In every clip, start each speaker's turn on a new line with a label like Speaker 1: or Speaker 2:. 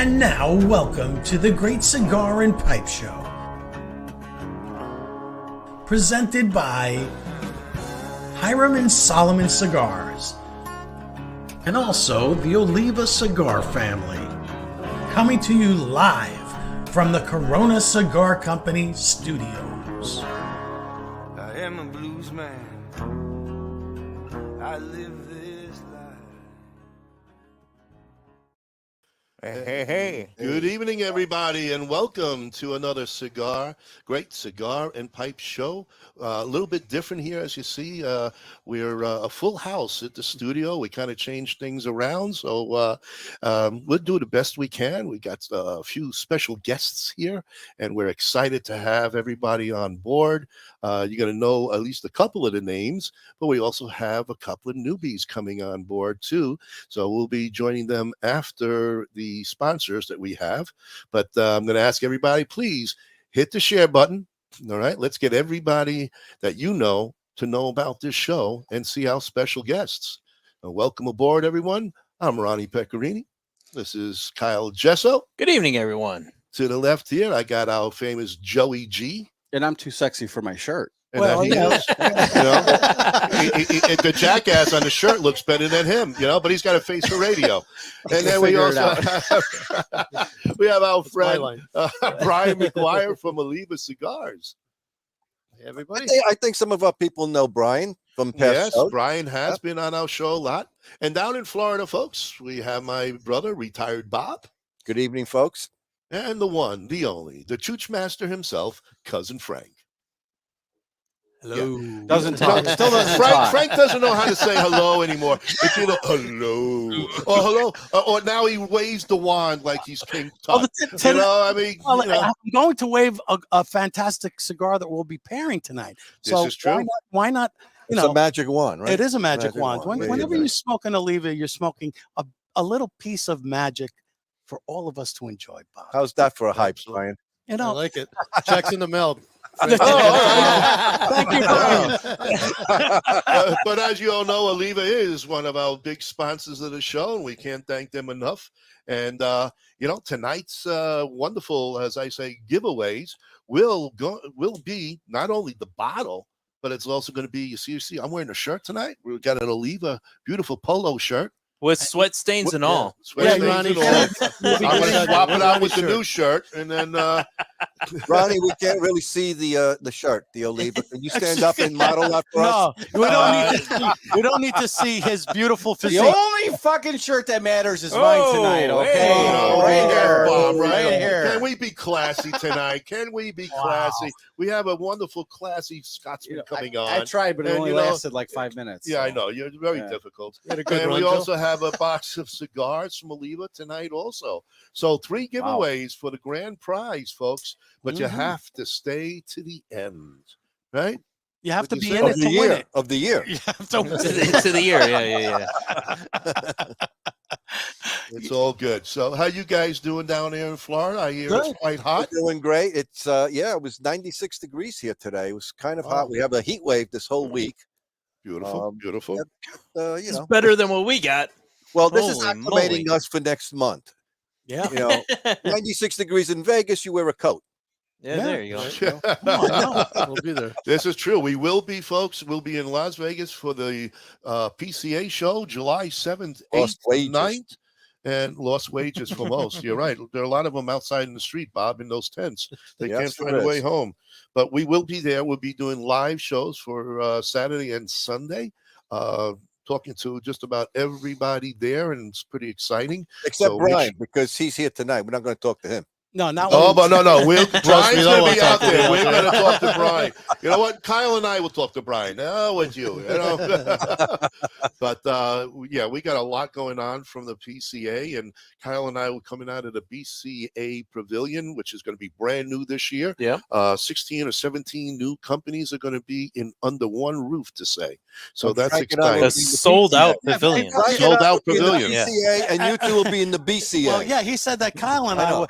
Speaker 1: And now, welcome to the Great Cigar and Pipe Show. Presented by Hiram and Solomon Cigars. And also the Oliva Cigar family. Coming to you live from the Corona Cigar Company studios.
Speaker 2: I am a blues man. I live this life.
Speaker 3: Hey. Good evening, everybody, and welcome to another Great Cigar and Pipe Show. A little bit different here, as you see. We're a full house at the studio. We kind of changed things around, so we'll do the best we can. We got a few special guests here, and we're excited to have everybody on board. You're going to know at least a couple of the names, but we also have a couple of newbies coming on board, too. So we'll be joining them after the sponsors that we have. But I'm going to ask everybody, please hit the share button. All right, let's get everybody that you know to know about this show and see our special guests. Welcome aboard, everyone. I'm Ronnie Pecorini. This is Kyle Gesso.
Speaker 4: Good evening, everyone.
Speaker 3: To the left here, I got our famous Joey G.
Speaker 5: And I'm too sexy for my shirt.
Speaker 3: And well, the jackass on the shirt looks better than him, but he's got a face for radio. And then we also have our friend Brian McGuire from OLIVA Cigars. Hey, everybody.
Speaker 6: I think some of our people know Brian from past shows.
Speaker 3: Brian has been on our show a lot. And down in Florida, folks, we have my brother, retired Bob.
Speaker 6: Good evening, folks.
Speaker 3: And the one, the only, the Chooch Master himself, Cousin Frank.
Speaker 5: Hello.
Speaker 3: Yeah.
Speaker 5: Doesn't talk.
Speaker 3: Still doesn't talk. Frank doesn't know how to say hello anymore. It's either hello or hello, or now he waves the wand like he's King Tut.
Speaker 1: I'm going to wave a fantastic cigar that we'll be pairing tonight.
Speaker 3: This is true.
Speaker 1: Why not?
Speaker 6: It's a magic wand, right?
Speaker 1: It is a magic wand. Whenever you smoke an Oliva, you're smoking a little piece of magic for all of us to enjoy, Bob.
Speaker 6: How's that for a hype, Brian?
Speaker 5: I like it. Checks in the mail.
Speaker 1: Thank you, Brian.
Speaker 3: But as you all know, Oliva is one of our big sponsors of the show, and we can't thank them enough. And tonight's wonderful, as I say, giveaways will be not only the bottle, but it's also going to be. You see, I'm wearing a shirt tonight. We've got an Oliva beautiful polo shirt.
Speaker 4: With sweat stains and all.
Speaker 3: Sweat stains and all. I'm going to swap it out with the new shirt, and then
Speaker 6: Ronnie, we can't really see the shirt, the Oliva. Can you stand up and model that for us?
Speaker 1: No, we don't need to see his beautiful physique.
Speaker 5: The only fucking shirt that matters is mine tonight, okay?
Speaker 3: Hey,
Speaker 5: right here.
Speaker 3: Bob,
Speaker 5: Right here.
Speaker 3: Can we be classy tonight? Can we be classy? We have a wonderful, classy Scotsman coming on.
Speaker 5: I tried, but it only lasted like 5 minutes.
Speaker 3: Yeah, so. I know. You're very difficult. And we also have a box of cigars from Oliva tonight also. So 3 giveaways for the grand prize, folks. But you have to stay to the end, right?
Speaker 1: You have to be in it to win it.
Speaker 6: Of the year.
Speaker 1: You have to win
Speaker 4: to the year, yeah.
Speaker 3: It's all good. So how you guys doing down here in Florida? I hear it's quite hot.
Speaker 6: We're doing great. It's it was 96 degrees here today. It was kind of hot. We have a heat wave this whole week.
Speaker 3: Beautiful.
Speaker 4: It's better than what we got.
Speaker 6: Well, this is acclimating us for next month.
Speaker 1: Yeah.
Speaker 6: 96 degrees in Vegas, you wear a coat.
Speaker 4: Yeah, there you go.
Speaker 5: We'll be there.
Speaker 3: This is true. We will be, folks. We'll be in Las Vegas for the PCA show, July 7th, 8th, 9th. And lost wages for most. You're right. There are a lot of them outside in the street, Bob, in those tents. They can't find a way home. But we will be there. We'll be doing live shows for Saturday and Sunday. Talking to just about everybody there, and it's pretty exciting.
Speaker 6: Except Brian, because he's here tonight. We're not going to talk to him.
Speaker 1: No.
Speaker 3: But no. Brian's going to be out there. We're going to talk to Brian. You know what? Kyle and I will talk to Brian. With you. But we got a lot going on from the PCA, and Kyle and I were coming out of the BCA Pavilion, which is going to be brand new this year.
Speaker 4: Yeah.
Speaker 3: 16 or 17 new companies are going to be under one roof to say. So that's exciting.
Speaker 4: A sold out pavilion.
Speaker 3: Sold out pavilion.
Speaker 6: BCA, and you two will be in the BCA.
Speaker 1: Well, yeah, he said that Kyle and I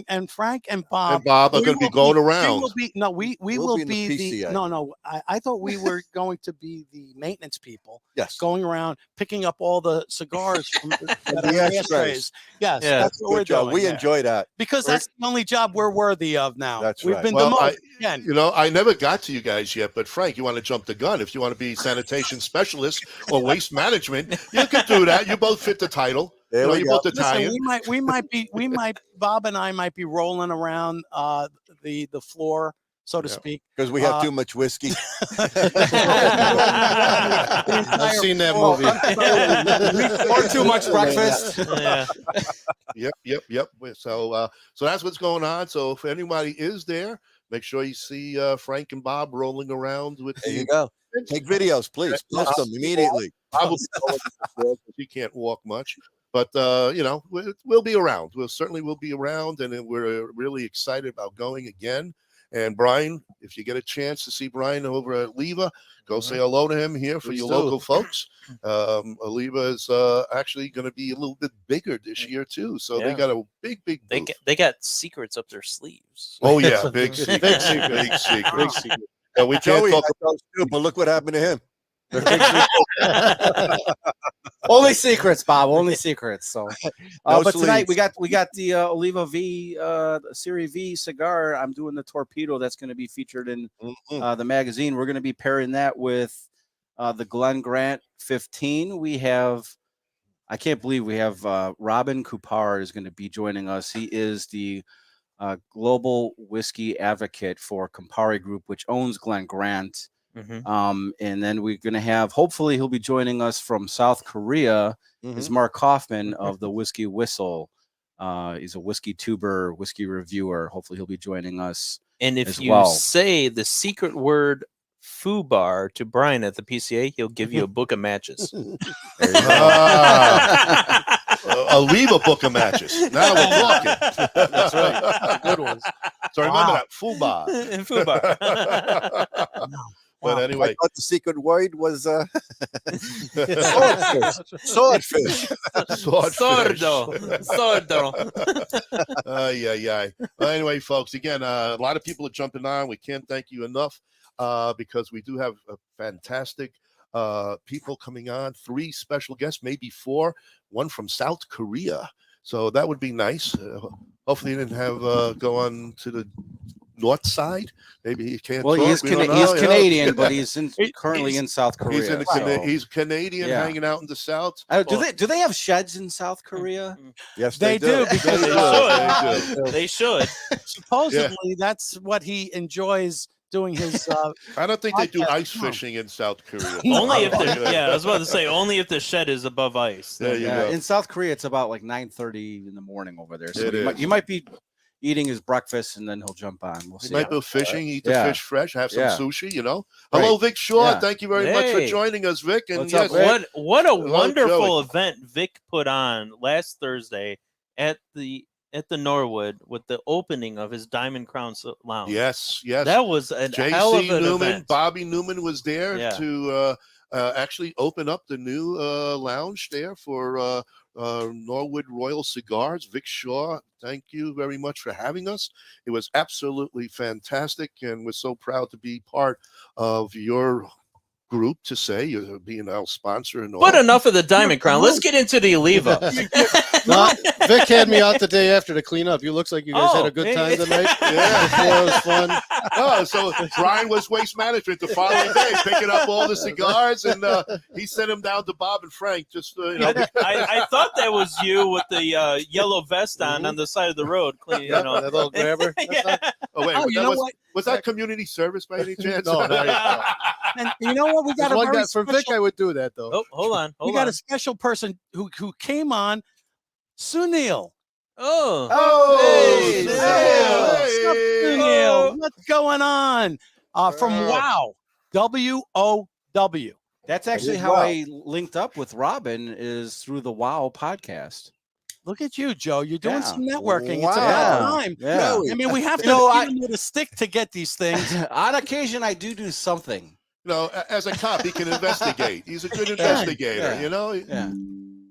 Speaker 1: and Frank and Bob
Speaker 3: are going to be going around.
Speaker 1: We will be
Speaker 6: PCA.
Speaker 1: No. I thought we were going to be the maintenance people.
Speaker 6: Yes.
Speaker 1: Going around picking up all the cigars from
Speaker 6: the ashtrays.
Speaker 1: Yes,
Speaker 4: Yeah.
Speaker 1: that's what we're doing.
Speaker 6: We enjoy that.
Speaker 1: Because that's the only job we're worthy of now.
Speaker 6: That's
Speaker 1: We've
Speaker 6: right.
Speaker 1: been
Speaker 3: Well,
Speaker 1: demoted again.
Speaker 3: You know, I never got to you guys yet, but Frank, you want to jump the gun. If you want to be sanitation specialist or waste management, you could do that. You both fit the title.
Speaker 6: There
Speaker 3: You know,
Speaker 6: we
Speaker 3: you're
Speaker 6: go.
Speaker 3: both Italian.
Speaker 1: Listen, Bob and I might be rolling around the floor, so to speak.
Speaker 6: Because we have too much whiskey.
Speaker 1: I've
Speaker 5: seen that movie.
Speaker 1: Or too much breakfast.
Speaker 4: Yeah.
Speaker 3: Yep. So that's what's going on. So if anybody is there, make sure you see Frank and Bob rolling around with
Speaker 6: There you go. Take videos, please. Post them immediately.
Speaker 3: He can't walk much, but you know, we'll be around. We'll certainly be around, and we're really excited about going again. And Brian, if you get a chance to see Brian over at Oliva, go say hello to him here for your local folks. Oliva is actually going to be a little bit bigger this year too, so they got a big booth.
Speaker 4: They got secrets up their sleeves.
Speaker 3: Oh yeah, big secret. Big secret. We can't
Speaker 6: Joey
Speaker 3: talk
Speaker 6: had those too, but look what happened to him.
Speaker 5: Only secrets, Bob. Only secrets. So,
Speaker 6: No
Speaker 5: but tonight
Speaker 6: sleeves.
Speaker 5: we got the Oliva Serie V cigar. I'm doing the torpedo that's going to be featured in the magazine. We're going to be pairing that with the GlenGrant 15. I can't believe we have Robin Coupar is going to be joining us. He is the global whiskey advocate for Campari Group, which owns GlenGrant. And then we're going to have, hopefully he'll be joining us from South Korea, is Mark Kaufmann of the Whisky Whistle. He's a whiskey tuber, whiskey reviewer. Hopefully he'll be joining us.
Speaker 4: And if you say the secret word FUBAR to Brian at the PCA, he'll give you a book of matches.
Speaker 3: Oliva a book of matches. Now we're talking.
Speaker 5: That's right. Good ones.
Speaker 3: So remember that FUBAR.
Speaker 4: FUBAR.
Speaker 3: But anyway,
Speaker 6: I thought the secret word was swordfish.
Speaker 4: Sordo.
Speaker 3: Yeah. Well, anyway, folks, again, a lot of people are jumping on. We can't thank you enough because we do have a fantastic people coming on. 3 special guests, maybe 4. One from South Korea. So that would be nice. Hopefully, you didn't have go on to the north side. Maybe he can't.
Speaker 5: Well,
Speaker 3: talk.
Speaker 5: he's Canadian, but he's currently in South Korea.
Speaker 3: He's Canadian, hanging out in the South.
Speaker 5: Do they have sheds in South Korea?
Speaker 6: Yes,
Speaker 1: They do.
Speaker 6: Because
Speaker 4: They should.
Speaker 1: Supposedly, that's what he enjoys doing his.
Speaker 3: I don't think they do ice fishing in South Korea.
Speaker 4: Only if I was about to say only if the shed is above ice.
Speaker 3: There you go.
Speaker 5: In South Korea, it's about like 9:30 in the morning over there. So
Speaker 3: It
Speaker 5: you might be eating his breakfast and then he'll jump on. We'll see.
Speaker 3: He might go fishing, eat the fish fresh, have some sushi, you know.
Speaker 5: Right.
Speaker 3: Hello, Vic Shaw.
Speaker 5: Yeah.
Speaker 3: Thank you very much for joining us, Vic. And
Speaker 5: What's
Speaker 3: yes,
Speaker 5: up, Vic?
Speaker 4: What a wonderful
Speaker 3: Joey.
Speaker 4: event Vic put on last Thursday at the Norwood with the opening of his Diamond Crown Lounge.
Speaker 3: Yes.
Speaker 4: That was an hell of
Speaker 3: JC
Speaker 4: an
Speaker 3: Newman,
Speaker 4: event.
Speaker 3: Bobby Newman was there to actually open up the new lounge there for Norwood Royal Cigars. Vic Shaw, thank you very much for having us. It was absolutely fantastic, and we're so proud to be part of your group, to say you're being our sponsor and all.
Speaker 4: But enough of the Diamond Crown. Let's get into the Oliva.
Speaker 7: Vic had me out the day after to clean up. You looks like you guys had a good time tonight. It was fun.
Speaker 3: Oh, so Brian was waste management the following day, picking up all the cigars, and he sent them down to Bob and Frank. Just
Speaker 4: I thought that was you with the yellow vest on the side of the road.
Speaker 7: That little grabber.
Speaker 3: Oh wait, was that community service by any chance?
Speaker 7: No,
Speaker 1: And you know what? We got
Speaker 7: one
Speaker 1: a very
Speaker 7: guy for Vic. I would do that though.
Speaker 4: Oh, hold on.
Speaker 1: we got a special person who came on, Sunil.
Speaker 3: Hey,
Speaker 1: What's up, Sunil? What's going on? From WOW, WOW.
Speaker 5: That's actually how I linked up with Robin, is through the WOW podcast.
Speaker 1: Look at you, Joe. You're doing some networking. It's about time.
Speaker 5: Yeah.
Speaker 1: I mean, we have to give a stick to get these things.
Speaker 5: On occasion, I do something.
Speaker 3: You know, as a cop, he can investigate. He's a good investigator, you know?
Speaker 5: Yeah.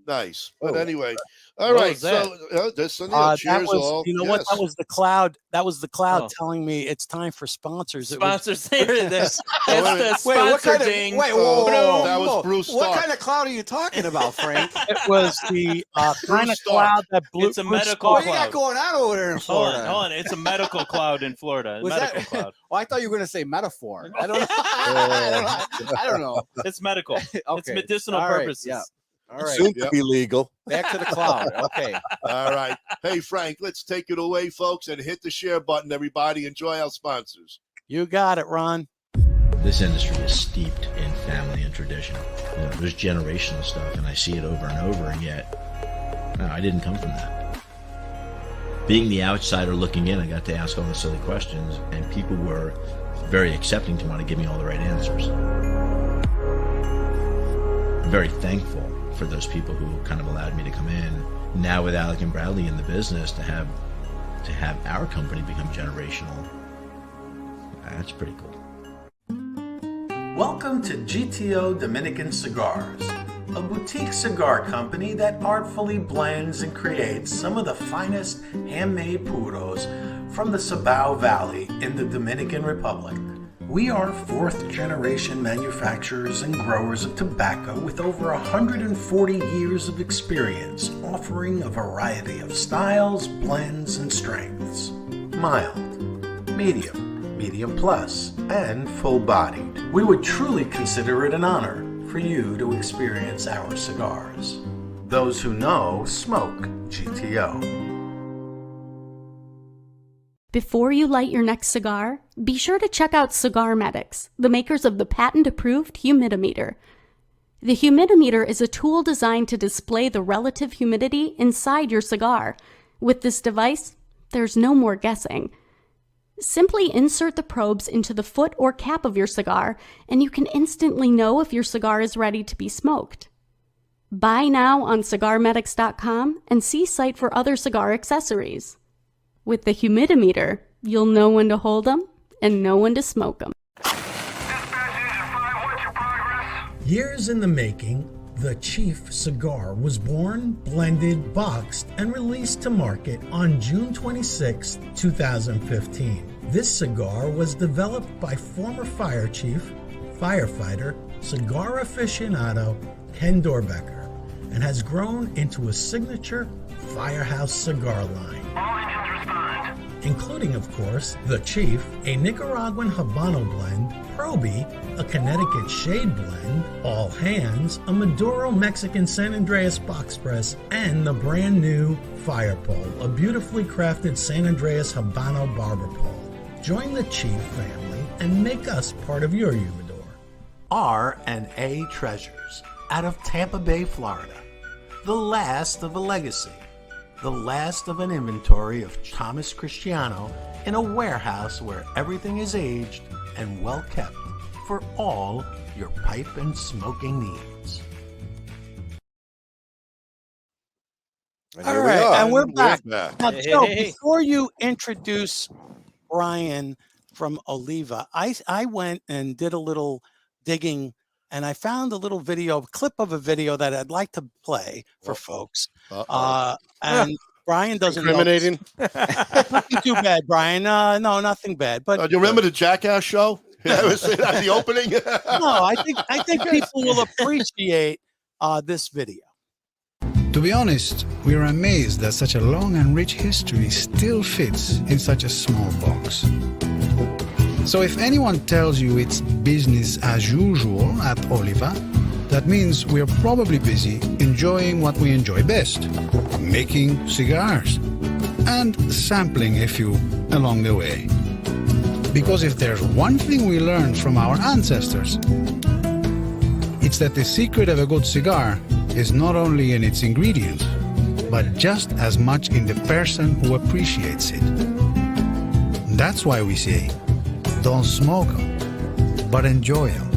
Speaker 3: Nice. But anyway, All
Speaker 4: What
Speaker 3: right.
Speaker 4: was that?
Speaker 3: So this and
Speaker 1: That
Speaker 3: cheers
Speaker 1: was,
Speaker 3: all.
Speaker 1: you know what?
Speaker 3: Yes.
Speaker 1: That was the cloud. That was the cloud
Speaker 4: Oh.
Speaker 1: telling me it's time for sponsors. It was-
Speaker 4: Sponsors. That's the sponsor
Speaker 5: Wait, what kind of?
Speaker 4: ding.
Speaker 5: Wait, whoa, whoa,
Speaker 3: that was
Speaker 5: whoa.
Speaker 3: Bruce
Speaker 5: What
Speaker 3: Stark.
Speaker 5: kind of cloud are you talking about, Frank?
Speaker 1: It was the kind of
Speaker 3: Stark.
Speaker 1: cloud that blew.
Speaker 4: It's a
Speaker 1: Bruce
Speaker 4: medical
Speaker 5: What
Speaker 1: Stark-
Speaker 5: do you got going on over there in
Speaker 4: Hold
Speaker 5: Florida?
Speaker 4: on, hold on. It's a medical cloud in Florida.
Speaker 5: Was
Speaker 4: Medical
Speaker 5: that?
Speaker 4: cloud.
Speaker 5: Oh, I thought you were going to say metaphor. I don't know. I don't know.
Speaker 4: It's medical. It's
Speaker 5: Okay.
Speaker 4: medicinal
Speaker 5: All right,
Speaker 4: purposes.
Speaker 5: yeah. All right.
Speaker 6: Soon
Speaker 3: Yep.
Speaker 6: to be legal.
Speaker 5: Back to the cloud. Okay.
Speaker 3: All right. Hey, Frank, let's take it away, folks, and hit the share button, everybody. Enjoy our sponsors.
Speaker 1: You got it, Ron.
Speaker 8: This industry is steeped in family and tradition. You know, there's generational stuff, and I see it over and over, and yet, no, I didn't come from that. Being the outsider looking in, I got to ask all the silly questions, and people were very accepting to want to give me all the right answers. I'm very thankful for those people who kind of allowed me to come in. Now with Alec and Bradley in the business, to have our company become generational, that's pretty cool.
Speaker 9: Welcome to GTO Dominican Cigars, a boutique cigar company that artfully blends and creates some of the finest handmade puros from the Jalapa Valley in the Dominican Republic. We are fourth-generation manufacturers and growers of tobacco with over 140 years of experience, offering a variety of styles, blends, and strengths. Mild, medium plus, and full-bodied. We would truly consider it an honor for you to experience our cigars. Those who know smoke GTO.
Speaker 10: Before you light your next cigar, be sure to check out Cigar Medics, the makers of the patent-approved humidimeter. The humidimeter is a tool designed to display the relative humidity inside your cigar. With this device, there's no more guessing. Simply insert the probes into the foot or cap of your cigar, and you can instantly know if your cigar is ready to be smoked. Buy now on cigarmedics.com and see site for other cigar accessories. With the humidimeter, you'll know when to hold them and know when to smoke them.
Speaker 9: Years in the making, the Chief cigar was born, blended, boxed, and released to market on June 26, 2015. This cigar was developed by former fire chief, firefighter, cigar aficionado Ken Dorbecker, and has grown into a signature firehouse cigar line. All engines respond. Including, of course, the Chief, a Nicaraguan Habano blend, Proby, a Connecticut Shade blend, All Hands, a Maduro Mexican San Andreas box press, and the brand new Fire Pole, a beautifully crafted San Andreas Habano barber pole. Join the Chief family and make us part of your humidor. R&A Treasures, out of Tampa Bay, Florida. The last of a legacy. The last of an inventory of Thomas Cristiano in a warehouse where everything is aged and well kept for all your pipe and smoking needs.
Speaker 6: And
Speaker 1: All
Speaker 6: here
Speaker 1: right,
Speaker 6: we are.
Speaker 1: and we're back.
Speaker 3: Yeah.
Speaker 1: Now,
Speaker 4: Hey,
Speaker 1: Joe,
Speaker 4: hey, hey.
Speaker 1: before you introduce Brian from Oliva, I went and did a little digging, and I found a little video, a clip of a video that I'd like to play for folks. And Brian doesn't know this.
Speaker 7: Incriminating.
Speaker 1: Nothing too bad, Brian. No, nothing bad. But
Speaker 3: Do you remember the Jackass show? Yeah, was it at the opening?
Speaker 1: no, I think people will appreciate this video.
Speaker 11: To be honest, we are amazed that such a long and rich history still fits in such a small box. So if anyone tells you it's business as usual at Oliva, that means we're probably busy enjoying what we enjoy best, making cigars, and sampling a few along the way. Because if there's one thing we learned from our ancestors, it's that the secret of a good cigar is not only in its ingredients, but just as much in the person who appreciates it. That's why we say, don't smoke them, but enjoy them.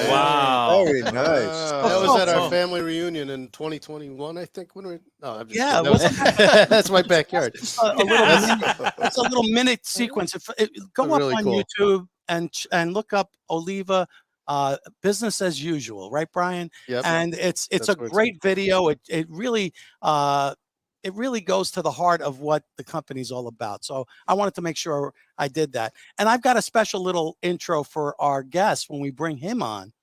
Speaker 3: Wow.
Speaker 6: Very nice.
Speaker 3: That
Speaker 7: That was at our family reunion in 2021, I think. When we no, I'm just
Speaker 1: Yeah,
Speaker 7: kidding. That's my backyard.
Speaker 1: It's a little minute sequence. Go up
Speaker 7: Really
Speaker 1: on
Speaker 7: cool.
Speaker 1: YouTube and look up Oliva business as usual, right, Brian?
Speaker 7: Yep.
Speaker 1: And it's
Speaker 7: That's
Speaker 1: a
Speaker 7: where it's
Speaker 1: great video. It really goes to the heart of what the company's all about. So I wanted to make sure I did that. And I've got a special little intro for our guest when we bring him on.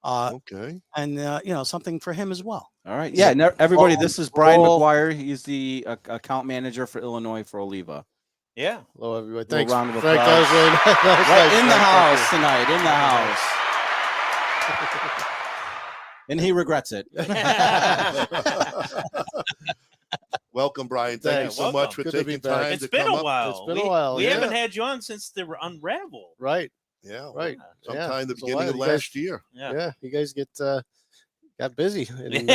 Speaker 3: Okay.
Speaker 1: And something for him as well.
Speaker 5: All right. Yeah. Everybody, this is Brian McGuire. He's the account manager for Illinois for Oliva.
Speaker 4: Yeah.
Speaker 7: Hello, everybody. Thanks,
Speaker 5: round of
Speaker 7: Frank.
Speaker 5: applause.
Speaker 7: That was
Speaker 5: Right
Speaker 7: nice,
Speaker 5: in the
Speaker 7: Frank.
Speaker 5: house tonight. In the house. And he regrets it.
Speaker 3: Welcome, Brian. Thank you so
Speaker 4: welcome.
Speaker 3: much for
Speaker 7: Good to be
Speaker 3: taking
Speaker 7: back.
Speaker 3: time
Speaker 4: It's
Speaker 3: to
Speaker 4: been
Speaker 3: come
Speaker 4: a
Speaker 3: up.
Speaker 4: while.
Speaker 7: It's been a while,
Speaker 4: We
Speaker 7: yeah.
Speaker 4: haven't had you on since they were Unraveled.
Speaker 7: Right.
Speaker 3: Yeah.
Speaker 7: Right.
Speaker 3: Sometime the
Speaker 7: It's a
Speaker 3: beginning
Speaker 7: while.
Speaker 3: of
Speaker 7: You guys-
Speaker 3: last year.
Speaker 7: Yeah. You guys got busy. And,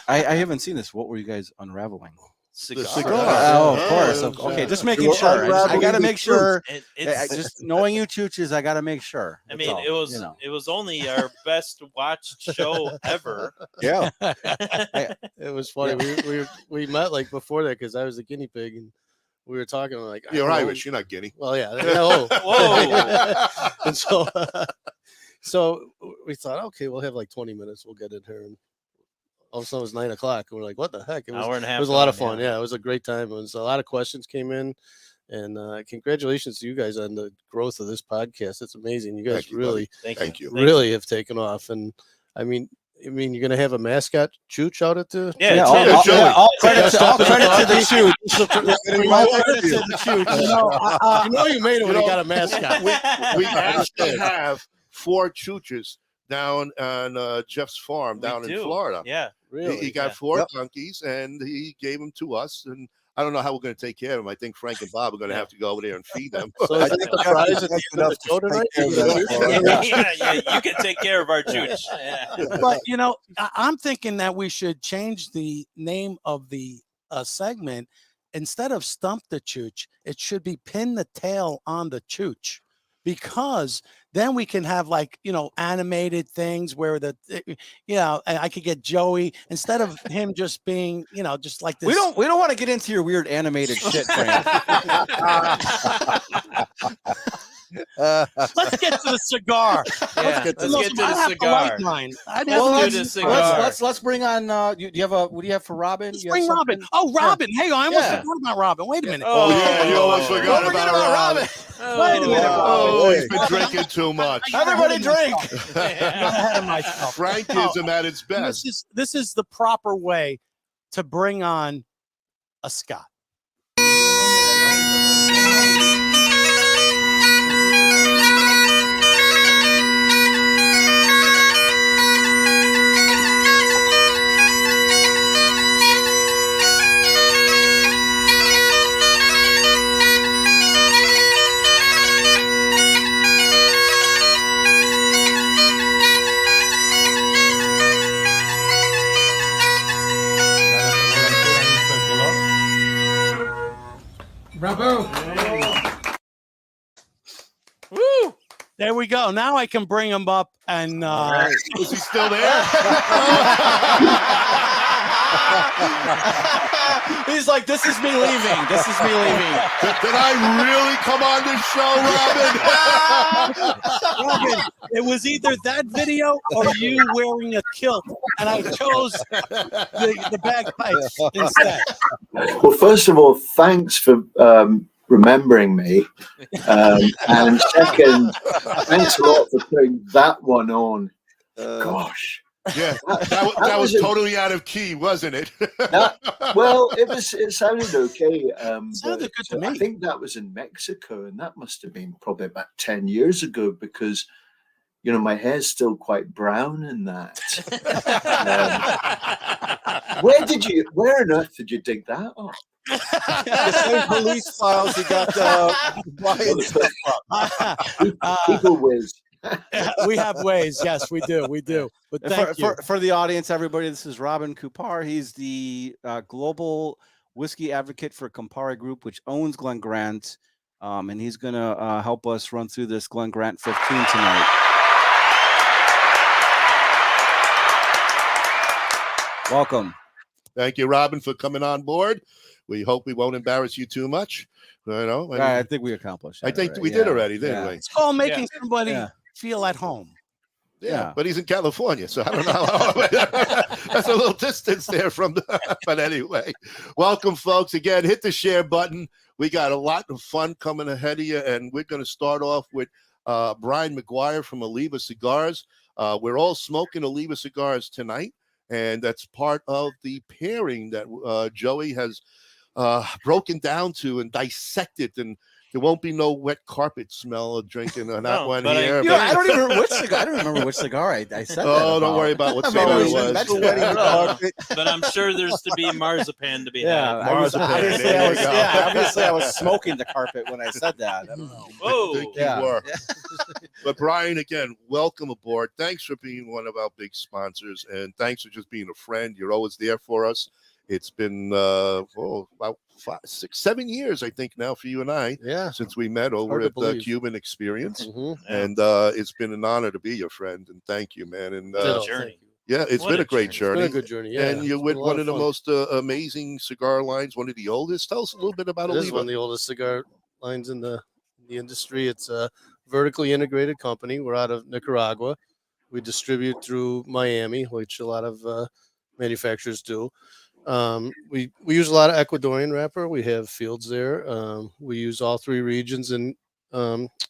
Speaker 5: I haven't seen this. What were you guys unraveling?
Speaker 3: The
Speaker 4: Cigar.
Speaker 3: cigar.
Speaker 5: Oh, of course.
Speaker 3: Yeah.
Speaker 5: Okay, just
Speaker 6: You
Speaker 5: making
Speaker 6: were
Speaker 5: sure. I got to
Speaker 6: unraveling
Speaker 5: make
Speaker 6: the
Speaker 5: sure.
Speaker 4: It's,
Speaker 5: Just knowing you chooches, I got to make sure.
Speaker 4: I
Speaker 5: That's
Speaker 4: mean,
Speaker 5: all,
Speaker 4: it was
Speaker 5: you know.
Speaker 4: it was only our best watched show ever.
Speaker 6: Yeah.
Speaker 7: it was funny. We met like before that because I was a guinea pig and we were talking like I
Speaker 3: You're
Speaker 7: don't know.
Speaker 3: Irish. You're not Guinea.
Speaker 7: Well, yeah. No.
Speaker 4: Whoa.
Speaker 7: And so we thought, okay, we'll have like 20 minutes. We'll get in here. And all of a sudden it was 9 o'clock. And we're like, what the heck? It was,
Speaker 4: Hour and a half.
Speaker 7: it was a lot of
Speaker 4: on,
Speaker 7: fun. Yeah, it was a great time. It was a lot of questions came in. And congratulations to you guys on the growth of this podcast. It's amazing. You guys
Speaker 3: Thank you,
Speaker 7: really,
Speaker 3: Thank you.
Speaker 7: really have taken off. And I mean, you're gonna have a mascot chooch out at the
Speaker 4: Yeah,
Speaker 5: all credit to the shoot.
Speaker 7: all credit to the chooch. You know you made it when you got a mascot.
Speaker 3: We actually have 4 chooches down on Jeff's farm down in Florida.
Speaker 4: Yeah.
Speaker 7: Really?
Speaker 3: He got 4 donkeys and he gave them to us. And I don't know how we're going to take care of them. I think Frank and Bob are going to have to go over there and feed them.
Speaker 7: So is that the prize at the end of the show tonight?
Speaker 4: Yeah, you can take care of our chooch. Yeah.
Speaker 1: But I'm thinking that we should change the name of the segment. Instead of Stump the Chooch, it should be Pin the Tail on the Chooch, because then we can have animated things where I could get Joey instead of him just being just like this.
Speaker 5: We don't want to get into your weird animated shit, Frank.
Speaker 1: Let's get to the cigar.
Speaker 4: Yeah, let's get to the cigar.
Speaker 5: Let's bring on. What do you have for Robin?
Speaker 1: Let's bring Robin. Oh, Robin. Yeah. Hey, I almost forgot about Robin. Wait a minute.
Speaker 3: Oh, yeah, you almost forgot about Robin.
Speaker 1: Wait a minute.
Speaker 3: Oh, he's been drinking too much.
Speaker 5: Everybody drink.
Speaker 1: Ahead of myself.
Speaker 3: Frankism at its best.
Speaker 1: This is the proper way to bring on a Scot.
Speaker 11: Bravo!
Speaker 4: Woo!
Speaker 1: There we go. Now I can bring him up and
Speaker 3: Is he still there?
Speaker 5: He's like, this is me leaving. This is me leaving.
Speaker 3: Did I really come on this show, Robin?
Speaker 1: Robin, it was either that video or you wearing a kilt, and I chose the bagpipes instead.
Speaker 12: Well, first of all, thanks for remembering me. And second, thanks a lot for putting that one on. Gosh.
Speaker 3: Yeah, that was totally out of key, wasn't it?
Speaker 12: Well, it sounded okay.
Speaker 1: Sounded good to me.
Speaker 12: I think that was in Mexico, and that must have been probably about 10 years ago because, my hair's still quite brown in that. Where on earth did you dig that up?
Speaker 6: The same police files he got Brian stuff up.
Speaker 12: People whiz.
Speaker 1: We have ways. Yes, we do. But thank you.
Speaker 5: For the audience, everybody, this is Robin Coupar. He's the global whiskey advocate for Campari Group, which owns GlenGrant. And he's going to help us run through this GlenGrant 15 tonight. Welcome.
Speaker 3: Thank you, Robin, for coming on board. We hope we won't embarrass you too much. You know,
Speaker 5: I think we accomplished that.
Speaker 3: I think
Speaker 5: already.
Speaker 3: we did already, didn't we?
Speaker 1: It's called making somebody feel at home.
Speaker 3: Yeah, but he's in California, so I don't know. That's a little distance there from the, but anyway, welcome, folks. Again, hit the share button. We got a lot of fun coming ahead of you, and we're going to start off with Brian McGuire from Oliva Cigars. We're all smoking Oliva Cigars tonight, and that's part of the pairing that Joey has broken down to and dissected, and there won't be no wet carpet smell of drinking on that one here.
Speaker 5: I don't even remember which cigar. I don't remember which cigar I said.
Speaker 3: Oh, don't worry about what cigar it was.
Speaker 4: But I'm sure there's to be marzipan to be had.
Speaker 5: Obviously, I was smoking the carpet when I said that. I don't know.
Speaker 3: I think you were. But Brian, again, welcome aboard. Thanks for being one of our big sponsors, and thanks for just being a friend. You're always there for us. It's been about 5, 6, 7 years, I think, now for you and I.
Speaker 7: Yeah,
Speaker 3: since we met over at the Cuban Experience, and it's been an honor to be your friend. And thank you, man. And
Speaker 4: journey.
Speaker 3: Yeah, it's been a great journey.
Speaker 7: It's been a good journey. Yeah,
Speaker 3: and you're with one of the most amazing cigar lines, one of the oldest. Tell us a little bit about
Speaker 7: It is
Speaker 3: Oliva.
Speaker 7: one of the oldest cigar lines in the industry. It's a vertically integrated company. We're out of Nicaragua. We distribute through Miami, which a lot of manufacturers do. We use a lot of Ecuadorian wrapper. We have fields there. We use all 3 regions in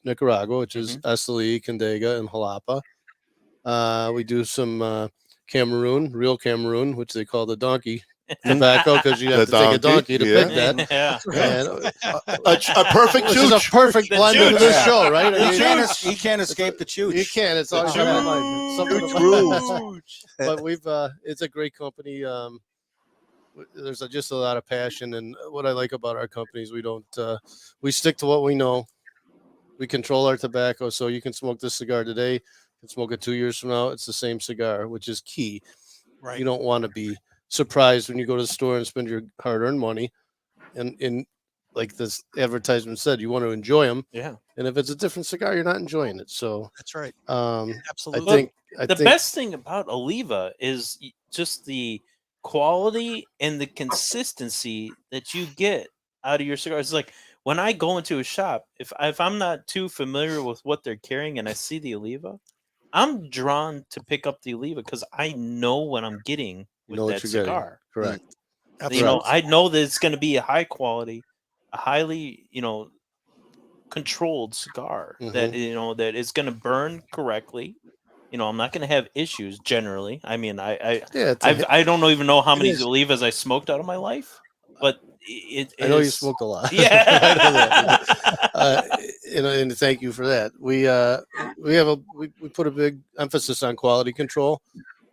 Speaker 7: Nicaragua, which is Esteli, Condega, and Jalapa. We do some Cameroon, real Cameroon, which they call the donkey tobacco, because you have to take a donkey to pick that. And,
Speaker 3: a perfect
Speaker 7: which is a perfect blend into this show, right?
Speaker 5: He can't escape the chooch.
Speaker 7: You can't. It's always but we've it's a great company. There's just a lot of passion, and what I like about our company is we stick to what we know. We control our tobacco, so you can smoke this cigar today, you can smoke it 2 years from now. It's the same cigar, which is key.
Speaker 1: Right.
Speaker 7: You don't want to be surprised when you go to the store and spend your hard-earned money, and like this advertisement said, you want to enjoy them.
Speaker 4: Yeah.
Speaker 7: And if it's a different cigar, you're not enjoying it. So
Speaker 1: that's right.
Speaker 7: Absolutely. I think
Speaker 4: best thing about Oliva is just the quality and the consistency that you get out of your cigars. It's like when I go into a shop, if I'm not too familiar with what they're carrying and I see the Oliva, I'm drawn to pick up the Oliva because I know what I'm getting with that cigar.
Speaker 7: Correct.
Speaker 4: You know, I know that it's going to be a high quality, a highly, controlled cigar that, that is going to burn correctly. I'm not going to have issues generally. I mean, I don't even know how many Olivas I smoked out of my life, but
Speaker 7: I know you smoked a lot.
Speaker 4: Yeah.
Speaker 7: And thank you for that. We put a big emphasis on quality control,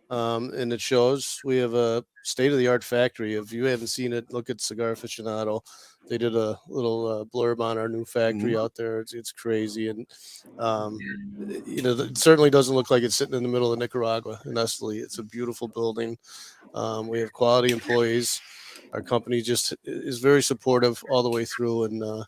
Speaker 7: and it shows. We have a state-of-the-art factory. If you haven't seen it, look at Cigar Aficionado. They did a little blurb on our new factory out there. It's crazy, and it certainly doesn't look like it's sitting in the middle of Nicaragua in Esteli. It's a beautiful building. We have quality employees. Our company just is very supportive all the way through, and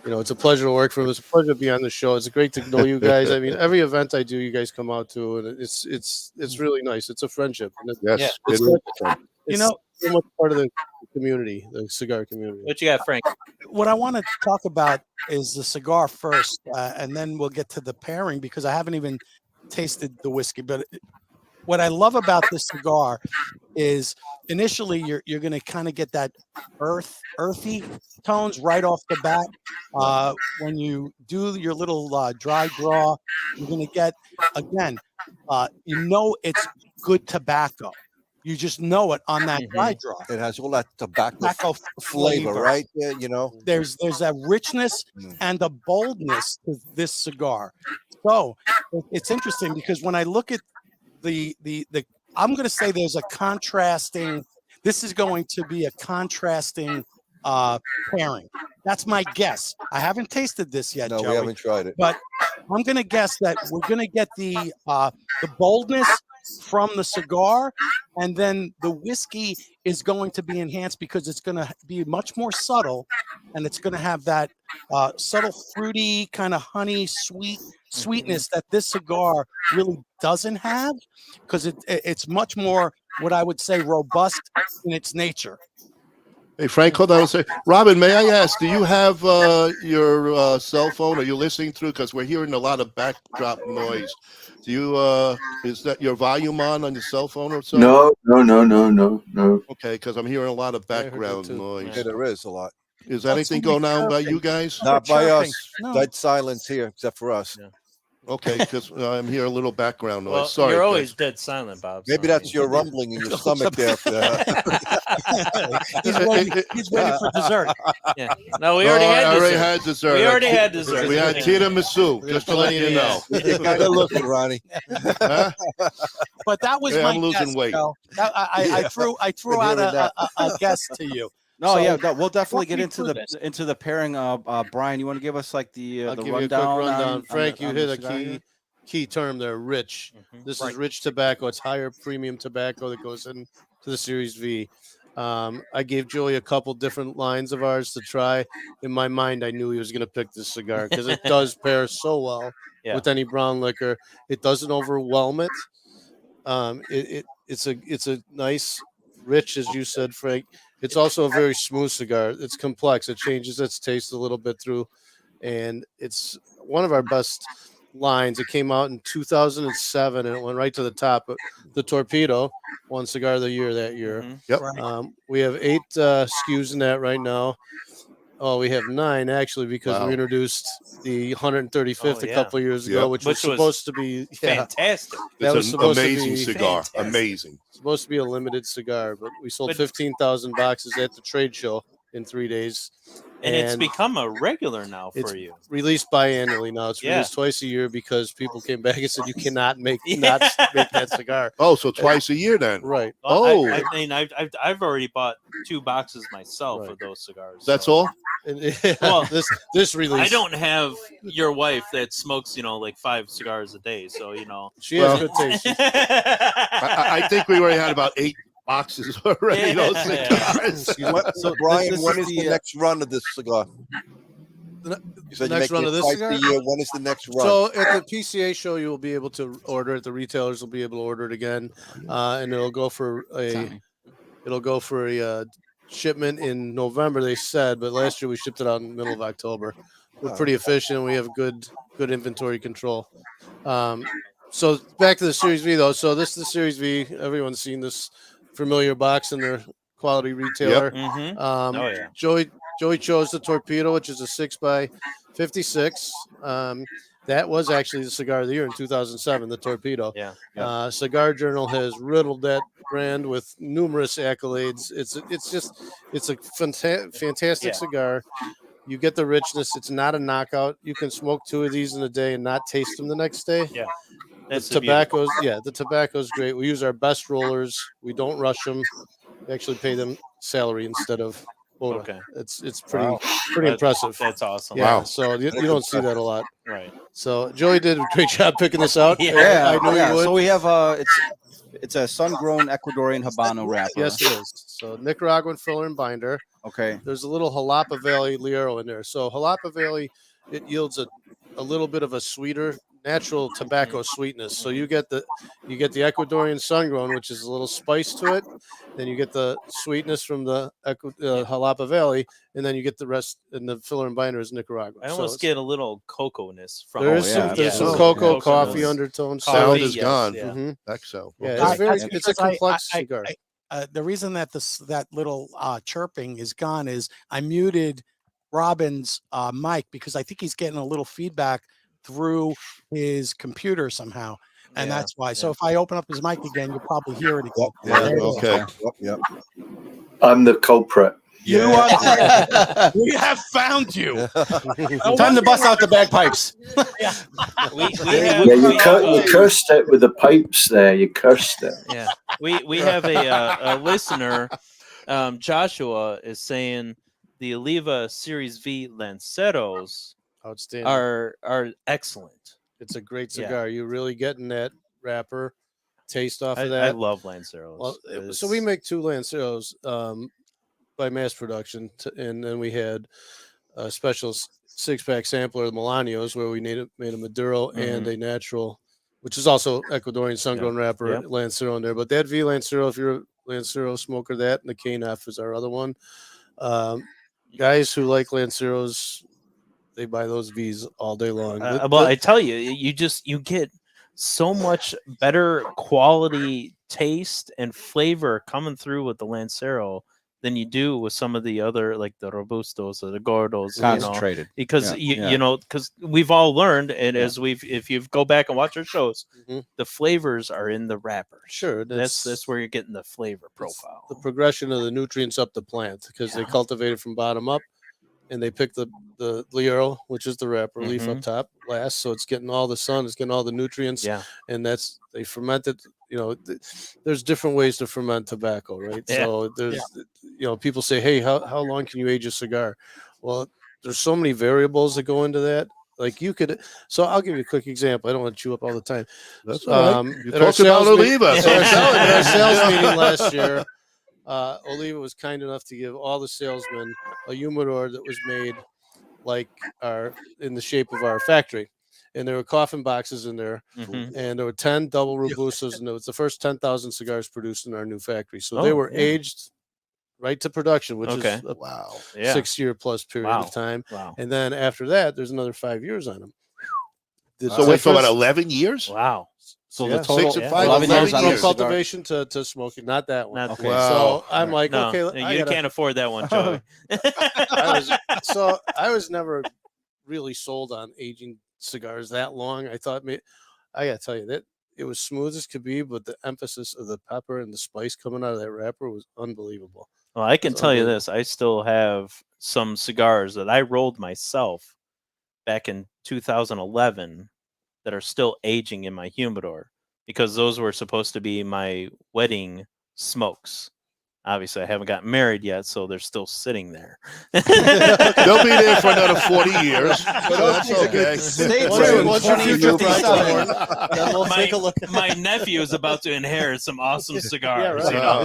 Speaker 7: it's a pleasure to work for them. It's a pleasure to be on the show. It's great to know you guys. I mean, every event I do, you guys come out to, and it's really nice. It's a friendship.
Speaker 3: Yes,
Speaker 7: it's so much part of the community, the cigar community.
Speaker 4: What you got, Frank?
Speaker 1: What I want to talk about is the cigar first, and then we'll get to the pairing because I haven't even tasted the whiskey. But what I love about this cigar is initially you're going to kind of get that earthy tones right off the bat. When you do your little dry draw, you're going to get, again, it's good tobacco. You just know it on that dry draw.
Speaker 6: It has all that tobacco flavor, right? Yeah,
Speaker 1: There's that richness and the boldness to this cigar. So it's interesting because when I look at the I'm going to say there's a contrasting. This is going to be a contrasting pairing. That's my guess. I haven't tasted this yet, Joey,
Speaker 6: we haven't tried it.
Speaker 1: But I'm going to guess that we're going to get the boldness from the cigar, and then the whiskey is going to be enhanced because it's going to be much more subtle, and it's going to have that subtle, fruity, kind of honey, sweetness that this cigar really doesn't have, because it's much more what I would say robust in its nature.
Speaker 3: Hey, Frank, hold on a second. Robin, may I ask, do you have your cell phone? Are you listening through? Because we're hearing a lot of backdrop noise. Do you, is that your volume on your cell phone or something?
Speaker 12: No.
Speaker 3: Okay, because I'm hearing a lot of
Speaker 7: I heard that
Speaker 3: background
Speaker 7: too.
Speaker 3: noise.
Speaker 6: Yeah, there is a lot.
Speaker 3: Is anything going on by you guys?
Speaker 6: Not by
Speaker 1: chirping.
Speaker 6: us.
Speaker 1: No.
Speaker 6: Dead silence here, except for us.
Speaker 4: Yeah.
Speaker 3: Okay, because I'm hearing a little background noise.
Speaker 4: Well,
Speaker 3: Sorry.
Speaker 4: you're
Speaker 3: guys.
Speaker 4: always dead silent, Bob.
Speaker 6: Maybe
Speaker 4: so-
Speaker 6: that's your rumbling in your stomach there.
Speaker 1: He's waiting for dessert.
Speaker 4: Yeah. No, we already had
Speaker 3: I already
Speaker 4: dessert.
Speaker 3: had dessert.
Speaker 4: We already had dessert.
Speaker 3: We had tiramisu, just to let you know.
Speaker 6: You're kind of looking, Ronnie.
Speaker 3: Huh?
Speaker 1: But that was
Speaker 3: Yeah,
Speaker 1: my
Speaker 3: I'm losing
Speaker 1: guess,
Speaker 3: weight.
Speaker 1: Joe. I threw
Speaker 6: Been
Speaker 1: out
Speaker 6: hearing
Speaker 1: a guess to you.
Speaker 5: No,
Speaker 1: So,
Speaker 5: yeah, no, we'll definitely
Speaker 1: walk
Speaker 5: get
Speaker 1: me
Speaker 5: into
Speaker 1: through
Speaker 5: the
Speaker 1: this.
Speaker 5: into the pairing. Brian, you want to give us like the
Speaker 7: I'll give you a quick
Speaker 5: rundown?
Speaker 7: rundown. Frank,
Speaker 5: on
Speaker 7: you
Speaker 5: the
Speaker 7: hit a
Speaker 5: cigar here?
Speaker 7: key term there, rich. This is rich tobacco. It's higher premium tobacco that goes into the Series V. I gave Joey a couple different lines of ours to try. In my mind, I knew he was going to pick this cigar because it does pair so well with any brown liquor. It doesn't overwhelm it. It's a nice, rich, as you said, Frank. It's also a very smooth cigar. It's complex. It changes its taste a little bit through, and it's one of our best lines. It came out in 2007 and it went right to the top. But the Torpedo won Cigar of the Year that year.
Speaker 3: Yep.
Speaker 7: We have 8 SKUs in that right now. Oh, we have 9 actually because
Speaker 3: Wow.
Speaker 7: we introduced the 135th
Speaker 4: Oh,
Speaker 7: a couple years ago,
Speaker 3: Yep.
Speaker 7: which was
Speaker 4: Which was
Speaker 7: supposed to be
Speaker 4: Fantastic.
Speaker 7: that
Speaker 3: It's
Speaker 7: was
Speaker 3: an
Speaker 7: supposed to
Speaker 3: amazing
Speaker 7: be
Speaker 3: cigar.
Speaker 4: fantastic.
Speaker 3: Amazing.
Speaker 7: supposed to be a limited cigar, but we sold
Speaker 4: But-
Speaker 7: 15,000 boxes at the trade show in 3 days.
Speaker 4: And it's become a regular now
Speaker 7: it's
Speaker 4: for you.
Speaker 7: released biannually now. It's
Speaker 4: Yeah.
Speaker 7: released twice a year because people came back and said you cannot make not make that cigar.
Speaker 3: Oh, so twice a year then.
Speaker 7: Right.
Speaker 4: Well,
Speaker 3: Oh.
Speaker 4: I mean, I've already bought 2 boxes myself
Speaker 7: Right.
Speaker 4: of those cigars.
Speaker 3: That's
Speaker 4: so-
Speaker 3: all?
Speaker 7: And,
Speaker 4: Well,
Speaker 7: this release.
Speaker 4: I don't have your wife that smokes, like 5 cigars a day. So,
Speaker 7: She has
Speaker 3: Well-
Speaker 7: good taste.
Speaker 3: I think we already had about 8 boxes already. Those
Speaker 4: Yeah.
Speaker 3: cigars.
Speaker 6: So, Brian,
Speaker 5: this
Speaker 6: when
Speaker 5: is
Speaker 6: is the
Speaker 5: the,
Speaker 6: next run of this cigar? You said
Speaker 7: next
Speaker 6: you're
Speaker 7: run
Speaker 6: making
Speaker 7: of
Speaker 6: it
Speaker 7: this
Speaker 6: twice
Speaker 7: cigar?
Speaker 6: a year. When is the next run?
Speaker 7: So at the PCA show, you will be able to order it. The retailers will be able to order it again, and it'll go for a shipment in November. They said, but last year we shipped it out in the middle of October. We're pretty efficient. We have good inventory control. So back to the Series V though. So this is the Series V. Everyone's seen this familiar box in their quality retailer.
Speaker 4: Mhm.
Speaker 7: Oh
Speaker 4: yeah.
Speaker 7: Joey chose the Torpedo, which is a 6x56. That was actually the Cigar of the Year in 2007, the Torpedo.
Speaker 4: Yeah.
Speaker 7: Cigar Journal has riddled that brand with numerous accolades. It's a fantastic
Speaker 4: Yeah.
Speaker 7: cigar. You get the richness. It's not a knockout. You can smoke 2 of these in a day and not taste them the next day.
Speaker 4: Yeah.
Speaker 7: The
Speaker 4: That's the beauty.
Speaker 7: tobacco's great. We use our best rollers. We don't rush them. We actually pay them salary instead of quota.
Speaker 4: Okay.
Speaker 7: It's pretty
Speaker 4: That-
Speaker 7: impressive.
Speaker 4: That's awesome.
Speaker 7: Yeah,
Speaker 3: Wow.
Speaker 7: so you don't see that a lot.
Speaker 4: Right.
Speaker 7: So Joey did a great job picking this out.
Speaker 5: Yeah,
Speaker 7: I knew he would.
Speaker 5: So we have it's a sun-grown Ecuadorian Habano wrapper.
Speaker 7: Yes, it is. So Nicaraguan filler and binder.
Speaker 5: Okay.
Speaker 7: There's a little Jalapa Valley ligero in there. So Jalapa Valley, it yields a little bit of a sweeter, natural tobacco sweetness. So you get the Ecuadorian sun-grown, which is a little spice to it. Then you get the sweetness from the Jalapa Valley, and then you get the rest. And the filler and binder is Nicaraguan.
Speaker 4: I
Speaker 7: So
Speaker 4: almost
Speaker 7: it's-
Speaker 4: get a little cocoa-ness from
Speaker 7: There
Speaker 4: it.
Speaker 7: is
Speaker 5: yeah.
Speaker 7: some
Speaker 3: Oh,
Speaker 7: cocoa,
Speaker 4: yeah.
Speaker 7: coffee
Speaker 4: Cocoa.
Speaker 7: undertones.
Speaker 3: Sound
Speaker 4: Coffee,
Speaker 3: is
Speaker 4: yes,
Speaker 3: gone.
Speaker 4: yeah.
Speaker 7: Mhm.
Speaker 3: Exo.
Speaker 7: Yeah,
Speaker 3: Okay.
Speaker 7: it's a complex cigar.
Speaker 1: The reason that that little chirping is gone is I muted Robin's mic because I think he's getting a little feedback through his computer somehow, and
Speaker 4: Yeah,
Speaker 1: that's why. So if I open up his mic again, you'll probably hear it again.
Speaker 6: Yeah,
Speaker 1: There it is.
Speaker 3: Okay.
Speaker 6: Yep.
Speaker 12: I'm the culprit.
Speaker 1: You are. We have found you.
Speaker 5: Time to bust out the bagpipes.
Speaker 4: We
Speaker 12: Yeah,
Speaker 4: have,
Speaker 12: you cursed it with the pipes there. You cursed it.
Speaker 4: yeah. We have a listener, Joshua, is saying the Oliva Series V Lanceros
Speaker 7: Outstanding.
Speaker 4: are excellent.
Speaker 7: It's a great
Speaker 4: Yeah.
Speaker 7: cigar. You're really getting that wrapper taste off of
Speaker 4: I
Speaker 7: that.
Speaker 4: love Lanceros.
Speaker 7: Well, so we make 2 Lanceros by mass production, and then we had a special 6-pack sampler of Milanios where we made a Maduro and a natural which is also Ecuadorian sun-grown wrapper,
Speaker 4: Yep.
Speaker 7: Lancero in there. But that V Lancero, if you're a Lancero smoker, that and the Cane F is our other one. Guys who like Lanceros, they buy those Vs all day long.
Speaker 4: Well, I tell you, you get so much better quality taste and flavor coming through with the Lancero than you do with some of the other, like the Robustos or the Gordos.
Speaker 5: Concentrated.
Speaker 4: Because you know, because we've all learned, and as if you go back and watch our shows, the flavors are in the wrapper.
Speaker 7: Sure,
Speaker 4: that's where you're getting the flavor profile.
Speaker 7: The progression of the nutrients up the plant, because they cultivate it from bottom up, and they pick the ligero, which is the wrapper leaf up top last, so it's getting all the sun, it's getting all the nutrients, and they ferment it. You know, there's different ways to ferment tobacco, right? So there's, you know, people say, hey, how long can you age a cigar? Well, there's so many variables that go into that. Like you could, so I'll give you a quick example. I don't want to chew up all the time.
Speaker 3: That's all right. You talked
Speaker 7: at
Speaker 3: about Oliva.
Speaker 7: our sales meeting last year, Oliva was kind enough to give all the salesmen a humidor that was made like in the shape of our factory. And there were coffin boxes in there, and there were 10 double Robustas, and it was the first 10,000 cigars produced in our new factory. So they were aged right to production, which is a 6-year plus period of time.
Speaker 4: Wow.
Speaker 7: And then after that, there's another 5 years on them.
Speaker 3: So we're talking about 11 years?
Speaker 4: Wow.
Speaker 5: So the total
Speaker 3: 6 and 5,
Speaker 5: 11 years
Speaker 7: from
Speaker 5: on the
Speaker 7: cultivation to smoking, not that one.
Speaker 4: Not
Speaker 5: Okay.
Speaker 3: Wow.
Speaker 7: So I'm like,
Speaker 4: No,
Speaker 7: okay,
Speaker 4: you can't afford that one, Joey.
Speaker 7: I was never really sold on aging cigars that long. I thought, I gotta tell you that it was smooth as could be, but the emphasis of the pepper and the spice coming out of that wrapper was unbelievable.
Speaker 4: Well, I can tell you this: I still have some cigars that I rolled myself back in 2011 that are still aging in my humidor, because those were supposed to be my wedding smokes. Obviously, I haven't gotten married yet, so they're still sitting there.
Speaker 3: They'll be there for another 40 years. So that's okay.
Speaker 5: Stay
Speaker 7: Once your future bride's born, then we'll take a look.
Speaker 4: My nephew is about to inherit some awesome cigars.
Speaker 7: right.
Speaker 4: You know?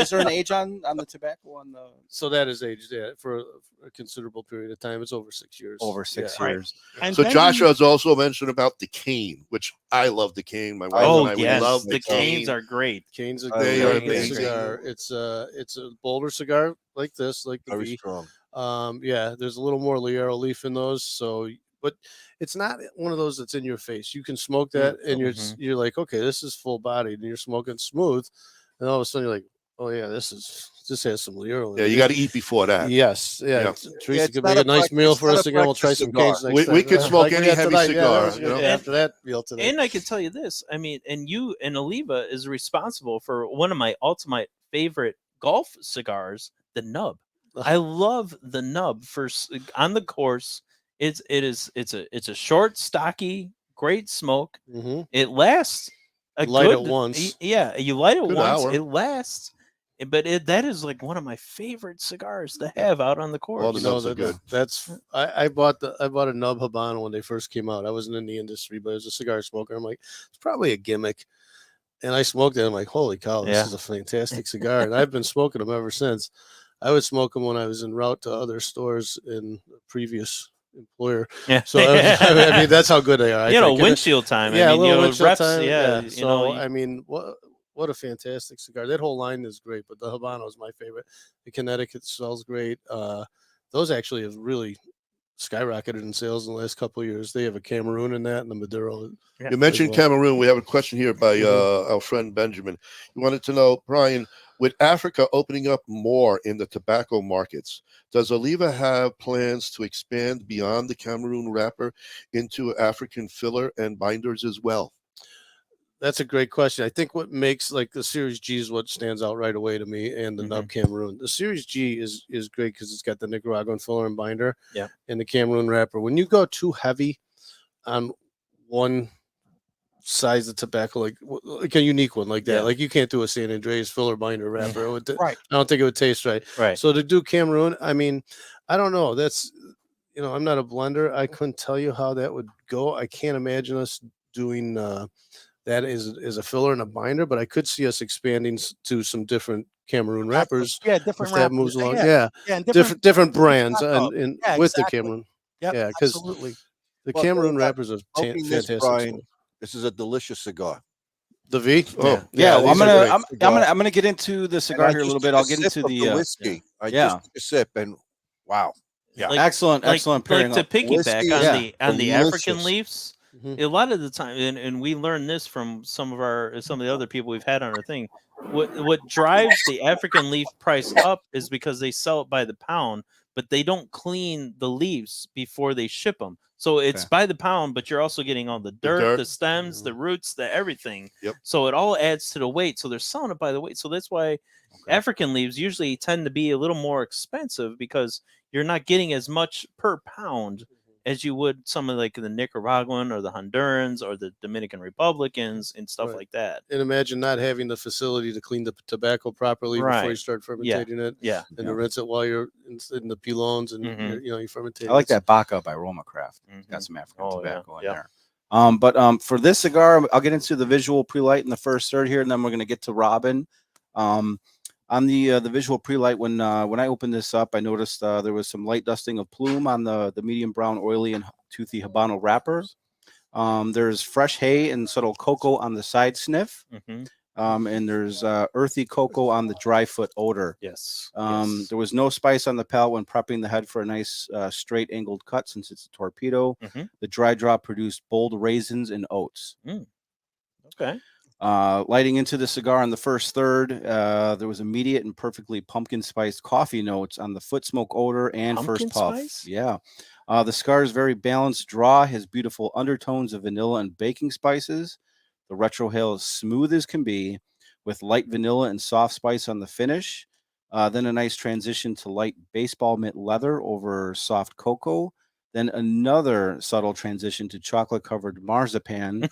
Speaker 5: Is there an age on the tobacco on the?
Speaker 7: So that is aged, for a considerable period of time. It's over 6 years.
Speaker 5: Over 6
Speaker 7: Yeah.
Speaker 5: years.
Speaker 1: And
Speaker 3: So
Speaker 1: then
Speaker 3: Joshua has also mentioned about the cane, which I love the cane. My wife and I, we love
Speaker 4: the canes are great.
Speaker 7: Cane's a
Speaker 3: They are
Speaker 7: great
Speaker 3: amazing.
Speaker 7: cigar. It's a bolder cigar like this, like the
Speaker 6: Very
Speaker 7: V.
Speaker 6: strong.
Speaker 7: There's a little more ligero leaf in those. So, but it's not one of those that's in your face. You can smoke that, and you're like, okay, this is full bodied, and you're smoking smooth, and all of a sudden you're like, oh yeah, this has some ligero.
Speaker 3: Yeah, you got to eat before that.
Speaker 7: Yes,
Speaker 3: Yeah.
Speaker 7: Teresa
Speaker 6: it's
Speaker 7: could
Speaker 6: not
Speaker 7: make a
Speaker 6: a
Speaker 7: nice
Speaker 6: breakfast-
Speaker 7: meal
Speaker 6: it's
Speaker 7: for
Speaker 6: not
Speaker 7: us
Speaker 6: a
Speaker 7: again. We'll try
Speaker 6: breakfast
Speaker 7: some canes
Speaker 6: cigar.
Speaker 7: next time.
Speaker 3: We could smoke
Speaker 7: Like we
Speaker 3: any
Speaker 7: had
Speaker 3: heavy
Speaker 7: tonight.
Speaker 3: cigar,
Speaker 7: Yeah,
Speaker 3: you know?
Speaker 7: after that meal today.
Speaker 4: And I can tell you this: I mean, and Oliva is responsible for one of my ultimate favorite golf cigars, the nub. I love the nub on the course. It's a short, stocky, great smoke. It lasts
Speaker 7: Light it once.
Speaker 4: Yeah, you light it
Speaker 3: Good
Speaker 4: once.
Speaker 3: hour.
Speaker 4: It lasts. But that is like one of my favorite cigars to have out on the course.
Speaker 3: Well, the nubs are good.
Speaker 7: That's I bought a nub Habano when they first came out. I wasn't in the industry, but as a cigar smoker, I'm like, it's probably a gimmick. And I smoked it. I'm like, holy cow, this is a fantastic cigar. And I've been smoking them ever since. I would smoke them when I was en route to other stores in a previous employer.
Speaker 4: Yeah.
Speaker 7: So I mean, that's how good they are. I think. And
Speaker 4: windshield time.
Speaker 7: Yeah,
Speaker 4: I
Speaker 7: a
Speaker 4: mean,
Speaker 7: little windshield
Speaker 4: reps,
Speaker 7: time.
Speaker 4: Yeah.
Speaker 7: So I mean, what a fantastic cigar. That whole line is great, but the Habano is my favorite. The Connecticut smells great. Those actually have really skyrocketed in sales in the last couple of years. They have a Cameroon in that and the Maduro.
Speaker 3: You mentioned Cameroon. We have a question here by our friend Benjamin. He wanted to know, Brian, with Africa opening up more in the tobacco markets, does Oliva have plans to expand beyond the Cameroon wrapper into African filler and binders as well?
Speaker 7: That's a great question. I think what makes like the Series G is what stands out right away to me, and the Nub Cameroon. The Series G is great because it's got the Nicaraguan filler and binder, and the Cameroon wrapper. When you go too heavy on one size of tobacco, like a unique one like that, like you can't do a San Andreas filler binder wrapper.
Speaker 1: Right.
Speaker 7: I don't think it would taste right.
Speaker 4: Right.
Speaker 7: So to do Cameroon, I mean, I don't know. That's, I'm not a blender. I couldn't tell you how that would go. I can't imagine us doing that is a filler and a binder, but I could see us expanding to some different Cameroon wrappers.
Speaker 1: Yeah, different
Speaker 7: if that
Speaker 1: wrappers.
Speaker 7: moves along.
Speaker 1: Yeah,
Speaker 7: And different brands
Speaker 1: tobacco.
Speaker 7: and
Speaker 1: Yeah,
Speaker 7: with
Speaker 1: exactly.
Speaker 7: the Cameroon.
Speaker 1: Yep,
Speaker 7: Yeah, because
Speaker 1: absolutely.
Speaker 7: the
Speaker 6: Well,
Speaker 7: Cameroon
Speaker 6: that-
Speaker 7: wrappers are
Speaker 6: Hoping this,
Speaker 7: fantastic.
Speaker 6: Brian, This is a delicious cigar.
Speaker 7: The V. Oh,
Speaker 5: Yeah,
Speaker 7: these
Speaker 5: I'm
Speaker 7: are great.
Speaker 5: I'm gonna get into the cigar here a little bit. I'll get into the
Speaker 6: whiskey. I just took a sip, and wow, yeah,
Speaker 4: Like-
Speaker 5: excellent pairing.
Speaker 4: Like to piggyback
Speaker 6: Whiskey
Speaker 4: on the African
Speaker 6: delicious.
Speaker 4: leaves.
Speaker 7: Mhm.
Speaker 4: A lot of the time, and we learned this from some of the other people we've had on our thing. What drives the African leaf price up is because they sell it by the pound, but they don't clean the leaves before they ship them. So it's by the pound, but you're also getting all the dirt, the stems, the roots, the everything.
Speaker 3: Yep.
Speaker 4: So it all adds to the weight. So they're selling it by the weight. So that's why African leaves usually tend to be a little more expensive because you're not getting as much per pound as you would some of like the Nicaraguan or the Hondurans or the Dominican Republicans and stuff
Speaker 7: Right.
Speaker 4: like that.
Speaker 7: And imagine not having the facility to clean the tobacco properly before you
Speaker 4: Right.
Speaker 7: start fermentating it.
Speaker 4: Yeah.
Speaker 7: And to rinse it while you're in the pilons and
Speaker 4: Mhm.
Speaker 7: you fermentate.
Speaker 5: I like that Baca by Roma Craft.
Speaker 4: Mhm.
Speaker 5: Got some African
Speaker 4: Oh,
Speaker 5: tobacco in
Speaker 4: yeah.
Speaker 5: there. But for this cigar, I'll get into the visual pre-light in the first third here, and then we're going to get to Robin. On the visual pre-light, when I opened this up, I noticed there was some light dusting of plume on the medium brown, oily, and toothy Habano wrapper. There's fresh hay and subtle cocoa on the side sniff.
Speaker 4: Mhm.
Speaker 5: And there's earthy cocoa on the dry foot odor.
Speaker 4: Yes.
Speaker 5: There was no spice on the palate when prepping the head for a nice straight angled cut since it's a torpedo.
Speaker 4: Mhm.
Speaker 5: The dry drop produced bold raisins and oats.
Speaker 4: Okay.
Speaker 5: Lighting into the cigar on the first third, there was immediate and perfectly pumpkin spiced coffee notes on the foot smoke odor and
Speaker 4: Pumpkin
Speaker 5: first puff.
Speaker 4: spice?
Speaker 5: Yeah. The cigar is very balanced draw, has beautiful undertones of vanilla and baking spices. The retrohale is smooth as can be, with light vanilla and soft spice on the finish. Then a nice transition to light baseball mint leather over soft cocoa. Then another subtle transition to chocolate covered marzipan.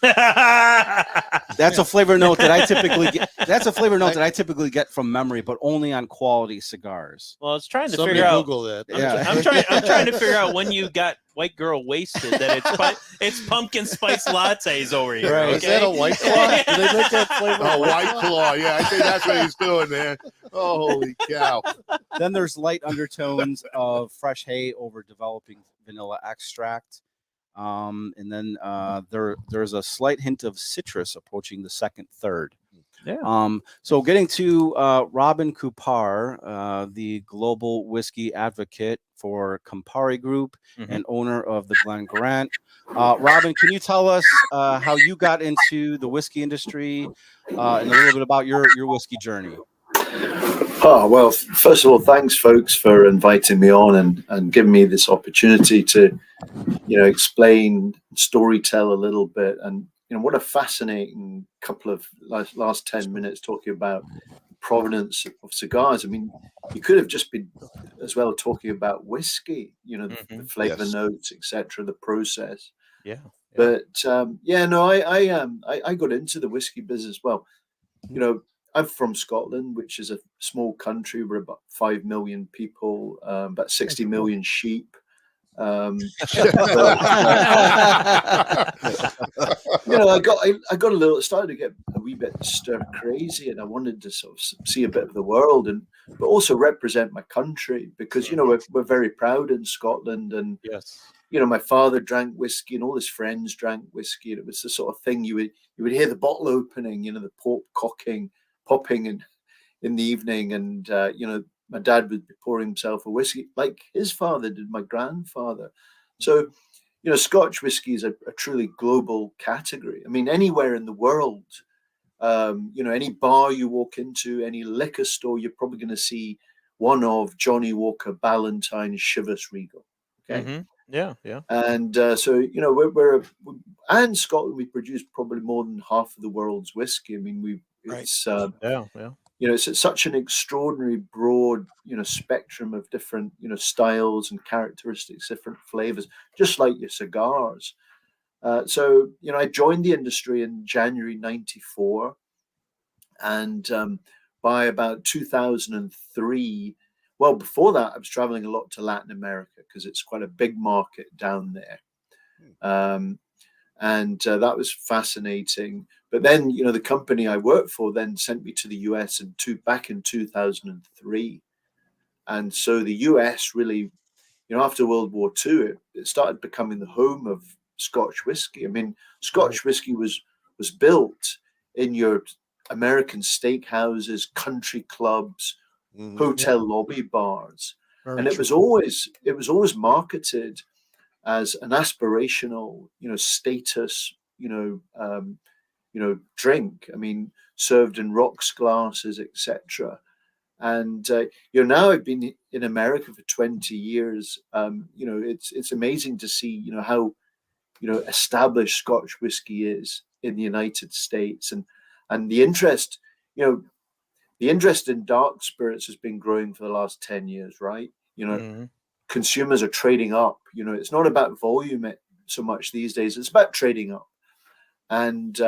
Speaker 5: That's a flavor note that I typically get. That's a flavor note that I typically get from memory, but only on quality cigars.
Speaker 4: Well, I was trying to
Speaker 7: Somebody
Speaker 4: figure out.
Speaker 7: Google that.
Speaker 4: I'm trying to figure out when you got white girl wasted that it's pumpkin spice lattes over here.
Speaker 5: Right.
Speaker 4: Okay?
Speaker 7: Is that a White Claw? Do they make that flavor?
Speaker 3: Oh, White Claw. Yeah, I think that's what he's doing there. Oh, holy cow.
Speaker 5: Then there's light undertones of fresh hay over developing vanilla extract. And then there's a slight hint of citrus approaching the second third.
Speaker 4: Yeah.
Speaker 5: So getting to Robin Coupar, the global whiskey advocate for Campari Group and owner of the GlenGrant. Robin, can you tell us how you got into the whiskey industry and a little bit about your whiskey journey?
Speaker 12: Oh, well, first of all, thanks, folks, for inviting me on and giving me this opportunity to, explain, storytell a little bit. And, what a fascinating couple of last 10 minutes talking about provenance of cigars. I mean, you could have just been as well talking about whiskey, the flavor notes, etc., the process.
Speaker 4: Yeah.
Speaker 12: But I got into the whiskey business. Well, I'm from Scotland, which is a small country. We're about 5 million people, about 60 million sheep. I got a little, started to get a wee bit stir crazy, and I wanted to sort of see a bit of the world, but also represent my country because we're very proud in Scotland, and
Speaker 4: yes.
Speaker 12: My father drank whiskey, and all his friends drank whiskey, and it was the sort of thing you would hear the bottle opening, the port popping in the evening, and my dad would be pouring himself a whiskey like his father did, my grandfather. So Scotch whiskey is a truly global category. I mean, anywhere in the world, any bar you walk into, any liquor store, you're probably going to see one of Johnny Walker, Ballantyne, Chivas Regal. Okay.
Speaker 4: Yeah.
Speaker 12: And so we're and Scotland, we produce probably more than half of the world's whiskey. I mean, it's it's such an extraordinary broad spectrum of different styles and characteristics, different flavors, just like your cigars. So I joined the industry in January '94, and by about 2003. Well, before that, I was traveling a lot to Latin America because it's quite a big market down there. And that was fascinating. But then, the company I worked for then sent me to the US back in 2003. And so the US really, after World War II, it started becoming the home of Scotch whiskey. I mean, Scotch whiskey was built in your American steakhouses, country clubs, hotel lobby bars, and it was always marketed as an aspirational, status, drink. I mean, served in rocks glasses, etc. And now I've been in America for 20 years. It's amazing to see how established Scotch whiskey is in the United States, and the interest in dark spirits has been growing for the last 10 years, right? Consumers are trading up. It's not about volume so much these days. It's about trading up. And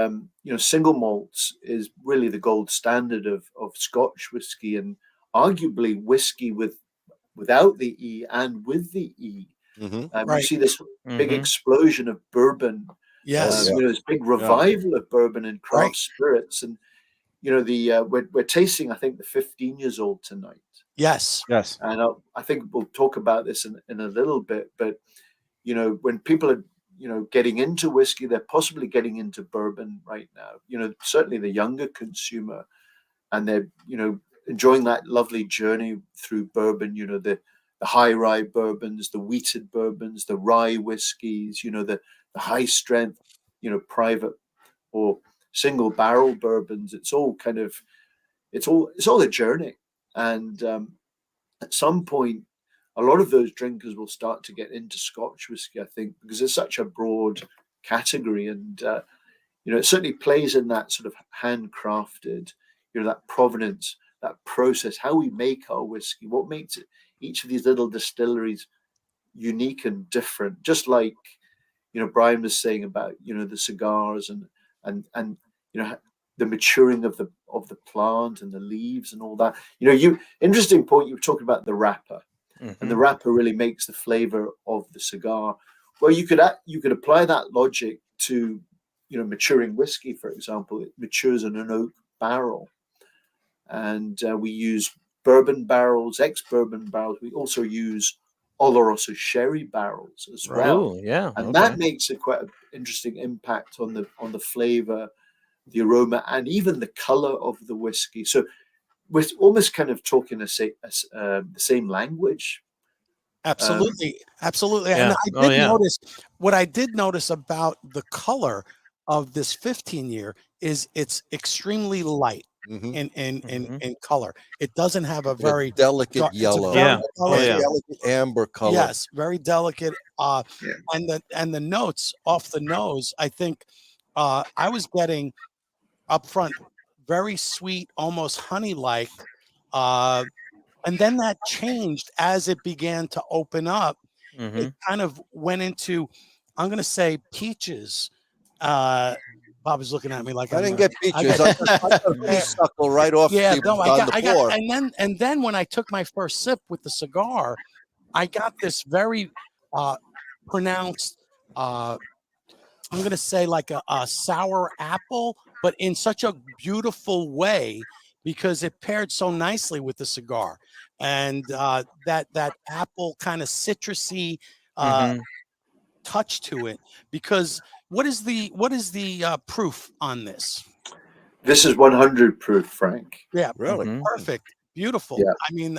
Speaker 12: single malts is really the gold standard of Scotch whiskey, and arguably whiskey without the E and with the E. You see this big explosion of bourbon.
Speaker 1: Yes,
Speaker 12: this big revival of bourbon and craft spirits, and we're tasting, I think, the 15 years old tonight.
Speaker 1: Yes.
Speaker 12: And I think we'll talk about this in a little bit, but when people are getting into whiskey, they're possibly getting into bourbon right now. Certainly the younger consumer, and they're enjoying that lovely journey through bourbon. The high rye bourbons, the wheated bourbons, the rye whiskeys. The high strength, private or single barrel bourbons. It's all a journey, and at some point, a lot of those drinkers will start to get into Scotch whiskey, I think, because it's such a broad category, and it certainly plays in that sort of handcrafted, that provenance, that process, how we make our whiskey, what makes it, each of these little distilleries unique and different. Just like Brian was saying about the cigars and the maturing of the plant and the leaves and all that. Interesting point. You were talking about the wrapper. And the wrapper really makes the flavor of the cigar. Well, you could apply that logic to maturing whiskey, for example. It matures in an oak barrel, and we use bourbon barrels, ex-bourbon barrels. We also use Oloroso sherry barrels as well. And that makes quite an interesting impact on the flavor, the aroma, and even the color of the whiskey. So we're almost kind of talking the same language.
Speaker 1: Absolutely. And I did notice, what I did notice about the color of this 15-year is it's extremely light in color. It doesn't have a very
Speaker 6: delicate yellow. Delicate amber color.
Speaker 1: Yes, very delicate. And the notes off the nose, I think I was getting up front very sweet, almost honey-like, and then that changed as it began to open up. It kind of went into, I'm going to say, peaches. Bob is looking at me like
Speaker 6: I didn't get peaches. I got a honeysuckle right off.
Speaker 1: Yeah, no, I got, and then when I took my first sip with the cigar, I got this very pronounced. I'm going to say like a sour apple, but in such a beautiful way, because it paired so nicely with the cigar, and that apple kind of citrusy touch to it. Because what is the proof on this?
Speaker 12: This is 100 proof, Frank.
Speaker 1: Yeah,
Speaker 6: really
Speaker 1: perfect, beautiful.
Speaker 12: Yeah.
Speaker 1: I mean,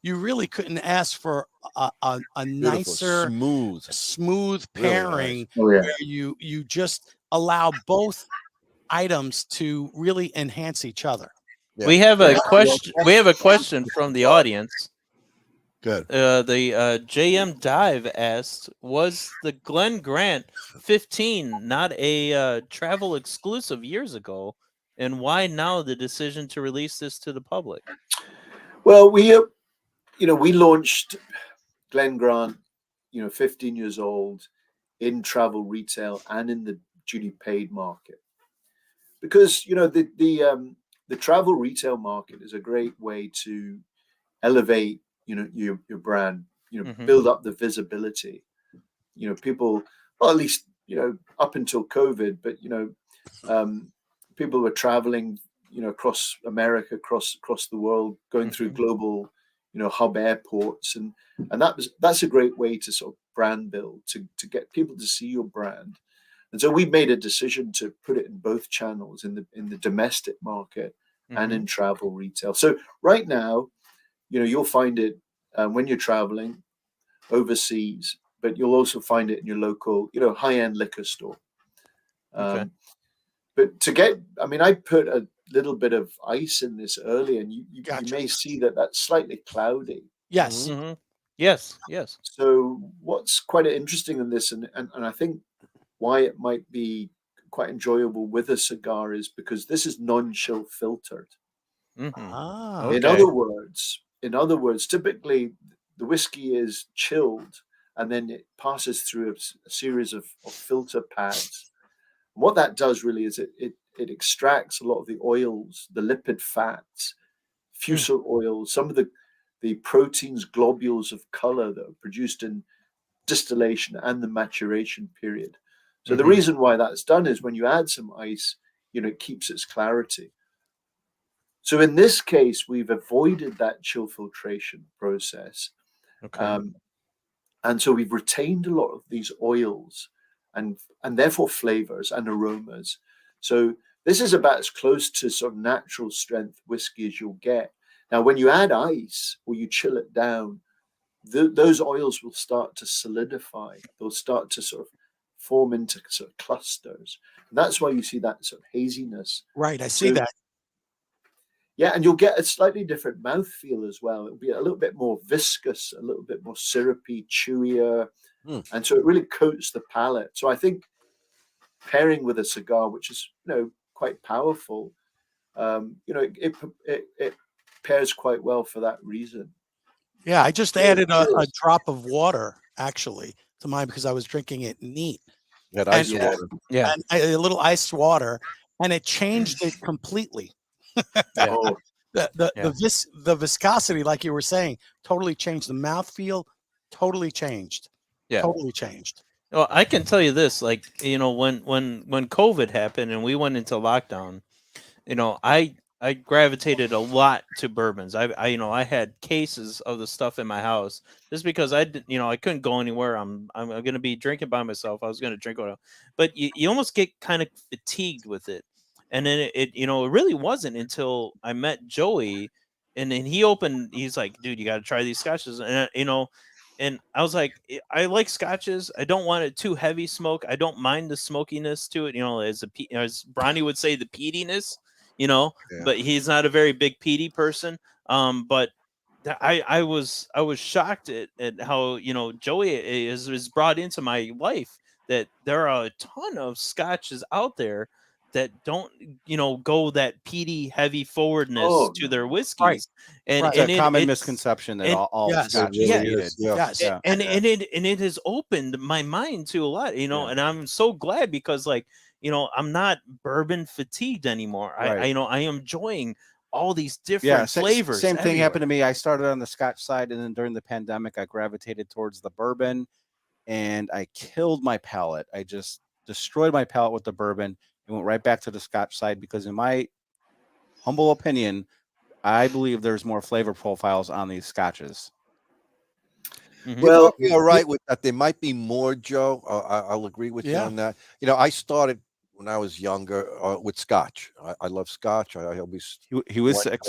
Speaker 1: you really couldn't ask for a nicer, smooth pairing where you just allow both items to really enhance each other.
Speaker 4: Yeah. We have a question. We have a question from the audience.
Speaker 3: Good.
Speaker 4: The JM Dive asked, was the GlenGrant 15 not a travel exclusive years ago, and why now the decision to release this to the public?
Speaker 12: Well, we launched GlenGrant, 15 years old, in travel retail and in the duty paid market, because the travel retail market is a great way to elevate your brand, build up the visibility. People, well, at least up until COVID, but people were traveling across America, across the world, going through global hub airports, and that's a great way to sort of brand build, to get people to see your brand. And so we made a decision to put it in both channels, in the domestic market and in travel retail. So right now, you'll find it when you're traveling overseas, but you'll also find it in your local, high-end liquor store.
Speaker 4: Okay.
Speaker 12: But I put a little bit of ice in this early, and you may see that that's slightly cloudy.
Speaker 1: Yes.
Speaker 4: Mm-hmm. Yes.
Speaker 12: So what's quite interesting in this, and I think why it might be quite enjoyable with a cigar, is because this is non-chill filtered.
Speaker 4: Mm-hmm.
Speaker 1: Ah.
Speaker 12: In other words, typically the whiskey is chilled and then it passes through a series of filter pads. And what that does really is it extracts a lot of the oils, the lipid fats, fusel oils, some of the proteins, globules of color that are produced in distillation and the maturation period. So the reason why that's done is when you add some ice, it keeps its clarity. So in this case, we've avoided that chill filtration process.
Speaker 4: Okay.
Speaker 12: And so we've retained a lot of these oils and therefore flavors and aromas. So this is about as close to sort of natural strength whiskey as you'll get. Now, when you add ice or you chill it down, those oils will start to solidify. They'll start to sort of form into sort of clusters. And that's why you see that sort of haziness.
Speaker 1: Right, I see that.
Speaker 12: Yeah, and you'll get a slightly different mouthfeel as well. It'll be a little bit more viscous, a little bit more syrupy, chewier. And so it really coats the palate. So I think pairing with a cigar, which is, quite powerful, it pairs quite well for that reason.
Speaker 1: Yeah, I just added a drop of water, actually, to mine because I was drinking it neat.
Speaker 6: That ice water.
Speaker 4: Yeah.
Speaker 1: And a little iced water, and it changed it completely. The viscosity, like you were saying, totally changed. The mouthfeel totally changed.
Speaker 4: Yeah.
Speaker 1: Totally changed.
Speaker 4: Well, I can tell you this, when COVID happened and we went into lockdown, I gravitated a lot to bourbons. I had cases of the stuff in my house just because I couldn't go anywhere. I'm going to be drinking by myself. I was going to drink whatever, but you almost get kind of fatigued with it. And then it really wasn't until I met Joey, and then he's like, dude, you got to try these scotches. And, and I was like, I like scotches. I don't want it too heavy smoke. I don't mind the smokiness to it. As Bronny would say, the peatiness, but he's not a very big peaty person. But I was shocked at how, Joey is brought into my life, that there are a ton of scotches out there that don't, go that peaty, heavy forwardness to their whiskeys.
Speaker 5: Right.
Speaker 4: And
Speaker 5: it's a common misconception that all scotch is needed.
Speaker 1: Yes.
Speaker 5: Yeah.
Speaker 4: And it has opened my mind to a lot, and I'm so glad because, I'm not bourbon fatigued anymore.
Speaker 5: Right.
Speaker 4: I am enjoying all these different flavors.
Speaker 5: Same thing happened to me. I started on the scotch side, and then during the pandemic, I gravitated towards the bourbon, and I killed my palate. I just destroyed my palate with the bourbon and went right back to the scotch side because, in my humble opinion, I believe there's more flavor profiles on these scotches.
Speaker 6: Well, you're right with that. There might be more, Joe. I'll agree with you on that. I started when I was younger with scotch. I love scotch. I always
Speaker 5: he was 6.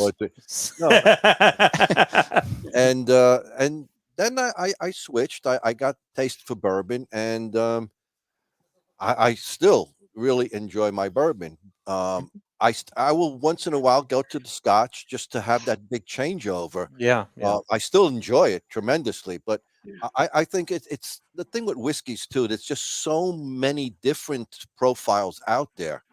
Speaker 6: And then I switched. I got taste for bourbon, and I still really enjoy my bourbon. I will once in a while go to the scotch just to have that big changeover.
Speaker 4: Yeah.
Speaker 6: I still enjoy it tremendously, but I think it's the thing with whiskeys too. There's just so many different profiles out there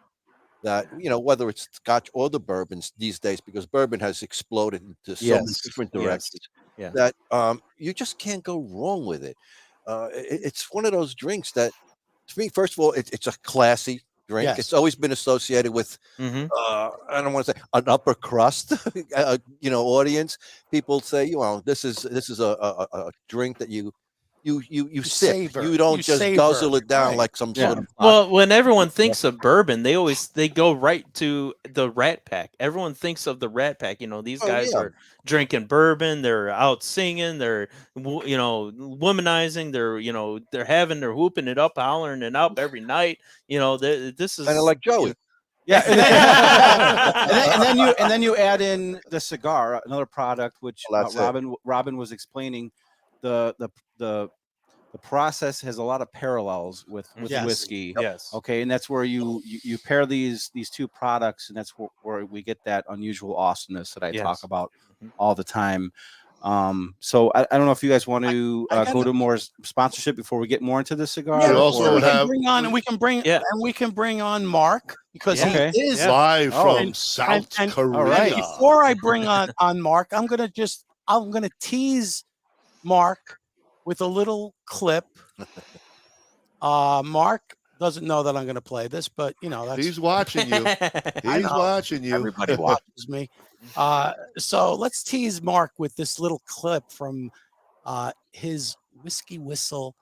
Speaker 6: that, whether it's scotch or the bourbons these days, because bourbon has exploded into so many different directions that you just can't go wrong with it. It's one of those drinks that, to me, first of all, it's a classy drink.
Speaker 1: Yes.
Speaker 6: It's always been associated with I don't want to say an upper crust audience. People say, this is a drink that you you sip.
Speaker 1: savor.
Speaker 6: You don't
Speaker 1: You
Speaker 6: just
Speaker 1: savor.
Speaker 6: guzzle it down
Speaker 1: Right.
Speaker 6: like some
Speaker 5: Yeah.
Speaker 6: sort of.
Speaker 4: Well, when everyone thinks of bourbon, they go right to the Rat Pack. Everyone thinks of the Rat Pack. You know, these
Speaker 6: Oh,
Speaker 4: guys
Speaker 6: yeah.
Speaker 4: are drinking bourbon. They're out singing. They're womanizing. They're whooping it up, hollering it up every night. You know, this is
Speaker 6: Kind of like Joey.
Speaker 5: Yeah, and then you add in the cigar, another product which
Speaker 6: Well, that's it.
Speaker 5: Robin was explaining. The process has a lot of parallels with
Speaker 1: Yes.
Speaker 5: whiskey.
Speaker 4: Yes.
Speaker 5: Okay, and that's where you pair these two products, and that's where we get that unusual awesomeness that I talk about all the time. So I don't know if you guys want to go to more sponsorship before we get more into the cigar.
Speaker 1: Yeah,
Speaker 3: We also
Speaker 1: we can
Speaker 3: have-
Speaker 1: bring on, and we can bring on Mark because he is
Speaker 3: live from
Speaker 1: and-
Speaker 3: South
Speaker 1: and-
Speaker 3: Korea.
Speaker 5: all right.
Speaker 1: Before I bring on Mark, I'm gonna tease Mark with a little clip. Mark doesn't know that I'm going to play this, but that's
Speaker 3: He's watching you. He's watching you.
Speaker 1: everybody watches me. So let's tease Mark with this little clip from his Whiskey Whistle.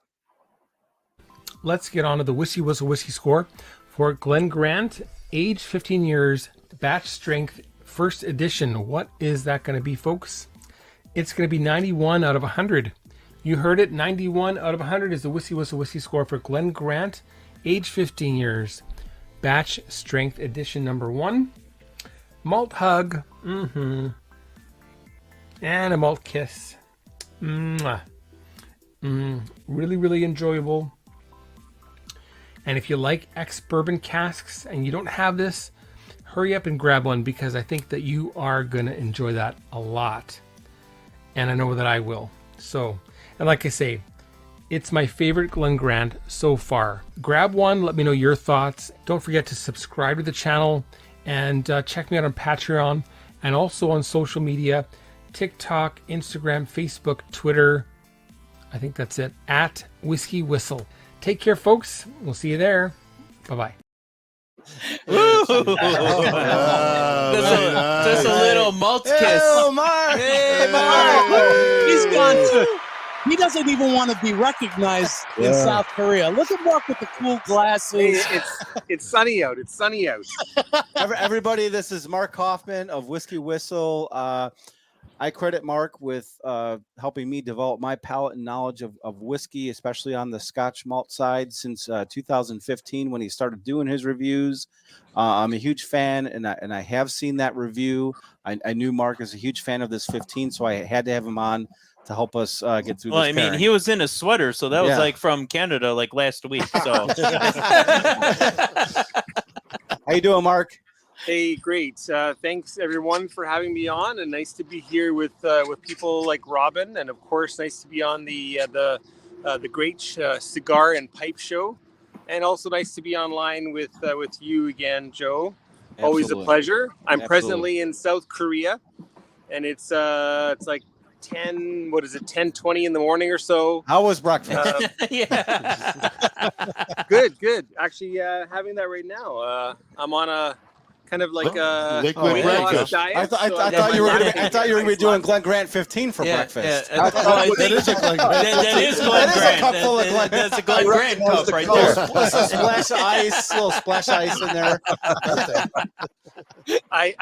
Speaker 13: Let's get on to the Whisky Whistle whiskey score for GlenGrant, age 15 years, batch strength, first edition. What is that going to be, folks? It's going to be 91 out of 100. You heard it, 91 out of 100 is the Whisky Whistle whiskey score for GlenGrant, age 15 years, batch strength edition number 1. Malt hug, and a malt kiss. Really, really enjoyable. And if you like ex-bourbon casks and you don't have this, hurry up and grab one because I think that you are going to enjoy that a lot. And I know that I will. So, and like I say, it's my favorite GlenGrant so far. Grab one, let me know your thoughts. Don't forget to subscribe to the channel and check me out on Patreon and also on social media, TikTok, Instagram, Facebook, Twitter. I think that's it, at Whiskey Whistle. Take care, folks. We'll see you there. Bye-bye.
Speaker 4: Just a little malt kiss.
Speaker 1: Oh, Mark! Hey, Mark! He's gone to. He doesn't even want to be recognized in South Korea. Look at Mark with the cool glasses.
Speaker 14: It's sunny out. It's sunny out.
Speaker 5: Everybody, this is Mark Kaufmann of Whiskey Whistle. I credit Mark with helping me develop my palate and knowledge of whiskey, especially on the Scotch malt side, since 2015 when he started doing his reviews. I'm a huge fan, and I have seen that review. I knew Mark is a huge fan of this 15, so I had to have him on to help us get through.
Speaker 4: Well,
Speaker 5: this
Speaker 4: I mean,
Speaker 5: pairing.
Speaker 4: he was in a sweater, so that was like from Canada, like last week. So,
Speaker 5: how you doing, Mark?
Speaker 14: Hey, great. Thanks everyone for having me on, and nice to be here with people like Robin, and of course, nice to be on the great cigar and pipe show, and also nice to be online with you again, Joe. Always a
Speaker 5: Absolutely.
Speaker 14: pleasure. I'm
Speaker 5: Absolutely.
Speaker 14: presently in South Korea, and it's like 10:20 in the morning or so.
Speaker 5: How was breakfast?
Speaker 14: Good. Actually, having that right now. I'm on a kind of like a
Speaker 3: liquid breakfast.
Speaker 14: diet.
Speaker 5: I thought you were going to be doing GlenGrant 15 for breakfast.
Speaker 3: That is a GlenGrant.
Speaker 4: That is
Speaker 5: That is a cup full of Glen.
Speaker 4: That's a GlenGrant cup right there.
Speaker 5: Plus a splash of ice, little splash ice in there.
Speaker 14: I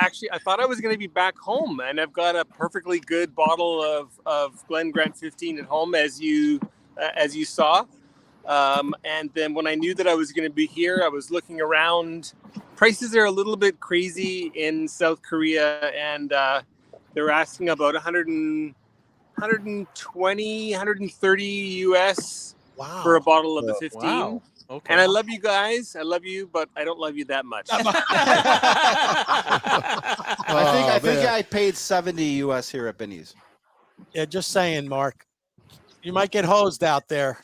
Speaker 14: thought I was going to be back home, and I've got a perfectly good bottle of GlenGrant 15 at home, as you saw. And then when I knew that I was going to be here, I was looking around. Prices are a little bit crazy in South Korea, and they're asking about 120, 130 US for a bottle of the 15.
Speaker 4: Wow. Okay.
Speaker 14: And I love you guys. I love you, but I don't love you that much.
Speaker 5: I think I paid 70 US here at Benny's.
Speaker 1: Yeah, just saying, Mark. You might get hosed out there.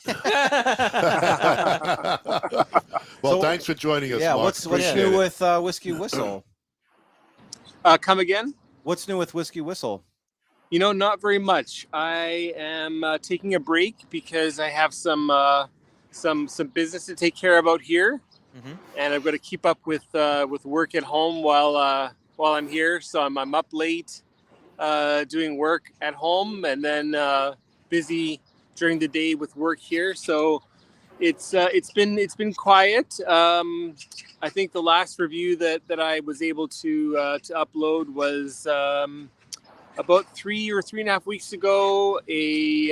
Speaker 3: Well, thanks for joining us,
Speaker 5: Yeah,
Speaker 3: Mark.
Speaker 5: what's
Speaker 3: Appreciate
Speaker 5: new
Speaker 3: it.
Speaker 5: with Whiskey Whistle?
Speaker 14: Come again?
Speaker 5: What's new with Whiskey Whistle?
Speaker 14: You know, not very much. I am taking a break because I have some business to take care of out here, and I've got to keep up with work at home while I'm here. So I'm up late doing work at home, and then busy during the day with work here. So it's been quiet. I think the last review that I was able to upload was about 3 or 3.5 weeks ago. A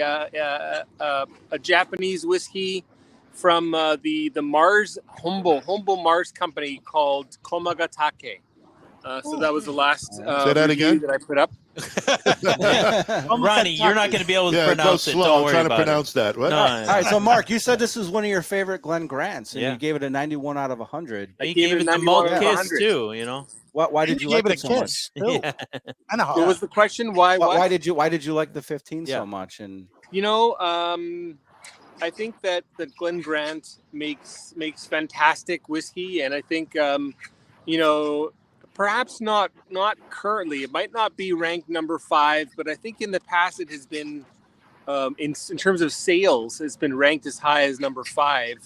Speaker 14: Japanese whiskey from the Mars Humble Mars company called Komagatake. So that was the last
Speaker 3: Say that
Speaker 14: review
Speaker 3: again?
Speaker 14: that I put up.
Speaker 4: Ronnie, you're not going to be able to
Speaker 3: Yeah, go
Speaker 4: pronounce it.
Speaker 3: slow.
Speaker 4: Don't
Speaker 3: I'm
Speaker 4: worry
Speaker 3: trying to
Speaker 4: about
Speaker 3: pronounce that. What?
Speaker 4: No,
Speaker 5: All right, so Mark, you said this is one of your favorite GlenGrants, and
Speaker 4: Yeah.
Speaker 5: you gave it a 91 out of 100.
Speaker 4: He gave it the
Speaker 14: 91
Speaker 4: malt
Speaker 14: out of
Speaker 4: kiss
Speaker 14: 100.
Speaker 4: too. You know.
Speaker 5: Why did you like
Speaker 1: gave
Speaker 5: it
Speaker 1: it
Speaker 5: so
Speaker 1: a
Speaker 5: much?
Speaker 1: kiss too.
Speaker 4: Yeah.
Speaker 1: I know.
Speaker 14: What was the question? Why
Speaker 5: Why did you like the 15
Speaker 4: Yeah.
Speaker 5: so much? And
Speaker 14: You know, I think that GlenGrant makes fantastic whiskey, and I think you know, perhaps not currently. It might not be ranked number 5, but I think in the past it has been in terms of sales, it's been ranked as high as number 5.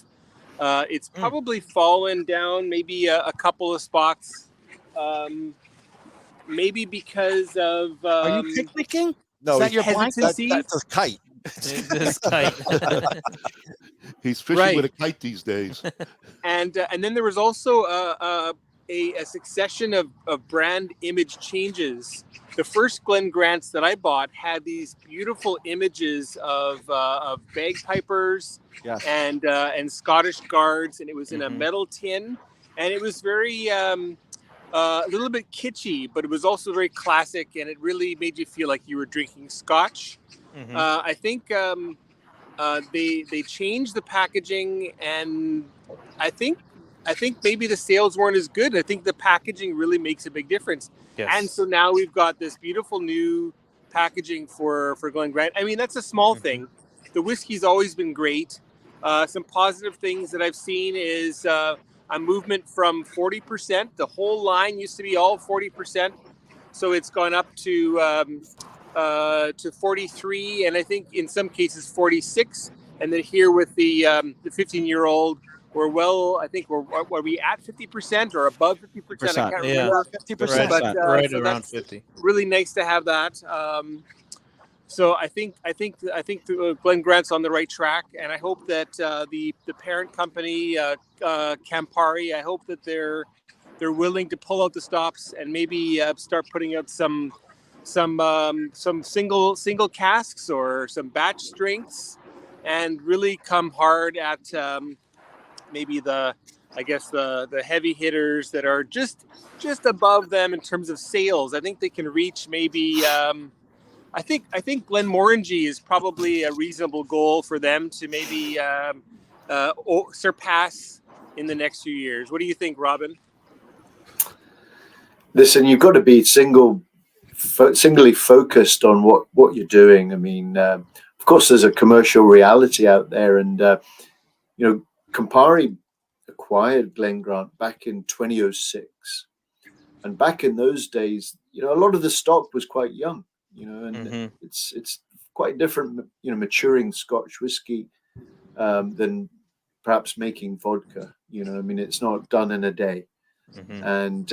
Speaker 14: It's probably fallen down maybe a couple of spots, maybe because of.
Speaker 1: Are you picnicking?
Speaker 6: No,
Speaker 1: Is that
Speaker 6: he's-
Speaker 1: your blanket?
Speaker 14: hesitancy?
Speaker 6: That's a kite.
Speaker 4: This kite.
Speaker 3: He's fishing
Speaker 14: Right.
Speaker 3: with a kite these days.
Speaker 14: And then there was also a succession of brand image changes. The first GlenGrants that I bought had these beautiful images of bagpipers
Speaker 5: Yes.
Speaker 14: and Scottish guards, and it was in a
Speaker 4: Mhm.
Speaker 14: metal tin, and it was very a little bit kitschy, but it was also very classic, and it really made you feel like you were drinking scotch.
Speaker 4: Mhm.
Speaker 14: I think they changed the packaging, and I think maybe the sales weren't as good. I think the packaging really makes a big difference.
Speaker 4: Yes.
Speaker 14: And so now we've got this beautiful new packaging for GlenGrant. I mean, that's a small thing. The whiskey's always been great. Some positive things that I've seen is a movement from 40%. The whole line used to be all 40%, so it's gone up to 43, and I think in some cases 46. And then here with the 15-year-old, we're well. I think are we at 50% or above 50%? I can't
Speaker 4: Yeah.
Speaker 14: remember.
Speaker 5: 50%.
Speaker 14: But,
Speaker 4: Right
Speaker 14: so
Speaker 4: around
Speaker 14: that's
Speaker 4: 50.
Speaker 14: really nice to have that. So I think GlenGrant's on the right track, and I hope that the parent company, Campari, I hope that they're willing to pull out the stops and maybe start putting out some single casks or some batch strengths, and really come hard at maybe the heavy hitters that are just above them in terms of sales. I think they can reach maybe. I think Glenmorangie is probably a reasonable goal for them to maybe surpass in the next few years. What do you think, Robin?
Speaker 12: Listen, you've got to be singly focused on what you're doing. I mean, of course, there's a commercial reality out there, and Campari acquired GlenGrant back in 2006, and back in those days, a lot of the stock was quite young. And it's quite different, maturing Scotch whiskey than perhaps making vodka. I mean, it's not done in a day. And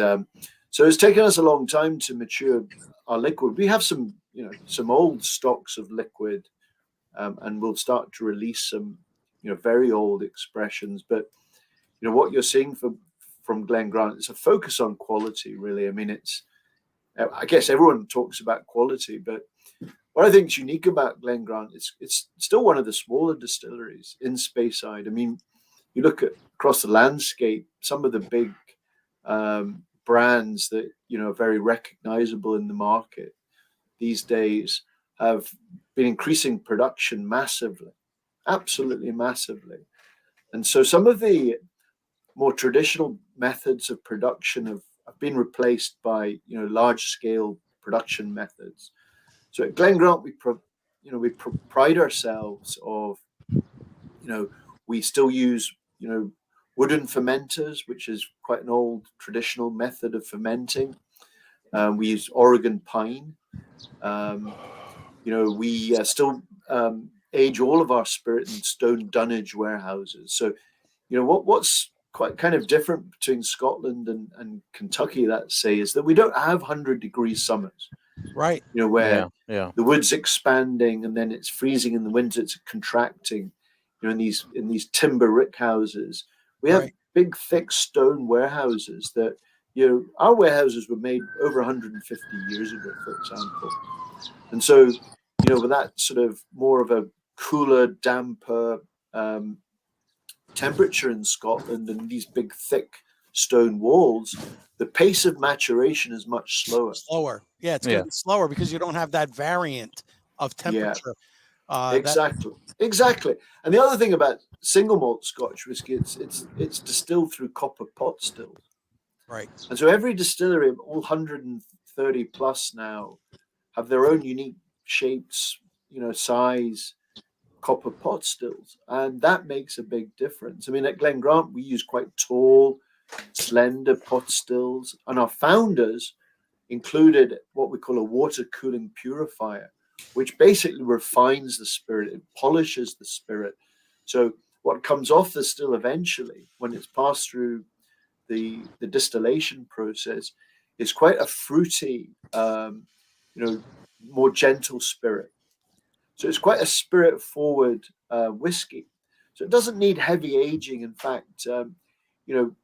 Speaker 12: so it's taken us a long time to mature our liquid. We have some old stocks of liquid, and we'll start to release some, very old expressions. But, what you're seeing from GlenGrant is a focus on quality, really. I mean, I guess everyone talks about quality, but what I think is unique about GlenGrant is it's still one of the smaller distilleries in Speyside. I mean, you look across the landscape, some of the big brands that are very recognizable in the market these days have been increasing production massively, absolutely massively. And so some of the more traditional methods of production have been replaced by large scale production methods. So at GlenGrant we pride ourselves of we still use wooden fermenters, which is quite an old traditional method of fermenting. We use Oregon pine. We still age all of our spirit in stone dunnage warehouses. So what's quite kind of different between Scotland and Kentucky, let's say, is that we don't have 100-degree summers.
Speaker 1: Right.
Speaker 12: You know, where
Speaker 4: yeah.
Speaker 12: the wood's expanding and then it's freezing in the winter, it's contracting. You know, in these timber rick houses, we have big, thick stone warehouses that, you know, our warehouses were made over 150 years ago, for example. And so, you know, with that sort of more of a cooler, damper temperature in Scotland and these big, thick stone walls, the pace of maturation is much slower.
Speaker 1: Yeah, it's going to be slower because you don't have that variant of temperature.
Speaker 12: Exactly. And the other thing about single malt Scotch whiskey, it's distilled through copper pot stills.
Speaker 1: Right.
Speaker 12: And so every distillery, all 130 plus now, have their own unique shapes, you know, size, copper pot stills, and that makes a big difference. I mean, at GlenGrant, we use quite tall, slender pot stills, and our founders included what we call a water cooling purifier, which basically refines the spirit, it polishes the spirit. So what comes off the still eventually, when it's passed through the distillation process, is quite a fruity, you know, more gentle spirit. So it's quite a spirit-forward whiskey. So it doesn't need heavy aging. In fact, you know,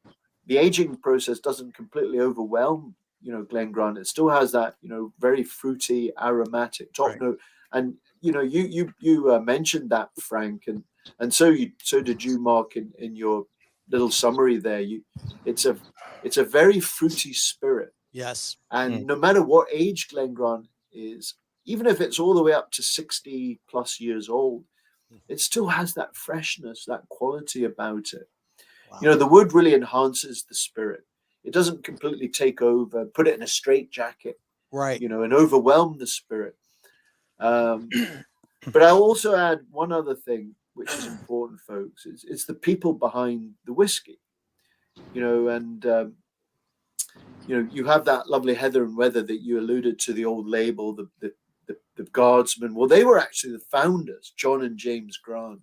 Speaker 12: the aging process doesn't completely overwhelm, you know, GlenGrant. It still has that, you know, very fruity, aromatic top note. And you know, you mentioned that, Frank, and so did you, Mark, in your little summary there. It's a very fruity spirit.
Speaker 1: Yes.
Speaker 12: And no matter what age GlenGrant is, even if it's all the way up to 60 plus years old, it still has that freshness, that quality about it. Wow. You know, the wood really enhances the spirit. It doesn't completely take over, put it in a straitjacket,
Speaker 1: right?
Speaker 12: You know, and overwhelm the spirit. But I'll also add one other thing, which is important, folks. It's the people behind the whiskey. You know, and you know, you have that lovely heather and weather that you alluded to, the old label, the guardsmen. Well, they were actually the founders, John and James Grant,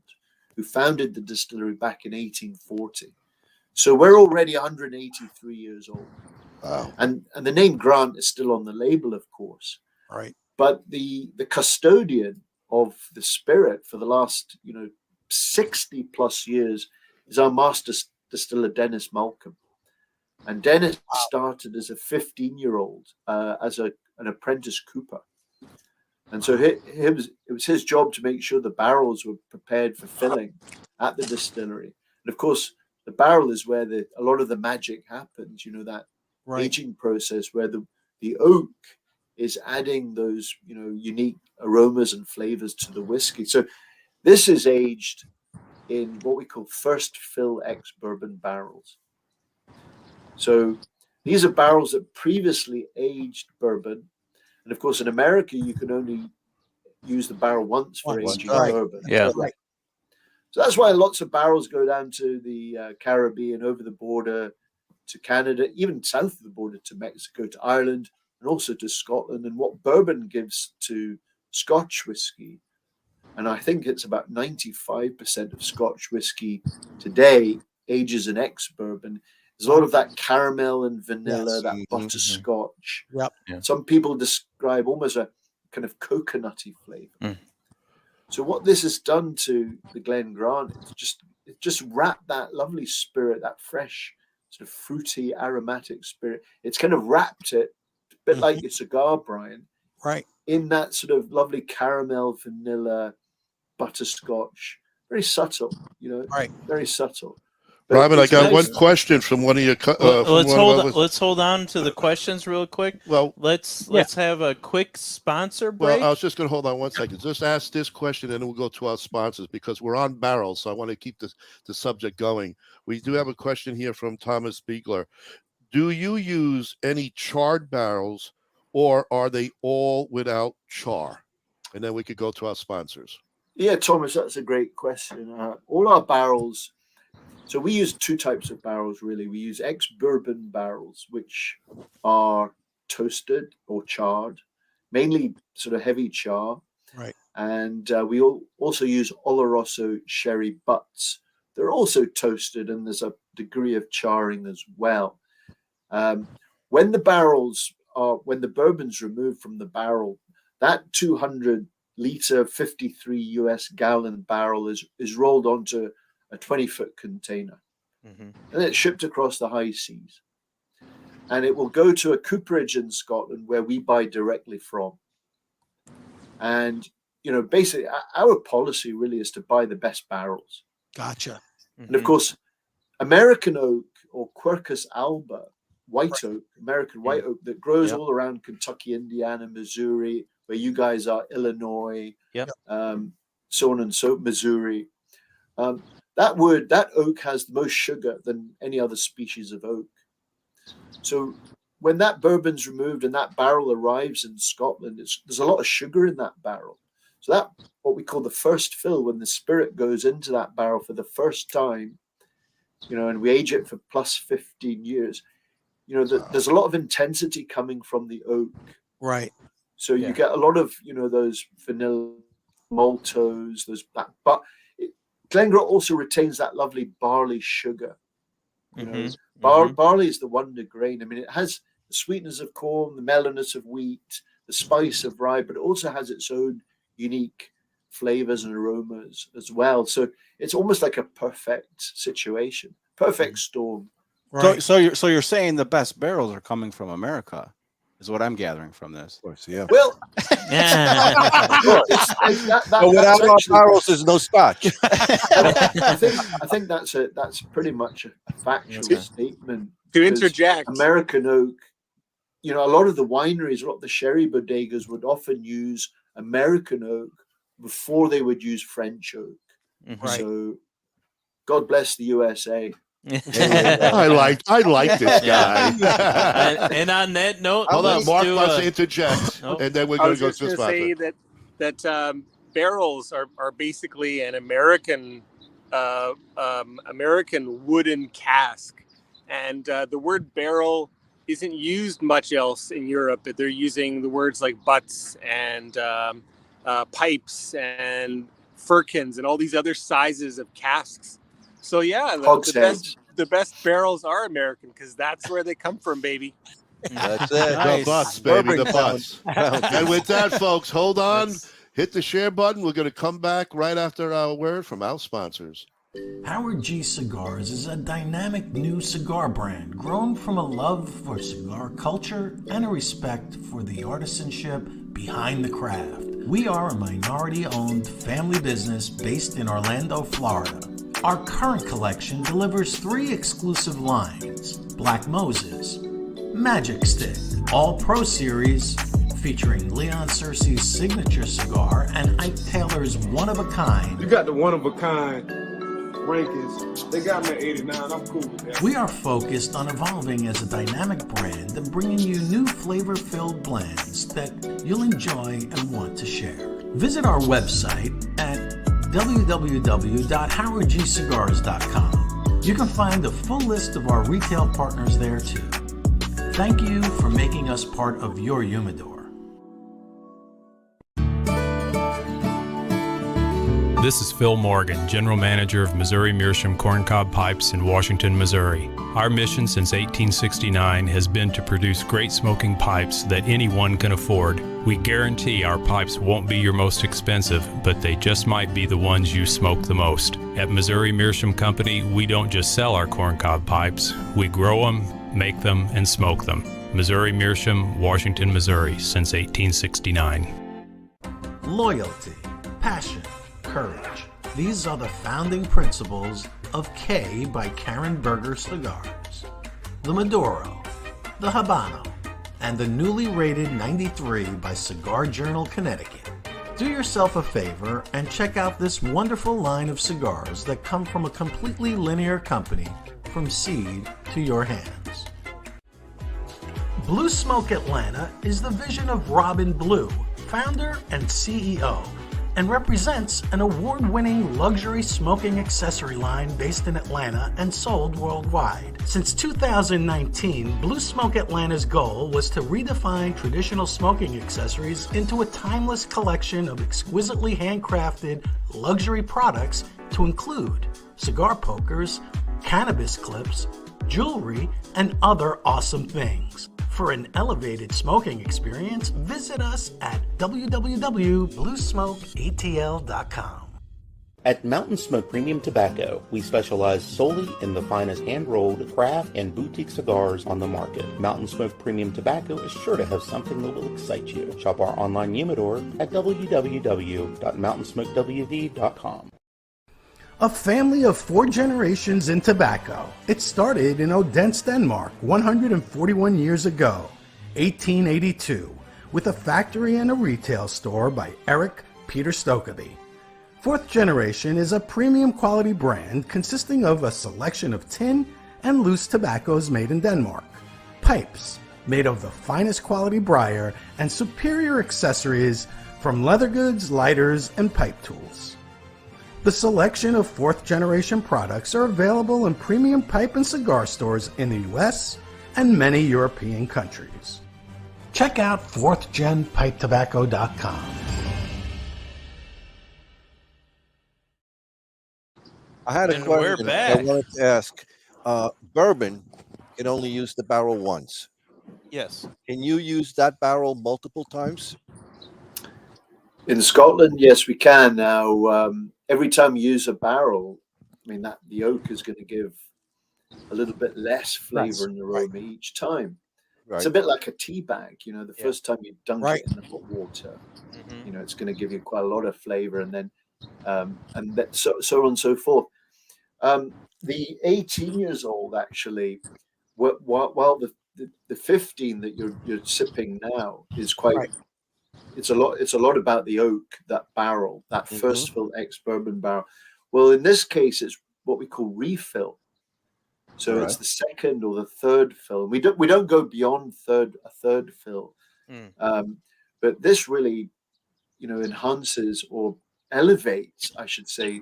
Speaker 12: who founded the distillery back in 1840. So we're already 183 years old.
Speaker 3: Wow.
Speaker 12: And the name Grant is still on the label, of course.
Speaker 1: Right.
Speaker 12: But the custodian of the spirit for the last, you know, 60 plus years is our master distiller, Dennis Malcolm. And Dennis started as a 15-year-old as an apprentice Coupar. And so it was his job to make sure the barrels were prepared for filling at the distillery. And of course, the barrel is where a lot of the magic happens, you know, that aging process where the oak is adding those, you know, unique aromas and flavors to the whiskey. So this is aged in what we call first fill ex-bourbon barrels. So these are barrels that previously aged bourbon. And of course, in America, you can only use the barrel once for aging bourbon.
Speaker 4: Yeah.
Speaker 12: Right. So that's why lots of barrels go down to the Caribbean, over the border to Canada, even south of the border to Mexico, to Ireland, and also to Scotland. And what bourbon gives to Scotch whiskey, and I think it's about 95% of Scotch whiskey today ages in ex-bourbon. There's a lot of that caramel and vanilla, that butterscotch.
Speaker 1: Yep.
Speaker 4: Yeah.
Speaker 12: Some people describe almost a kind of coconutty flavor. So what this has done to the GlenGrant, it just wrapped that lovely spirit, that fresh, sort of fruity, aromatic spirit. It's kind of wrapped it, a bit like your cigar, Brian,
Speaker 1: right,
Speaker 12: in that sort of lovely caramel, vanilla, butterscotch. Very subtle, you know, very subtle.
Speaker 3: Robin, I got one question from one of your.
Speaker 4: Let's hold on to the questions real quick.
Speaker 3: Well,
Speaker 4: let's have a quick sponsor break.
Speaker 3: Well, I was just going to hold on one second. Just ask this question, and then we'll go to our sponsors because we're on barrels. So I want to keep the subject going. We do have a question here from Thomas Biegler. Do you use any charred barrels, or are they all without char? And then we could go to our sponsors.
Speaker 12: Yeah, Thomas, that's a great question. All our barrels. So we use two types of barrels, really. We use ex-bourbon barrels, which are toasted or charred, mainly sort of heavy char.
Speaker 1: Right.
Speaker 12: And we also use Oloroso sherry butts. They're also toasted, and there's a degree of charring as well. When the barrels are when the bourbon's removed from the barrel, that 200-liter, 53 US gallon barrel is rolled onto a 20-foot container. And it's shipped across the high seas. And it will go to a cooperage in Scotland where we buy directly from. And, basically our policy really is to buy the best barrels.
Speaker 1: Gotcha.
Speaker 12: And of course, American oak or Quercus alba, white oak, American white oak that grows all around Kentucky, Indiana, Missouri, where you guys are, Illinois, so on and so, Missouri. That oak has the most sugar than any other species of oak. So when that bourbon's removed and that barrel arrives in Scotland, there's a lot of sugar in that barrel. So that, what we call the first fill, when the spirit goes into that barrel for the first time, and we age it for plus 15 years, there's a lot of intensity coming from the oak.
Speaker 1: Right.
Speaker 12: So you get a lot of, those vanilla maltos, those black, but GlenGrant also retains that lovely barley sugar. Barley is the wonder grain. I mean, it has the sweetness of corn, the mellowness of wheat, the spice of rye, but it also has its own unique flavors and aromas as well. So it's almost like a perfect situation, perfect storm.
Speaker 5: Right. So you're saying the best barrels are coming from America, is what I'm gathering from this.
Speaker 6: Of course, yeah.
Speaker 12: Well,
Speaker 6: without our barrels, there's no Scotch.
Speaker 12: I think that's pretty much a factual statement.
Speaker 14: To interject,
Speaker 12: American oak, a lot of the wineries, a lot of the sherry bodegas would often use American oak before they would use French oak. So God bless the USA.
Speaker 3: I like this guy.
Speaker 4: and on that note,
Speaker 3: hold on, Mark wants to interject, and then we're going to go to the sponsor.
Speaker 14: I was going to say that barrels are basically an American wooden cask, and the word barrel isn't used much else in Europe. They're using the words like butts and pipes and firkins and all these other sizes of casks. So yeah, the best barrels are American because that's where they come from, baby.
Speaker 6: That's it.
Speaker 3: Nice. The butts, baby, the butts. And with that, folks, hold on. Hit the share button. We're going to come back right after our word from our sponsors.
Speaker 9: Howard G Cigars is a dynamic new cigar brand grown from a love for cigar culture and a respect for the artisanship behind the craft. We are a minority-owned family business based in Orlando, Florida. Our current collection delivers 3 exclusive lines: Black Moses, Magic Stick, All Pro Series, featuring Leon Searcy's signature cigar and Ike Taylor's one-of-a-kind.
Speaker 15: You got the one-of-a-kind rankings. They got me at 89. I'm cool with that.
Speaker 9: We are focused on evolving as a dynamic brand and bringing you new flavor-filled blends that you'll enjoy and want to share. Visit our website at www.howardgcigars.com. You can find a full list of our retail partners there too. Thank you for making us part of your humidor.
Speaker 16: This is Phil Morgan, General Manager of Missouri Meerschaum Corncob Pipes in Washington, Missouri. Our mission since 1869 has been to produce great smoking pipes that anyone can afford. We guarantee our pipes won't be your most expensive, but they just might be the ones you smoke the most. At Missouri Meerschaum Company, we don't just sell our corncob pipes, we grow them, make them, and smoke them. Missouri Meerschaum, Washington, Missouri, since 1869.
Speaker 9: Loyalty, passion, courage. These are the founding principles of K by Karen Berger Cigars. The Maduro, the Habano, and the newly rated 93 by Cigar Journal Connecticut. Do yourself a favor and check out this wonderful line of cigars that come from a completely linear company from seed to your hands. Blue Smoke Atlanta is the vision of Robin Blue, founder and CEO, and represents an award-winning luxury smoking accessory line based in Atlanta and sold worldwide. Since 2019, Blue Smoke Atlanta's goal was to redefine traditional smoking accessories into a timeless collection of exquisitely handcrafted luxury products to include cigar pokers, cannabis clips, jewelry, and other awesome things. For an elevated smoking experience, visit us at www.bluesmokeatl.com.
Speaker 17: At Mountain Smoke Premium Tobacco, we specialize solely in the finest hand-rolled, craft, and boutique cigars on the market. Mountain Smoke Premium Tobacco is sure to have something that will excite you. Shop our online humidor at www.mountainsmokewv.com.
Speaker 9: A family of 4 generations in tobacco. It started in Odense, Denmark, 141 years ago, 1882, with a factory and a retail store by Eric Peter Stokely. 4th Generation is a premium quality brand consisting of a selection of tin and loose tobaccos made in Denmark, pipes made of the finest quality briar, and superior accessories from leather goods, lighters, and pipe tools. The selection of 4th Generation products are available in premium pipe and cigar stores in the US and many European countries. Check out 4thGenPipeTobacco.com.
Speaker 6: I had a
Speaker 4: And we're
Speaker 6: question
Speaker 4: back.
Speaker 6: I wanted to ask. Bourbon can only use the barrel once.
Speaker 4: Yes.
Speaker 6: Can you use that barrel multiple times?
Speaker 12: In Scotland, yes, we can now. Every time you use a barrel, I mean that the oak is going to give a little bit less flavor and aroma each time. It's a bit like a tea bag, you know. The first time you dunk it in the hot water, you know, it's going to give you quite a lot of flavor, and then so on and so forth. The 18 years old, actually, while the 15 that you're sipping now is quite. It's a lot about the oak, that barrel, that first fill ex-bourbon barrel. Well, in this case, it's what we call refill. So it's the second or the third fill. We don't go beyond a third fill. But this really, you know, enhances or elevates, I should say,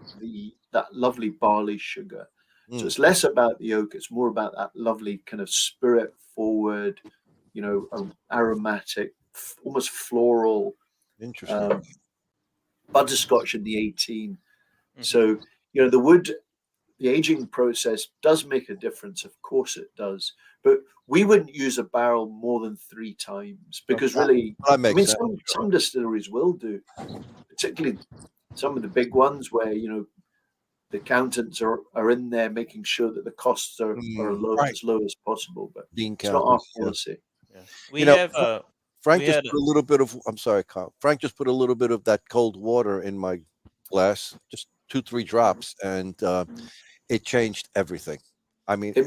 Speaker 12: that lovely barley sugar. So it's less about the oak; it's more about that lovely kind of spirit-forward, you know, aromatic, almost floral.
Speaker 6: Interesting.
Speaker 12: Butterscotch in the 18. So, you know, the aging process does make a difference. Of course it does. But we wouldn't use a barrel more than 3 times because really, some distilleries will do, particularly some of the big ones where, you know, the accountants are in there making sure that the costs are as low as possible. But it's not our policy.
Speaker 4: We have
Speaker 6: Frank just put a little bit of. I'm sorry, Carl. Frank just put a little bit of that cold water in my glass, just 2-3 drops, and it changed everything. I mean,
Speaker 12: it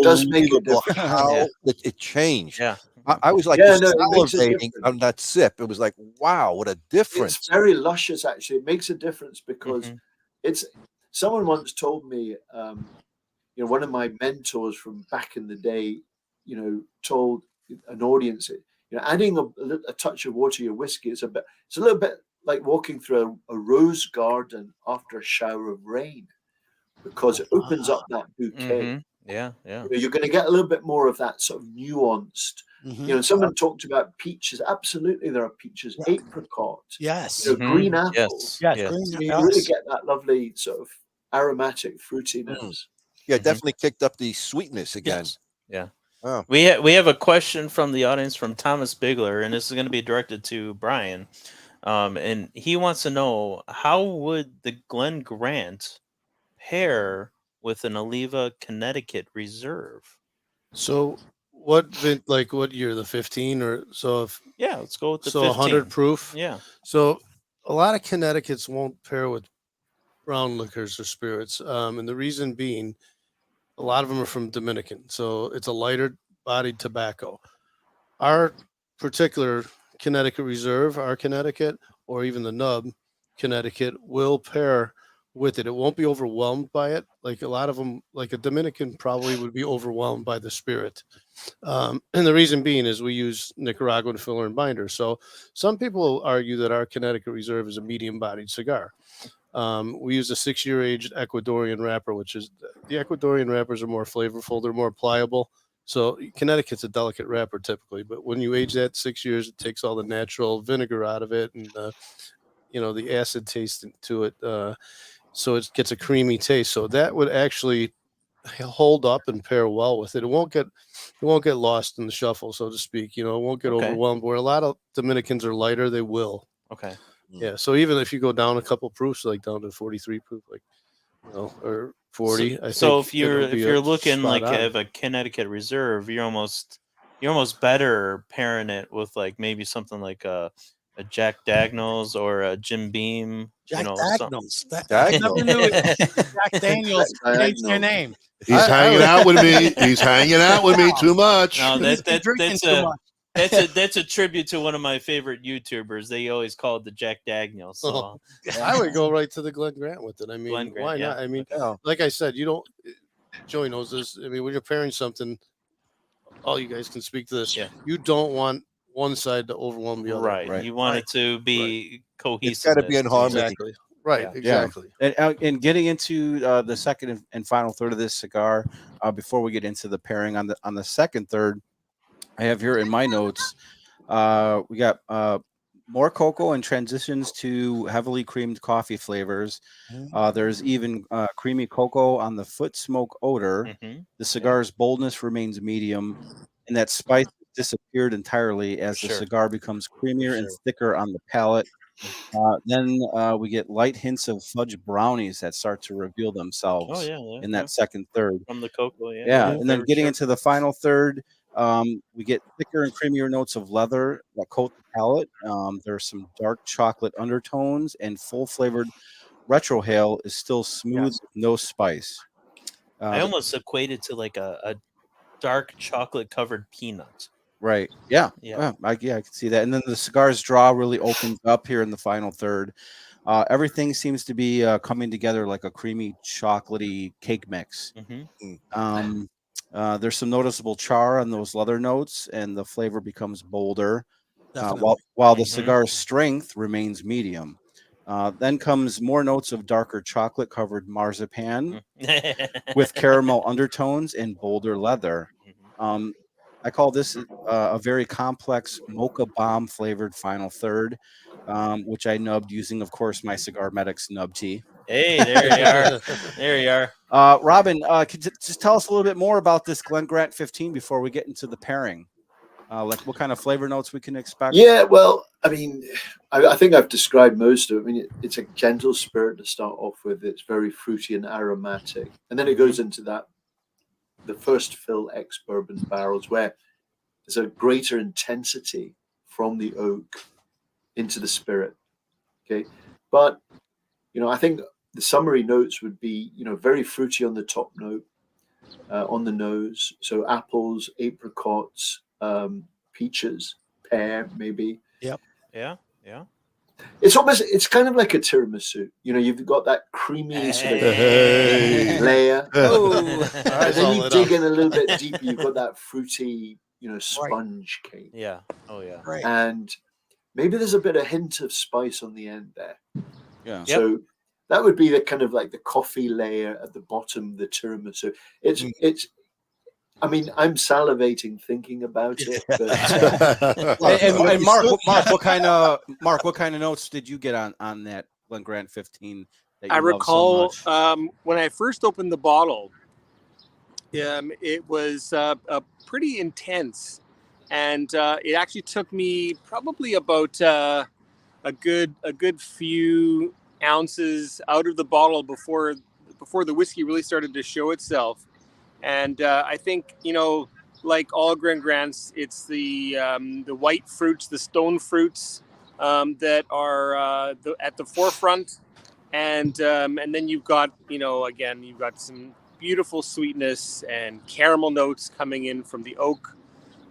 Speaker 12: does make a difference.
Speaker 6: How it changed.
Speaker 4: Yeah,
Speaker 6: I was like salivating on that sip. It was like, wow, what a difference!
Speaker 12: It's very luscious, actually. It makes a difference because it's. Someone once told me, you know, one of my mentors from back in the day, you know, told an audience, you know, adding a touch of water to your whiskey it's a little bit like walking through a rose garden after a shower of rain, because it opens up that bouquet.
Speaker 4: Yeah.
Speaker 12: You're going to get a little bit more of that sort of nuanced. You know, someone talked about peaches. Absolutely, there are peaches. Apricot.
Speaker 1: Yes.
Speaker 12: You know, green apples.
Speaker 1: Yes.
Speaker 12: You really get that lovely sort of aromatic fruitiness.
Speaker 6: Yeah, definitely kicked up the sweetness again.
Speaker 4: Yeah.
Speaker 6: Wow.
Speaker 4: We have a question from the audience from Thomas Bigler, and this is going to be directed to Brian. And he wants to know, how would the GlenGrant pair with an Oliva Connecticut Reserve?
Speaker 7: So what year, the 15 or so?
Speaker 4: Let's go with the
Speaker 7: 15. 100 proof.
Speaker 4: Yeah.
Speaker 7: So a lot of Connecticut's won't pair with brown liquors or spirits, and the reason being, a lot of them are from Dominican, so it's a lighter bodied tobacco. Our particular Connecticut Reserve, our Connecticut, or even the Nub Connecticut will pair with it. It won't be overwhelmed by it. Like a lot of them, like a Dominican probably would be overwhelmed by the spirit. And the reason being is we use Nicaraguan filler and binder. So some people argue that our Connecticut Reserve is a medium bodied cigar. We use a 6-year aged Ecuadorian wrapper, which is the Ecuadorian wrappers are more flavorful. They're more pliable. So Connecticut's a delicate wrapper typically, but when you age that 6 years, it takes all the natural vinegar out of it and, you know, the acid taste to it. So it gets a creamy taste. So that would actually hold up and pair well with it. It won't get lost in the shuffle, so to speak. It won't get overwhelmed. Where a lot of Dominicans are lighter, they will.
Speaker 4: Okay.
Speaker 7: Yeah. So even if you go down a couple proofs, like down to 43 proof, like or 40,
Speaker 4: So if you're looking like of a Connecticut Reserve, you're almost better pairing it with like maybe something like a Jack Daniels or a Jim Beam.
Speaker 1: Jack Daniels.
Speaker 7: I
Speaker 1: never knew it. Jack Daniels changed their name.
Speaker 3: He's hanging out with me. He's hanging out with me too much.
Speaker 4: No, that's a tribute to one of my favorite YouTubers. They always call it the Jack Daniels. So.
Speaker 7: I would go right to the GlenGrant with it. I mean,
Speaker 4: GlenGrant,
Speaker 7: why not? I mean, like I said, Joey knows this. I mean, when you're pairing something, all you guys can speak to this.
Speaker 4: Yeah.
Speaker 7: You don't want one side to overwhelm the other.
Speaker 4: Right. You want it to be cohesive.
Speaker 6: It's got to be in harmony.
Speaker 7: Exactly. Right.
Speaker 5: Yeah.
Speaker 7: Exactly.
Speaker 5: And getting into the second and final third of this cigar, before we get into the pairing on the second third, I have here in my notes, we got more cocoa and transitions to heavily creamed coffee flavors. There's even creamy cocoa on the foot smoke odor. The cigar's boldness remains medium, and that spice disappeared entirely as the cigar becomes creamier and thicker on the palate. Then we get light hints of fudge brownies that start to reveal themselves in that second third.
Speaker 4: From the cocoa,
Speaker 5: And then getting into the final third, we get thicker and creamier notes of leather that coat the palate. There's some dark chocolate undertones, and full-flavored retrohale is still smooth, with no spice.
Speaker 4: I almost equated to like a dark chocolate-covered peanut.
Speaker 5: Right. Yeah. I can see that. And then the cigar's draw really opens up here in the final third. Everything seems to be coming together like a creamy, chocolatey cake mix. There's some noticeable char on those leather notes, and the flavor becomes bolder, while the cigar's strength remains medium. Then comes more notes of darker chocolate-covered marzipan with caramel undertones and bolder leather. I call this a very complex mocha bomb flavored final third, which I nubbed using, of course, my Cigar Medics nub tea.
Speaker 4: Hey, there you are. There you
Speaker 5: are. Robin, could you just tell us a little bit more about this GlenGrant 15 before we get into the pairing? Like what kind of flavor notes we can expect?
Speaker 12: Yeah, well, I mean, I think I've described most of it. I mean, it's a gentle spirit to start off with. It's very fruity and aromatic. And then it goes into the first fill ex-bourbon barrels where there's a greater intensity from the oak into the spirit. Okay. But, I think the summary notes would be, very fruity on the top note, on the nose. So apples, apricots, peaches, pear, maybe.
Speaker 4: Yep. Yeah.
Speaker 12: It's kind of like a tiramisu. You've got that creamy sort of layer. And then you dig in a little bit deeper, you've got that fruity, sponge cake.
Speaker 4: Yeah. Oh yeah.
Speaker 1: Right.
Speaker 12: And maybe there's a bit of hint of spice on the end there.
Speaker 5: Yeah.
Speaker 12: So that would be the kind of like the coffee layer at the bottom, the tiramisu. It's I mean, I'm salivating thinking about it. But,
Speaker 5: and Mark, what kind of notes did you get on that GlenGrant 15? That you
Speaker 14: I
Speaker 5: love
Speaker 14: recall
Speaker 5: so much?
Speaker 14: when I first opened the bottle, it was pretty intense, and it actually took me probably about a good few ounces out of the bottle before the whiskey really started to show itself. And I think, like all GlenGrants, it's the white fruits, the stone fruits that are at the forefront. And then you've got, again, you've got some beautiful sweetness and caramel notes coming in from the oak.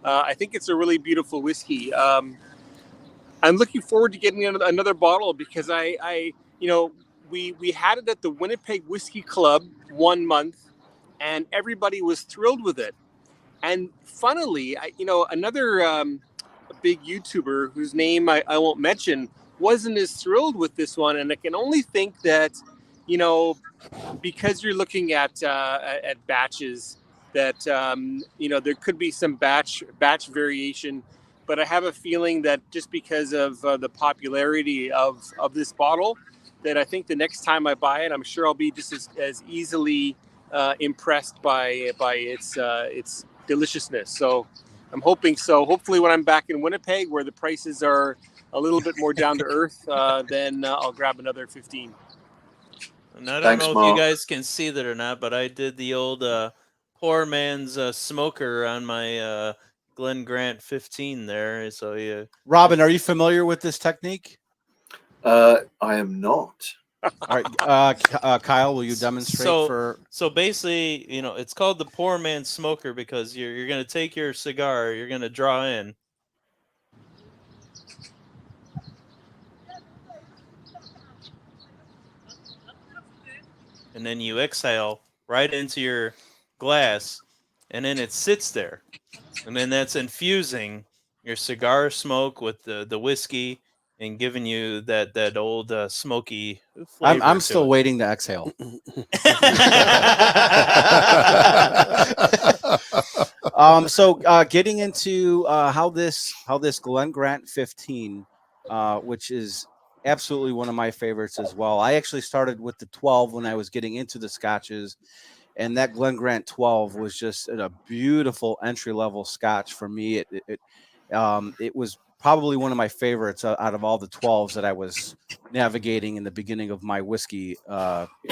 Speaker 14: I think it's a really beautiful whiskey. I'm looking forward to getting another bottle because we had it at the Winnipeg Whiskey Club 1 month. And everybody was thrilled with it. And funnily, another big YouTuber whose name I won't mention wasn't as thrilled with this one. And I can only think that, because you're looking at batches, that there could be some batch variation. But I have a feeling that just because of the popularity of this bottle, that I think the next time I buy it, I'm sure I'll be just as easily impressed by its deliciousness. So I'm hoping so. Hopefully, when I'm back in Winnipeg, where the prices are a little bit more down to earth, then I'll grab another 15.
Speaker 4: And I don't
Speaker 12: Thanks,
Speaker 4: know if
Speaker 12: Mark.
Speaker 4: you guys can see that or not, but I did the old poor man's smoker on my GlenGrant 15 there. So yeah.
Speaker 5: Robin, are you familiar with this technique?
Speaker 12: I am not.
Speaker 5: All right, Kyle, will you demonstrate for?
Speaker 4: So basically, you know, it's called the poor man's smoker because you're going to take your cigar, you're going to draw in. And then you exhale right into your glass, and then it sits there. And then that's infusing your cigar smoke with the whiskey and giving you that old smoky flavor.
Speaker 5: I'm
Speaker 4: to
Speaker 5: still
Speaker 4: it.
Speaker 5: waiting to exhale. So getting into how this GlenGrant 15, which is absolutely one of my favorites as well. I actually started with the 12 when I was getting into the scotches, and that GlenGrant 12 was just a beautiful entry level scotch for me. It was probably one of my favorites out of all the 12s that I was navigating in the beginning of my whiskey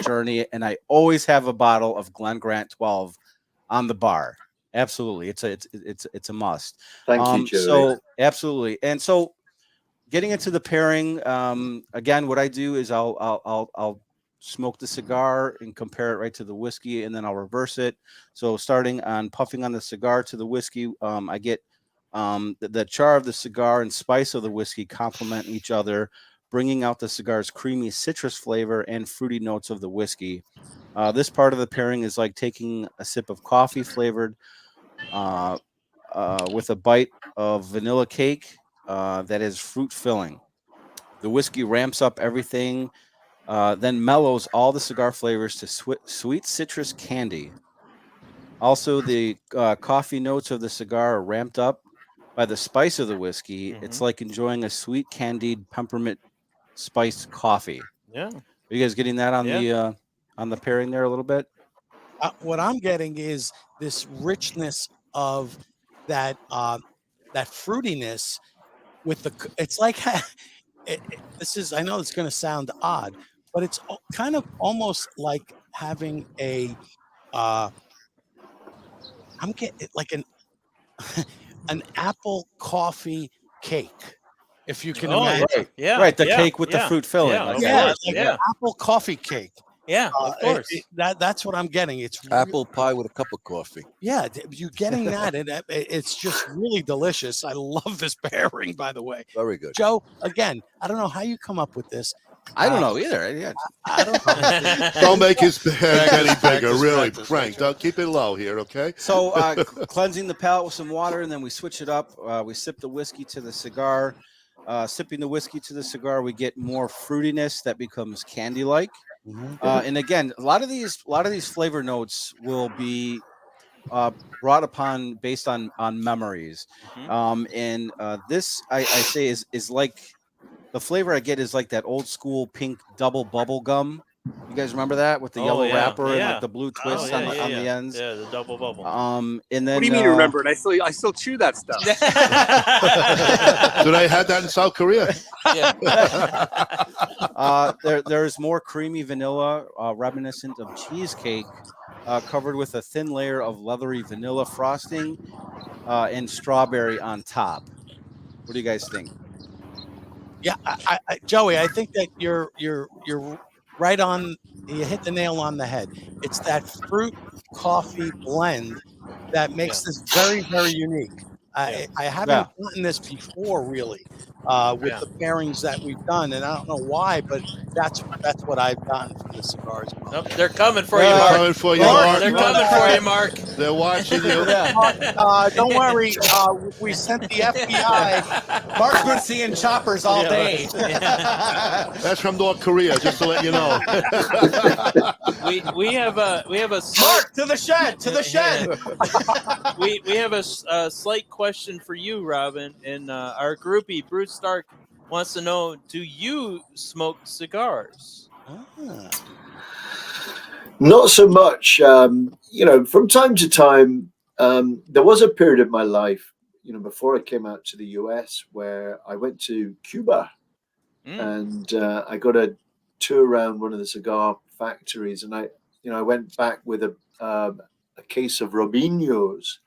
Speaker 5: journey. And I always have a bottle of GlenGrant 12 on the bar. Absolutely. It's a must.
Speaker 12: Thank you, Joey.
Speaker 5: So absolutely. And so getting into the pairing, again, what I do is I'll smoke the cigar and compare it right to the whiskey, and then I'll reverse it. So starting on puffing on the cigar to the whiskey, I get the char of the cigar and spice of the whiskey complement each other, bringing out the cigar's creamy citrus flavor and fruity notes of the whiskey. This part of the pairing is like taking a sip of coffee flavored with a bite of vanilla cake that is fruit filling. The whiskey ramps up everything, then mellows all the cigar flavors to sweet citrus candy. Also, the coffee notes of the cigar are ramped up by the spice of the whiskey. It's like enjoying a sweet candied peppermint spiced coffee.
Speaker 4: Yeah.
Speaker 5: Are you guys getting that on the pairing there a little bit?
Speaker 1: What I'm getting is this richness of that that fruitiness with the. It's like this is. I know it's going to sound odd, but it's kind of almost like having a. I'm getting like an apple coffee cake, if you can imagine.
Speaker 5: Right. Right, the cake with the fruit filling.
Speaker 1: Yeah, like an apple coffee cake.
Speaker 4: Yeah, of course.
Speaker 1: That's what I'm getting. It's
Speaker 6: apple pie with a cup of coffee.
Speaker 1: Yeah, you're getting that, and it's just really delicious. I love this pairing, by the way.
Speaker 6: Very good.
Speaker 1: Joe, again, I don't know how you come up with this.
Speaker 5: I don't know either. Yeah.
Speaker 1: I don't know.
Speaker 3: Don't make his head any bigger, really, Frank. Don't keep it low here, okay?
Speaker 5: So cleansing the palate with some water, and then we switch it up. We sip the whiskey to the cigar. Sipping the whiskey to the cigar, we get more fruitiness that becomes candy-like. And again, a lot of these flavor notes will be brought upon based on memories. And this I say is like the flavor I get is like that old school pink double bubble gum. You guys remember that with the yellow wrapper and like the blue twist on the ends?
Speaker 4: Yeah, the double bubble.
Speaker 5: And then
Speaker 14: What do you mean remember it? I still chew that stuff.
Speaker 3: Did I have that in South Korea?
Speaker 5: There's more creamy vanilla reminiscent of cheesecake covered with a thin layer of leathery vanilla frosting and strawberry on top. What do you guys think?
Speaker 1: Yeah, Joey, I think that you're right on. You hit the nail on the head. It's that fruit coffee blend that makes this very, very unique. I haven't gotten this before, really, with the pairings that we've done, and I don't know why, but that's what I've gotten from the cigars.
Speaker 4: Nope, they're coming for you, Mark.
Speaker 3: Coming for you, Mark.
Speaker 4: They're coming for you, Mark.
Speaker 3: They're watching you.
Speaker 1: Don't worry, we sent the FBI.
Speaker 5: Mark's been seeing choppers all day.
Speaker 3: That's from North Korea, just to let you know.
Speaker 4: we have a
Speaker 5: Mark to the shed.
Speaker 4: we have a slight question for you, Robin, and our groupie Bruce Stark wants to know: do you smoke cigars?
Speaker 12: Not so much. From time to time, there was a period of my life, before I came out to the US, where I went to Cuba, and I got a tour around one of the cigar factories, and I went back with a case of Robinos,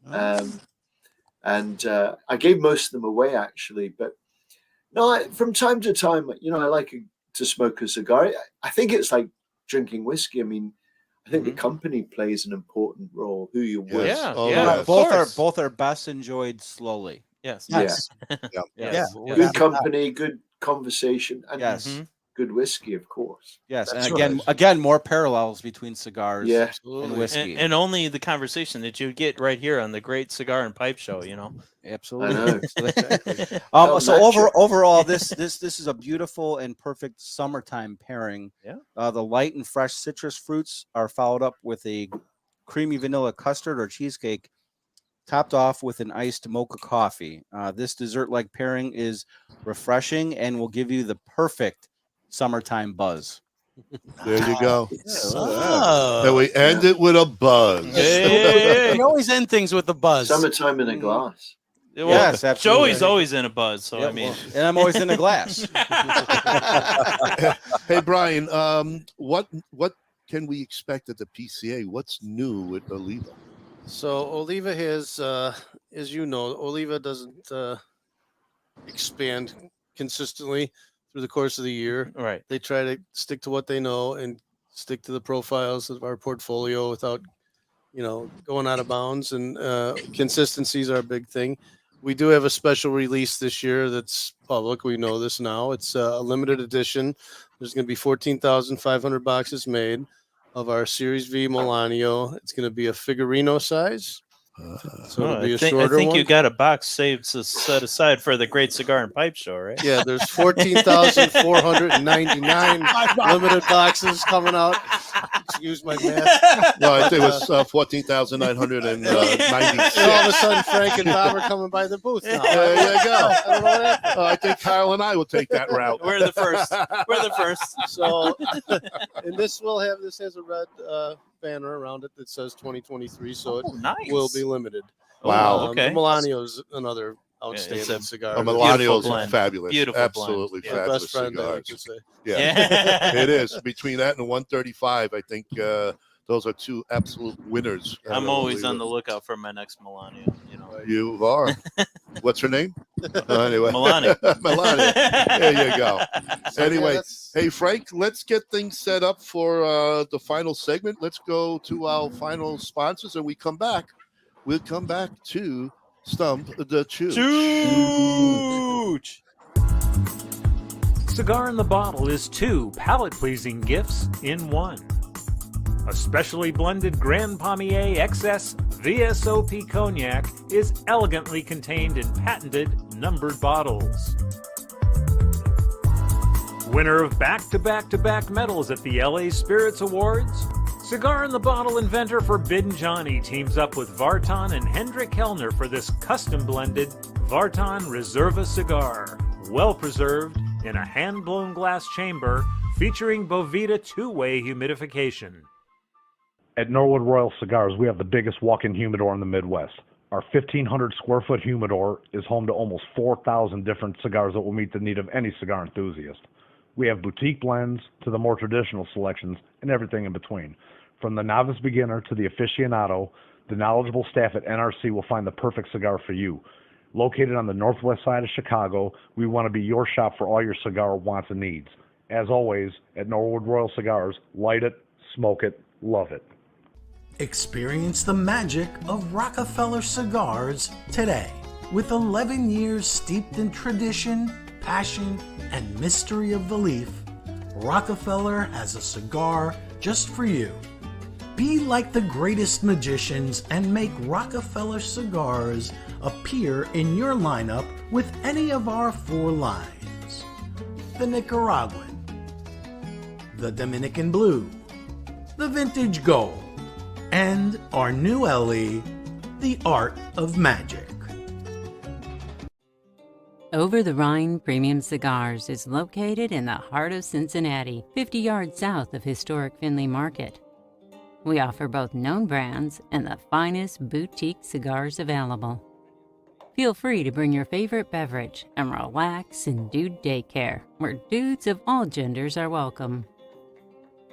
Speaker 12: and I gave most of them away actually. But no, from time to time, I like to smoke a cigar. I think it's like drinking whiskey. I mean, I think the company plays an important role. Who you're with.
Speaker 5: Both are best enjoyed slowly.
Speaker 4: Yes.
Speaker 12: Good company, good conversation, and good whiskey, of course.
Speaker 5: Yes, and again, more parallels between cigars and whiskey,
Speaker 4: and only the conversation that you get right here on the Great Cigar and Pipe Show.
Speaker 5: Absolutely. So overall, this is a beautiful and perfect summertime pairing.
Speaker 4: Yeah.
Speaker 5: The light and fresh citrus fruits are followed up with a creamy vanilla custard or cheesecake, topped off with an iced mocha coffee. This dessert-like pairing is refreshing and will give you the perfect summertime buzz.
Speaker 3: There you go. And we end it with a buzz.
Speaker 1: We always end things with a buzz.
Speaker 12: Summertime in a glass.
Speaker 4: Well,
Speaker 5: Yes, absolutely.
Speaker 4: Joey's always in a buzz, so I mean,
Speaker 5: and I'm always in a glass.
Speaker 3: Hey, Brian, what can we expect at the PCA? What's new with Oliva?
Speaker 7: So Oliva has, as you know, Oliva doesn't expand consistently through the course of the year.
Speaker 4: Right.
Speaker 7: They try to stick to what they know and stick to the profiles of our portfolio without, going out of bounds. And consistency is our big thing. We do have a special release this year that's public. We know this now. It's a limited edition. There's going to be 14,500 boxes made of our Series V Melanio. It's going to be a Figurino size. So it'll be a shorter
Speaker 4: I think
Speaker 7: one.
Speaker 4: you got a box set aside for the Great Cigar and Pipe Show, right?
Speaker 7: Yeah, there's 14,499 limited boxes coming out. Excuse my math.
Speaker 3: No, I think it was 14,996.
Speaker 7: All of a sudden, Frank and Bob are coming by the booth now.
Speaker 3: There you go.
Speaker 7: I don't know what happened.
Speaker 3: I think Kyle and I will take that route.
Speaker 4: We're the first. We're the first.
Speaker 7: So, and this has a red banner around it that says 2023, so it will be limited.
Speaker 3: Wow.
Speaker 7: The Melanio is another outstanding cigar.
Speaker 3: Melanio's fabulous.
Speaker 4: Beautiful
Speaker 3: absolutely
Speaker 4: blend.
Speaker 3: fabulous
Speaker 7: Best friend, I
Speaker 3: cigars.
Speaker 7: could say.
Speaker 3: Yeah, it is. Between that and the 135, I think those are two absolute winners.
Speaker 4: I'm always on the lookout for my next Melanio.
Speaker 3: You are. What's her name? Anyway,
Speaker 4: Melania.
Speaker 3: Melania. There you go.
Speaker 7: So,
Speaker 3: Anyway, hey Frank, let's get things set up for the final segment. Let's go to our final sponsors, and we'll come back to Stump the Chooch.
Speaker 4: Chooch.
Speaker 18: Cigar in the Bottle is 2 palate-pleasing gifts in one. A specially blended Grand Pommier XS VSOP cognac is elegantly contained in patented numbered bottles. Winner of back-to-back-to-back medals at the LA Spirits Awards, Cigar in the Bottle inventor Forbidden Johnny teams up with Vartan and Hendrik Kellner for this custom-blended Vartan Reserva cigar, well-preserved in a hand-blown glass chamber featuring Bovita two-way humidification.
Speaker 19: At Norwood Royal Cigars, we have the biggest walk-in humidor in the Midwest. Our 1,500 square foot humidor is home to almost 4,000 different cigars that will meet the need of any cigar enthusiast. We have boutique blends to the more traditional selections and everything in between. From the novice beginner to the aficionado, the knowledgeable staff at NRC will find the perfect cigar for you. Located on the northwest side of Chicago, we want to be your shop for all your cigar wants and needs. As always, at Norwood Royal Cigars, light it, smoke it, love it.
Speaker 9: Experience the magic of Rockefeller cigars today. With 11 years steeped in tradition, passion, and mystery of the leaf, Rockefeller has a cigar just for you. Be like the greatest magicians and make Rockefeller cigars appear in your lineup with any of our 4 lines. The Nicaraguan, the Dominican Blue, the Vintage Gold, and our new LE, the Art of Magic.
Speaker 20: Over the Rhine Premium Cigars is located in the heart of Cincinnati, 50 yards south of historic Findlay Market. We offer both known brands and the finest boutique cigars available. Feel free to bring your favorite beverage and relax in Dude Daycare, where dudes of all genders are welcome.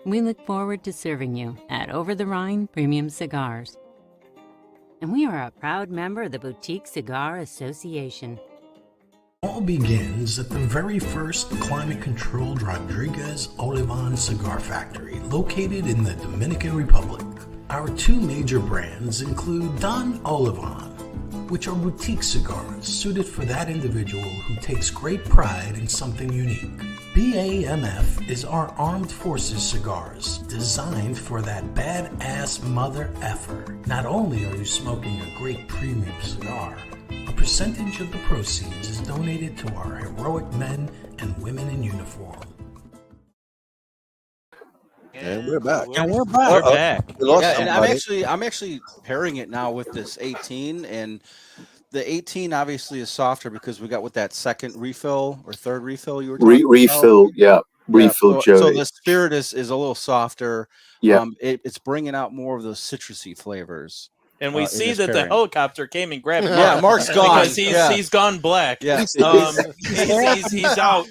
Speaker 20: We look forward to serving you at Over the Rhine Premium Cigars. And we are a proud member of the Boutique Cigar Association.
Speaker 9: All begins at the very first climate-controlled Rodriguez Olivan cigar factory located in the Dominican Republic. Our two major brands include Don Olivan, which are boutique cigars suited for that individual who takes great pride in something unique. BAMF is our armed forces cigars, designed for that badass mother effer. Not only are you smoking a great premium cigar, a percentage of the proceeds is donated to our heroic men and women in uniform.
Speaker 6: And we're back.
Speaker 1: And we're back.
Speaker 4: We're back.
Speaker 6: We lost
Speaker 5: Yeah, and
Speaker 6: somebody.
Speaker 5: I'm actually pairing it now with this 18, and the 18 obviously is softer because we got with that second refill or third refill you were talking about.
Speaker 12: Refill, yeah, refill,
Speaker 5: so
Speaker 12: Joey.
Speaker 5: the spirit is a little softer.
Speaker 12: Yeah.
Speaker 5: It's bringing out more of those citrusy flavors.
Speaker 4: And we
Speaker 5: in
Speaker 4: see
Speaker 5: this
Speaker 4: that the
Speaker 5: pairing.
Speaker 4: helicopter came and grabbed Mark.
Speaker 5: Yeah, Mark's gone.
Speaker 4: Because he's gone black.
Speaker 5: Yeah.
Speaker 4: He's out.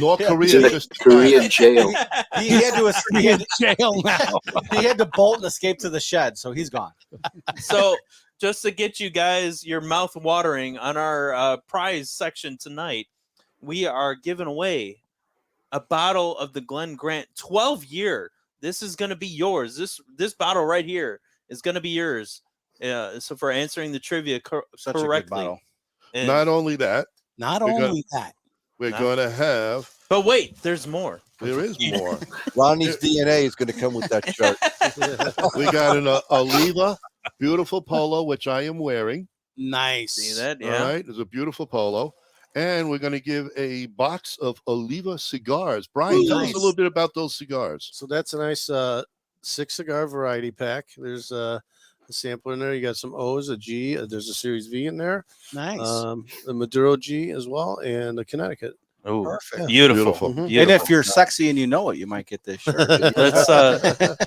Speaker 3: North
Speaker 12: He's
Speaker 3: Korea
Speaker 12: in a
Speaker 3: just
Speaker 12: Korean jail.
Speaker 5: He had to
Speaker 1: He in jail now.
Speaker 5: he had to bolt and escape to the shed, so he's gone.
Speaker 4: So just to get you guys your mouth watering on our prize section tonight, we are giving away a bottle of the GlenGrant 12-year. This is going to be yours. This bottle right here is going to be yours. So for answering the trivia
Speaker 5: Such a good
Speaker 4: correctly.
Speaker 5: bottle.
Speaker 4: And-
Speaker 3: not only that,
Speaker 1: Not
Speaker 3: We're
Speaker 1: only
Speaker 3: gonna-
Speaker 1: that.
Speaker 3: we're
Speaker 4: No.
Speaker 3: going to have.
Speaker 4: But wait, there's more.
Speaker 3: There is more.
Speaker 6: Ronnie's DNA is going to come with that shirt.
Speaker 3: We got an Oliva beautiful polo, which I am wearing.
Speaker 1: Nice.
Speaker 4: See that?
Speaker 3: All
Speaker 4: Yeah.
Speaker 3: right, it's a beautiful polo. And we're going to give a box of Oliva cigars. Brian, tell us
Speaker 1: Nice.
Speaker 3: a little bit about those cigars.
Speaker 7: So that's a nice 6 cigar variety pack. There's a sampler in there. You got some O's, a G. There's a Series V in there.
Speaker 1: Nice.
Speaker 7: The Maduro G as well, and a Connecticut.
Speaker 4: Oh,
Speaker 1: Perfect.
Speaker 4: beautiful.
Speaker 7: Mhm.
Speaker 5: And if you're sexy and you know it, you might get this shirt.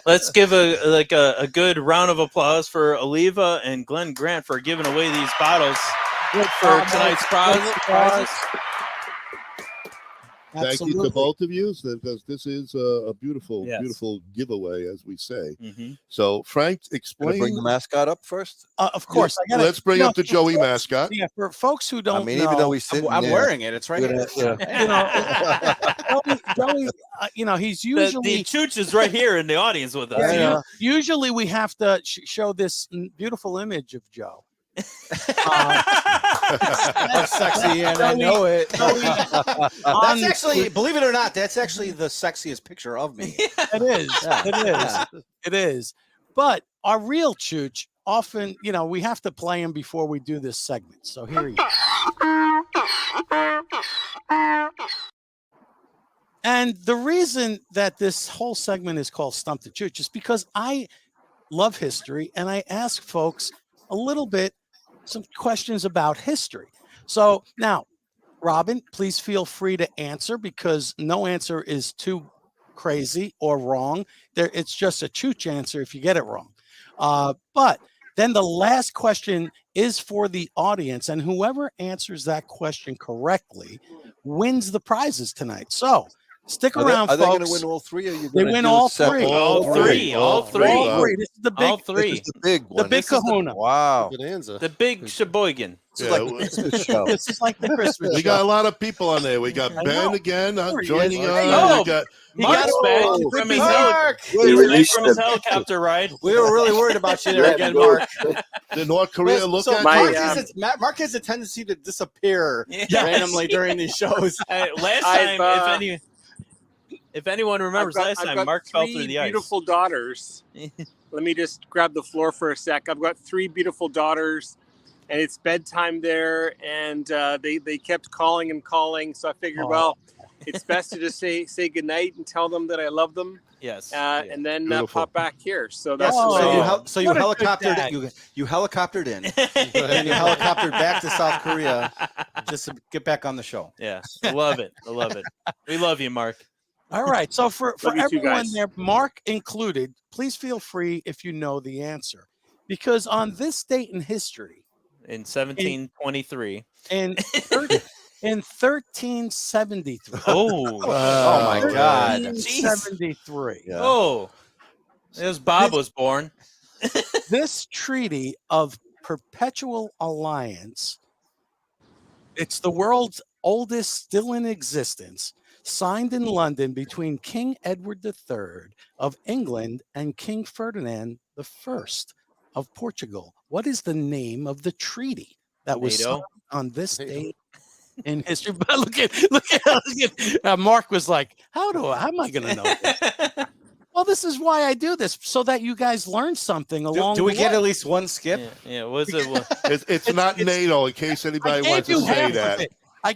Speaker 4: Let's give a good round of applause for Oliva and GlenGrant for giving away these bottles for tonight's prizes.
Speaker 3: Thank you
Speaker 1: Absolutely.
Speaker 3: to both of you, because this is a beautiful,
Speaker 4: Yes.
Speaker 3: beautiful giveaway, as we say.
Speaker 4: Mhm.
Speaker 3: So, Frank,
Speaker 6: Gonna
Speaker 3: explain.
Speaker 6: bring the mascot up first.
Speaker 1: Of course. I gotta,
Speaker 3: Let's bring
Speaker 1: you
Speaker 3: up the
Speaker 1: know,
Speaker 3: Joey
Speaker 1: for-
Speaker 3: mascot.
Speaker 1: Yeah, for folks who don't
Speaker 6: I mean,
Speaker 1: know,
Speaker 6: even though he's sitting
Speaker 5: I'm
Speaker 6: there,
Speaker 5: wearing it. It's right
Speaker 6: we're
Speaker 5: here.
Speaker 6: gonna-
Speaker 1: Joey, he's
Speaker 4: The
Speaker 1: usually
Speaker 4: Chooch is right here in the audience with us.
Speaker 1: Yeah, usually we have to show this beautiful image of Joe.
Speaker 5: I'm sexy and I know it. That's actually, believe it or not, that's actually the sexiest picture of me.
Speaker 1: It is.
Speaker 5: Yeah.
Speaker 1: It is.
Speaker 5: Yeah.
Speaker 1: It is. But our real Chooch often, we have to play him before we do this segment. So here he is. And the reason that this whole segment is called Stump the Chooch is because I love history and I ask folks a little bit some questions about history. So now, Robin, please feel free to answer because no answer is too crazy or wrong. It's just a Chooch answer if you get it wrong. But then the last question is for the audience, and whoever answers that question correctly wins the prizes tonight. So stick around,
Speaker 6: Are they going to
Speaker 1: folks.
Speaker 6: win all three? Or are you
Speaker 1: They
Speaker 6: gonna
Speaker 1: win
Speaker 6: do
Speaker 1: all
Speaker 6: separate?
Speaker 1: three.
Speaker 4: All three.
Speaker 1: All three. This is the big.
Speaker 4: All three.
Speaker 6: This is the big
Speaker 1: The
Speaker 6: one.
Speaker 1: big
Speaker 6: This is
Speaker 1: kahuna.
Speaker 6: Wow.
Speaker 7: Bonanza.
Speaker 4: The big Sheboygan.
Speaker 6: This is like a Christmas show.
Speaker 1: This is like the Christmas.
Speaker 3: We got a lot of people on there. We got
Speaker 1: I
Speaker 3: Ben
Speaker 1: know.
Speaker 3: again
Speaker 1: There he
Speaker 3: joining
Speaker 1: is.
Speaker 3: us.
Speaker 4: Oh,
Speaker 3: We got
Speaker 4: He got back from his
Speaker 12: They released
Speaker 4: from his
Speaker 12: them.
Speaker 4: helicopter ride.
Speaker 5: We were really worried about you there
Speaker 12: Yeah,
Speaker 5: again,
Speaker 12: no.
Speaker 5: Mark.
Speaker 3: the North Korea look
Speaker 5: So
Speaker 3: at
Speaker 5: Mark,
Speaker 3: you.
Speaker 5: Mark has a tendency to disappear
Speaker 4: Yes.
Speaker 5: randomly during these shows.
Speaker 4: Last
Speaker 14: I've,
Speaker 4: time, if anyone remembers last
Speaker 14: I've
Speaker 4: time,
Speaker 14: got
Speaker 4: Mark fell
Speaker 14: three
Speaker 4: through the ice.
Speaker 14: beautiful daughters. Let me just grab the floor for a sec. I've got 3 beautiful daughters, and it's bedtime there, and they kept calling and calling. So I figured, well, it's best to just say goodnight and tell them that I love them.
Speaker 4: Yes.
Speaker 14: And then
Speaker 3: Beautiful.
Speaker 14: pop back here. So that's
Speaker 5: So
Speaker 14: the way.
Speaker 5: you
Speaker 1: What a good
Speaker 5: helicoptered
Speaker 1: dad.
Speaker 5: you helicoptered in, and you helicoptered back to South Korea just to get back on the show.
Speaker 4: Yeah. I love it. I love it. We love you, Mark.
Speaker 1: All right. So for
Speaker 14: Love you too,
Speaker 1: everyone
Speaker 14: guys.
Speaker 1: there, Mark included, please feel free if you know the answer. Because on this date in history,
Speaker 4: In 1723.
Speaker 1: in 1373.
Speaker 4: Oh.
Speaker 5: Oh my God.
Speaker 1: 1373.
Speaker 6: Yeah.
Speaker 4: Oh. As Bob was born.
Speaker 1: This treaty of perpetual alliance, it's the world's oldest still in existence, signed in London between King Edward III of England and King Ferdinand I of Portugal. What is the name of the treaty that was
Speaker 4: NATO?
Speaker 1: signed on this date in history? But look at Mark was like, how am I going to know this? Well, this is why I do this, so that you guys learn something along
Speaker 5: Do we
Speaker 1: the
Speaker 5: get
Speaker 1: way.
Speaker 5: at least one skip?
Speaker 4: Yeah. Was it?
Speaker 3: It's not NATO, in case anybody wants to say that.
Speaker 1: I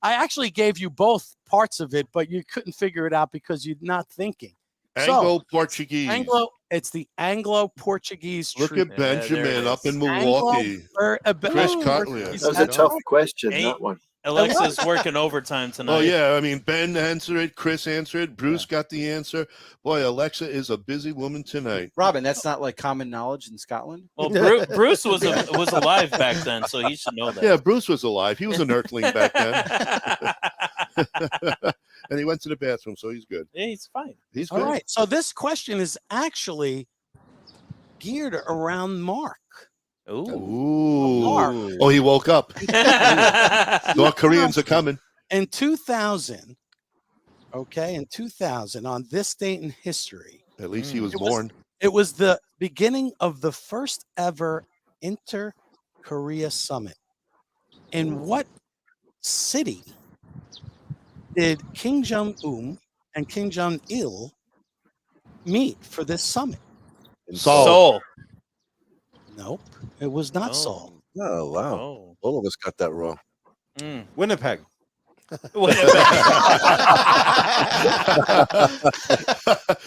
Speaker 1: actually gave you both parts of it, but you couldn't figure it out because you're not thinking.
Speaker 3: Anglo-Portuguese.
Speaker 1: It's the Anglo-Portuguese
Speaker 3: Look
Speaker 1: treaty.
Speaker 3: at Benjamin up in Milwaukee. Chris Cutler.
Speaker 12: That was a tough question, that one.
Speaker 4: Alexa's working overtime tonight.
Speaker 3: Oh, yeah. I mean, Ben answered it. Chris answered it. Bruce got the answer. Boy, Alexa is a busy woman tonight.
Speaker 5: Robin, that's not like common knowledge in Scotland.
Speaker 4: Well, Bruce was alive back then, so he should know that.
Speaker 3: Yeah, Bruce was alive. He was an earthling back then. And he went to the bathroom, so he's good.
Speaker 4: Yeah, he's fine.
Speaker 3: He's
Speaker 1: All
Speaker 3: good.
Speaker 1: right. So this question is actually geared around Mark.
Speaker 3: Ooh.
Speaker 1: Mark.
Speaker 3: Oh, he woke up. North Koreans are coming.
Speaker 1: In 2000, in 2000, on this date in history,
Speaker 3: At least he was born.
Speaker 1: It was the beginning of the first ever Inter-Korea Summit. In what city did Kim Jong-un and Kim Jong-il meet for this summit?
Speaker 4: Seoul.
Speaker 1: Nope, it was not Seoul.
Speaker 6: Oh, wow. All of us got that wrong.
Speaker 5: Winnipeg.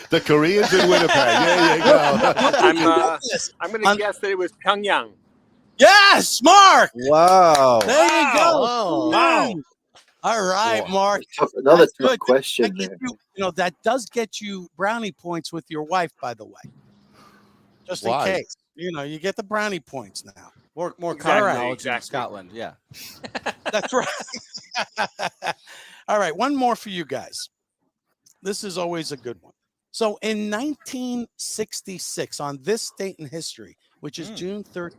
Speaker 3: The Koreans in Winnipeg. There you go.
Speaker 14: I'm going to guess that it was Pyongyang.
Speaker 1: Yes, Mark.
Speaker 6: Wow.
Speaker 1: There you go.
Speaker 12: Wow.
Speaker 1: All right, Mark.
Speaker 12: Another
Speaker 1: That's
Speaker 12: tough
Speaker 1: good.
Speaker 12: question
Speaker 1: That
Speaker 12: there.
Speaker 1: gets you, that does get you brownie points with your wife, by the way. Just
Speaker 3: Why?
Speaker 1: in case. You get the brownie points now.
Speaker 5: More
Speaker 1: All
Speaker 5: common
Speaker 1: right.
Speaker 5: knowledge in Scotland. Yeah.
Speaker 1: That's right. All right, one more for you guys. This is always a good one. So in 1966, on this date in history, which is June 13th,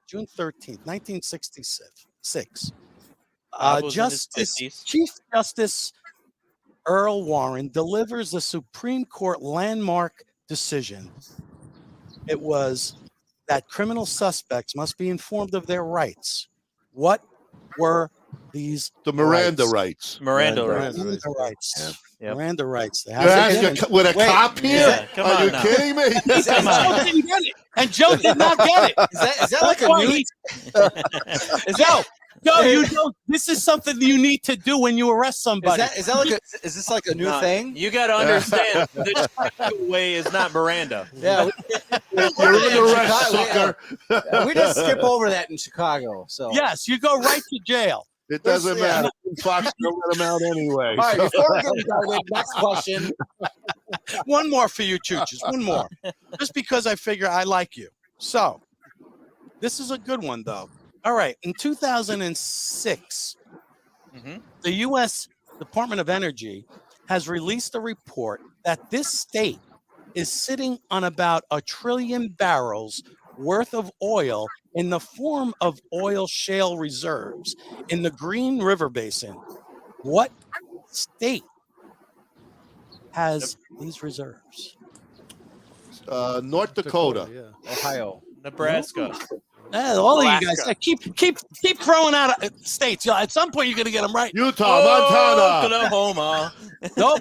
Speaker 1: 1966,
Speaker 4: Bob was in his 50s.
Speaker 1: Chief Justice Earl Warren delivers the Supreme Court landmark decision. It was that criminal suspects must be informed of their rights. What were these?
Speaker 3: The Miranda rights.
Speaker 4: Miranda rights.
Speaker 1: Miranda rights.
Speaker 4: Yep.
Speaker 1: Miranda rights. They
Speaker 3: You're asking with a cop here?
Speaker 4: Yeah, come
Speaker 3: Are
Speaker 4: on
Speaker 3: you
Speaker 4: now.
Speaker 3: kidding me?
Speaker 4: Come on.
Speaker 1: Joe didn't get it, and Joe did not get it.
Speaker 5: Is that like a new?
Speaker 1: Joe, you don't. This is something you need to do when you arrest somebody.
Speaker 5: Is this like a new
Speaker 4: No,
Speaker 5: thing?
Speaker 4: You got to understand, the Chicago way is not Miranda.
Speaker 5: Yeah,
Speaker 3: You're in arrest, sucker.
Speaker 5: we just skip over that in Chicago. So
Speaker 1: Yes, you go right to jail.
Speaker 3: It doesn't matter. Fox will let him out anyway.
Speaker 5: All right, before we get started, next question.
Speaker 1: One more for you, Chooches. One more. Just because I figure I like you. So, this is a good one, though. All right. In 2006, the U.S. Department of Energy has released a report that this state is sitting on about 1 trillion barrels worth of oil in the form of oil shale reserves in the Green River Basin. What state has these reserves?
Speaker 3: North Dakota.
Speaker 5: Ohio.
Speaker 4: Nebraska.
Speaker 1: All of you
Speaker 14: Alaska.
Speaker 1: guys keep throwing out states. At some point, you're going to get them right.
Speaker 3: Utah, Montana.
Speaker 4: Oklahoma.
Speaker 1: Nope.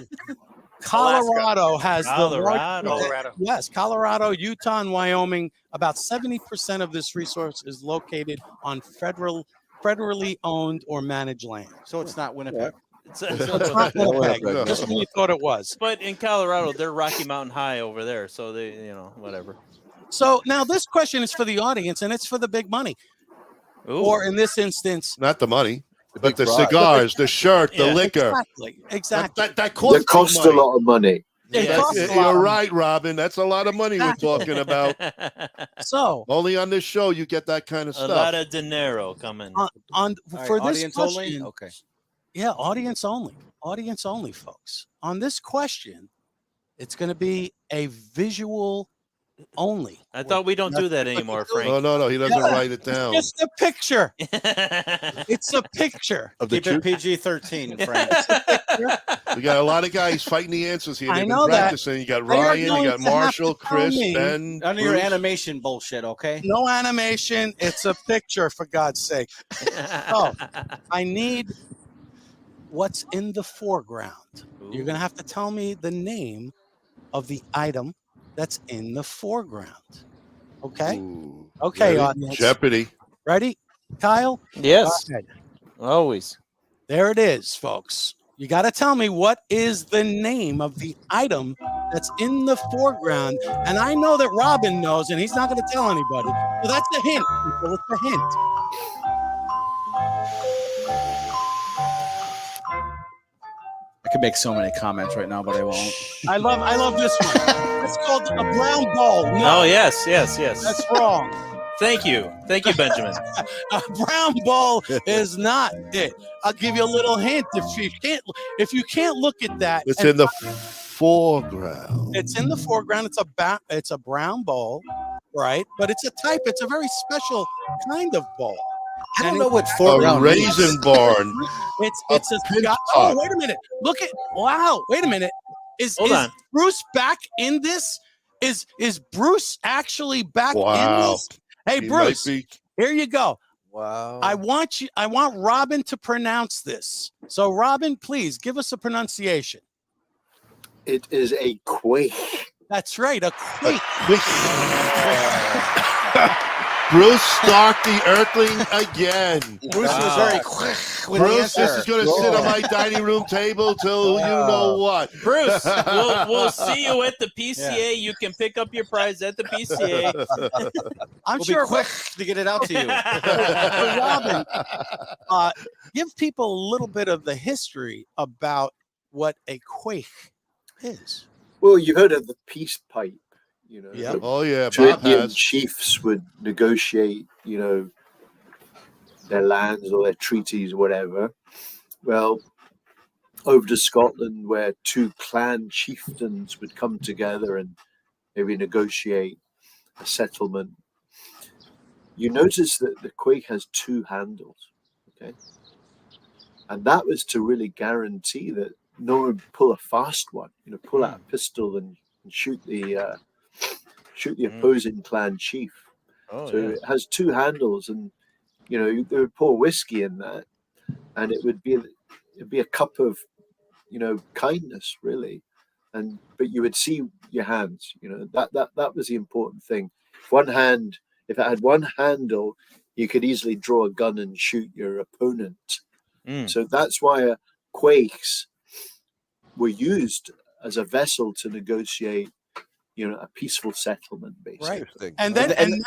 Speaker 1: Colorado has
Speaker 4: Colorado.
Speaker 14: Colorado.
Speaker 1: Yes, Colorado, Utah, and Wyoming. About 70% of this resource is located on federally owned or managed land.
Speaker 5: So it's not Winnipeg.
Speaker 4: It's
Speaker 1: not Winnipeg, just when you thought it was.
Speaker 4: But in Colorado, they're Rocky Mountain High over there, so they, whatever.
Speaker 1: So now this question is for the audience, and it's for the big money.
Speaker 4: Ooh.
Speaker 1: Or in this instance,
Speaker 3: not the money, but the cigars, the shirt, the liquor.
Speaker 1: Exactly.
Speaker 3: That costs
Speaker 12: a lot of money.
Speaker 3: You're right, Robin. That's a lot of money we're talking about.
Speaker 1: So
Speaker 3: only on this show you get that kind of stuff.
Speaker 4: A lot of dinero coming.
Speaker 1: For this
Speaker 5: audience
Speaker 1: question,
Speaker 5: only? Okay.
Speaker 1: Yeah, audience only, folks. On this question, it's going to be a visual only.
Speaker 4: I thought we don't do that anymore, Frank.
Speaker 3: No, he doesn't write it down.
Speaker 1: It's just a picture. It's a picture.
Speaker 5: Keep it PG-13, Frank.
Speaker 3: We got a lot of guys fighting the answers here.
Speaker 1: I
Speaker 3: They've
Speaker 1: know
Speaker 3: been
Speaker 1: that.
Speaker 3: practicing. You got
Speaker 1: They are
Speaker 3: Ryan, you
Speaker 1: going
Speaker 3: got
Speaker 1: to have
Speaker 3: Marshall,
Speaker 1: to tell
Speaker 3: Chris,
Speaker 1: me-
Speaker 3: Ben.
Speaker 5: None of your
Speaker 3: Bruce.
Speaker 5: animation bullshit, okay?
Speaker 1: No animation. It's a picture, for God's sake. Oh, I need what's in the foreground. You're going to have to tell me the name of the item that's in the foreground. Okay? Okay,
Speaker 3: Ready?
Speaker 1: audience.
Speaker 3: Jeopardy.
Speaker 1: Ready? Kyle?
Speaker 4: Yes.
Speaker 1: Go ahead.
Speaker 4: Always.
Speaker 1: There it is, folks. You got to tell me what is the name of the item that's in the foreground. And I know that Robin knows, and he's not going to tell anybody. So that's a hint, people. It's a hint.
Speaker 5: I could make so many comments right now, but I won't.
Speaker 1: I love this one. It's called a brown ball. No,
Speaker 4: Oh, yes.
Speaker 1: that's wrong.
Speaker 4: Thank you, Benjamin.
Speaker 1: A brown ball is not it. I'll give you a little hint. If you can't look at that,
Speaker 3: It's
Speaker 1: and
Speaker 3: in the foreground.
Speaker 1: It's in the foreground. It's a brown ball, right? But it's a type. It's a very special kind of ball.
Speaker 5: I don't know what
Speaker 3: A
Speaker 5: foreground means.
Speaker 3: raisin barn.
Speaker 1: It's a
Speaker 3: pinch
Speaker 1: Scott.
Speaker 3: pot.
Speaker 1: Oh, wait a minute. Look at wow. Wait a minute.
Speaker 4: Hold on.
Speaker 1: Bruce back in this? Is Bruce actually back in
Speaker 3: Wow.
Speaker 1: this? Hey,
Speaker 3: He
Speaker 1: Bruce.
Speaker 3: might be-
Speaker 1: Here you go.
Speaker 5: Wow.
Speaker 1: I want Robin to pronounce this. So Robin, please give us a pronunciation.
Speaker 12: It is a quake.
Speaker 1: That's right, a quake.
Speaker 3: Bruce Stark the Earthling again.
Speaker 5: Bruce was very quick with the
Speaker 3: Bruce, this
Speaker 5: answer.
Speaker 3: is going to sit on my dining room table till you know what.
Speaker 4: Bruce, we'll see you at the PCA. You can pick up your prize at the PCA.
Speaker 1: I'm
Speaker 5: We'll
Speaker 1: sure
Speaker 5: be quick to get it out to you.
Speaker 1: Robin, give people a little bit of the history about what a quake is.
Speaker 12: Well, you heard of the peace pipe, you know.
Speaker 1: Yeah.
Speaker 12: the
Speaker 3: Oh, yeah. Bob
Speaker 12: Caribbean
Speaker 3: has.
Speaker 12: chiefs would negotiate, you know, their lands or their treaties, whatever. Well, over to Scotland, where two clan chieftains would come together and maybe negotiate a settlement. You notice that the quake has two handles, okay? And that was to really guarantee that no one would pull a fast one, you know, pull out a pistol and shoot the opposing clan chief.
Speaker 4: Oh,
Speaker 12: So
Speaker 4: yeah.
Speaker 12: it has two handles, and you know they would pour whiskey in that, and it'd be a cup of, you know, kindness, really. But you would see your hands. You know, that was the important thing. If it had one handle, you could easily draw a gun and shoot your opponent. So that's why quakes were used as a vessel to negotiate, you know, a peaceful settlement, basically.
Speaker 1: Right. And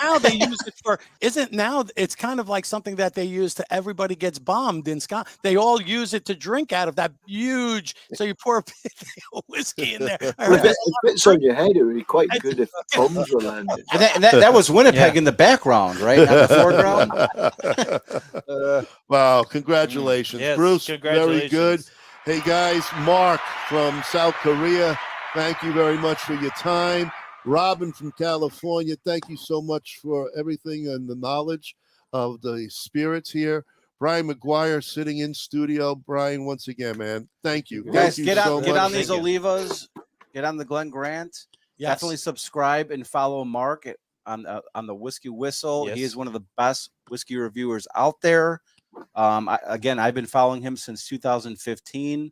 Speaker 1: now they use it for, it's kind of like something that they use to everybody gets bombed in Scotland. They all use it to drink out of that huge, so you pour a bit of whiskey in there.
Speaker 12: Well, if it fits on your head, it would be quite good if bombs were landed.
Speaker 5: And that was Winnipeg in the background, right? Not the foreground.
Speaker 3: Wow, congratulations.
Speaker 4: Yes,
Speaker 3: Bruce,
Speaker 4: congratulations.
Speaker 3: very good. Hey, guys, Mark from South Korea, thank you very much for your time. Robin from California, thank you so much for everything and the knowledge of the spirits here. Brian McGuire sitting in studio. Brian, once again, man, thank you.
Speaker 5: Guys,
Speaker 3: Thank you
Speaker 5: get
Speaker 3: so
Speaker 5: on
Speaker 3: much.
Speaker 5: these Olivas. Get on the GlenGrant.
Speaker 1: Yes.
Speaker 5: Definitely subscribe and follow Mark on the Whisky Whistle. He
Speaker 4: Yes.
Speaker 5: is one of the best whiskey reviewers out there. I've been following him since 2015,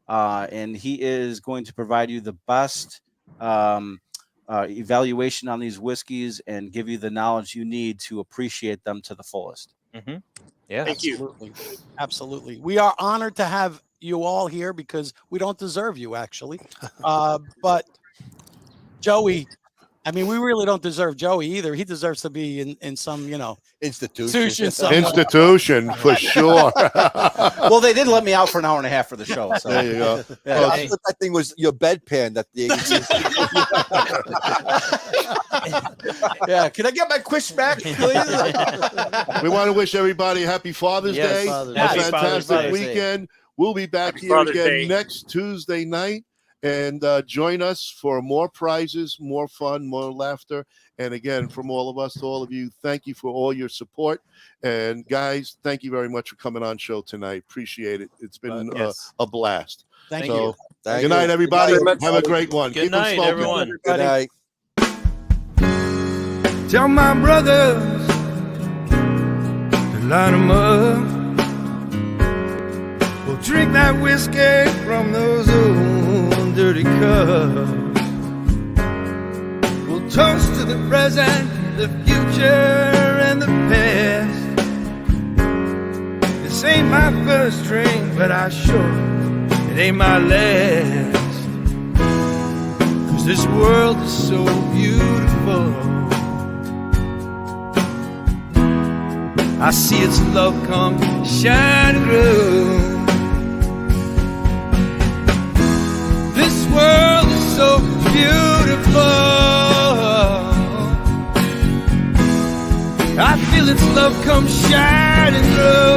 Speaker 5: and he is going to provide you the best evaluation on these whiskeys and give you the knowledge you need to appreciate them to the fullest.
Speaker 4: Yeah.
Speaker 14: Thank you.
Speaker 1: Absolutely. Absolutely. We are honored to have you all here because we don't deserve you, actually. But Joey, I mean, we really don't deserve Joey either. He deserves to be in some,
Speaker 6: institution
Speaker 1: somewhere.
Speaker 3: Institution for sure.
Speaker 5: Well, they did let me out for an hour and a half for the show. So.
Speaker 3: There you go.
Speaker 5: Yeah.
Speaker 6: Well, I thought that thing was your bedpan. That the
Speaker 5: Yeah, can I get my quish back, please?
Speaker 3: We want to wish everybody happy Father's Day.
Speaker 5: Father's
Speaker 3: A
Speaker 5: Day.
Speaker 3: fantastic weekend. We'll be back
Speaker 14: Happy
Speaker 3: here
Speaker 14: Father's
Speaker 3: again
Speaker 14: Day.
Speaker 3: next Tuesday night. And join us for more prizes, more fun, more laughter. And again, from all of us to all of you, thank you for all your support. And guys, thank you very much for coming on show tonight. Appreciate it. It's been a blast.
Speaker 1: Thank
Speaker 3: so,
Speaker 1: you.
Speaker 3: Good night, everybody.
Speaker 14: Good night.
Speaker 3: Have a great one.
Speaker 4: Good
Speaker 3: Keep them
Speaker 4: night,
Speaker 3: smoking.
Speaker 4: everyone.
Speaker 6: Good night.
Speaker 2: Tell my brothers to line them up. We'll drink that whiskey from those old dirty cups. We'll toast to the present, the future, and the past. This ain't my first drink, but I sure it ain't my last. 'Cause this world is so beautiful. I see its love come shining through. This world is so beautiful. I feel its love come shining through.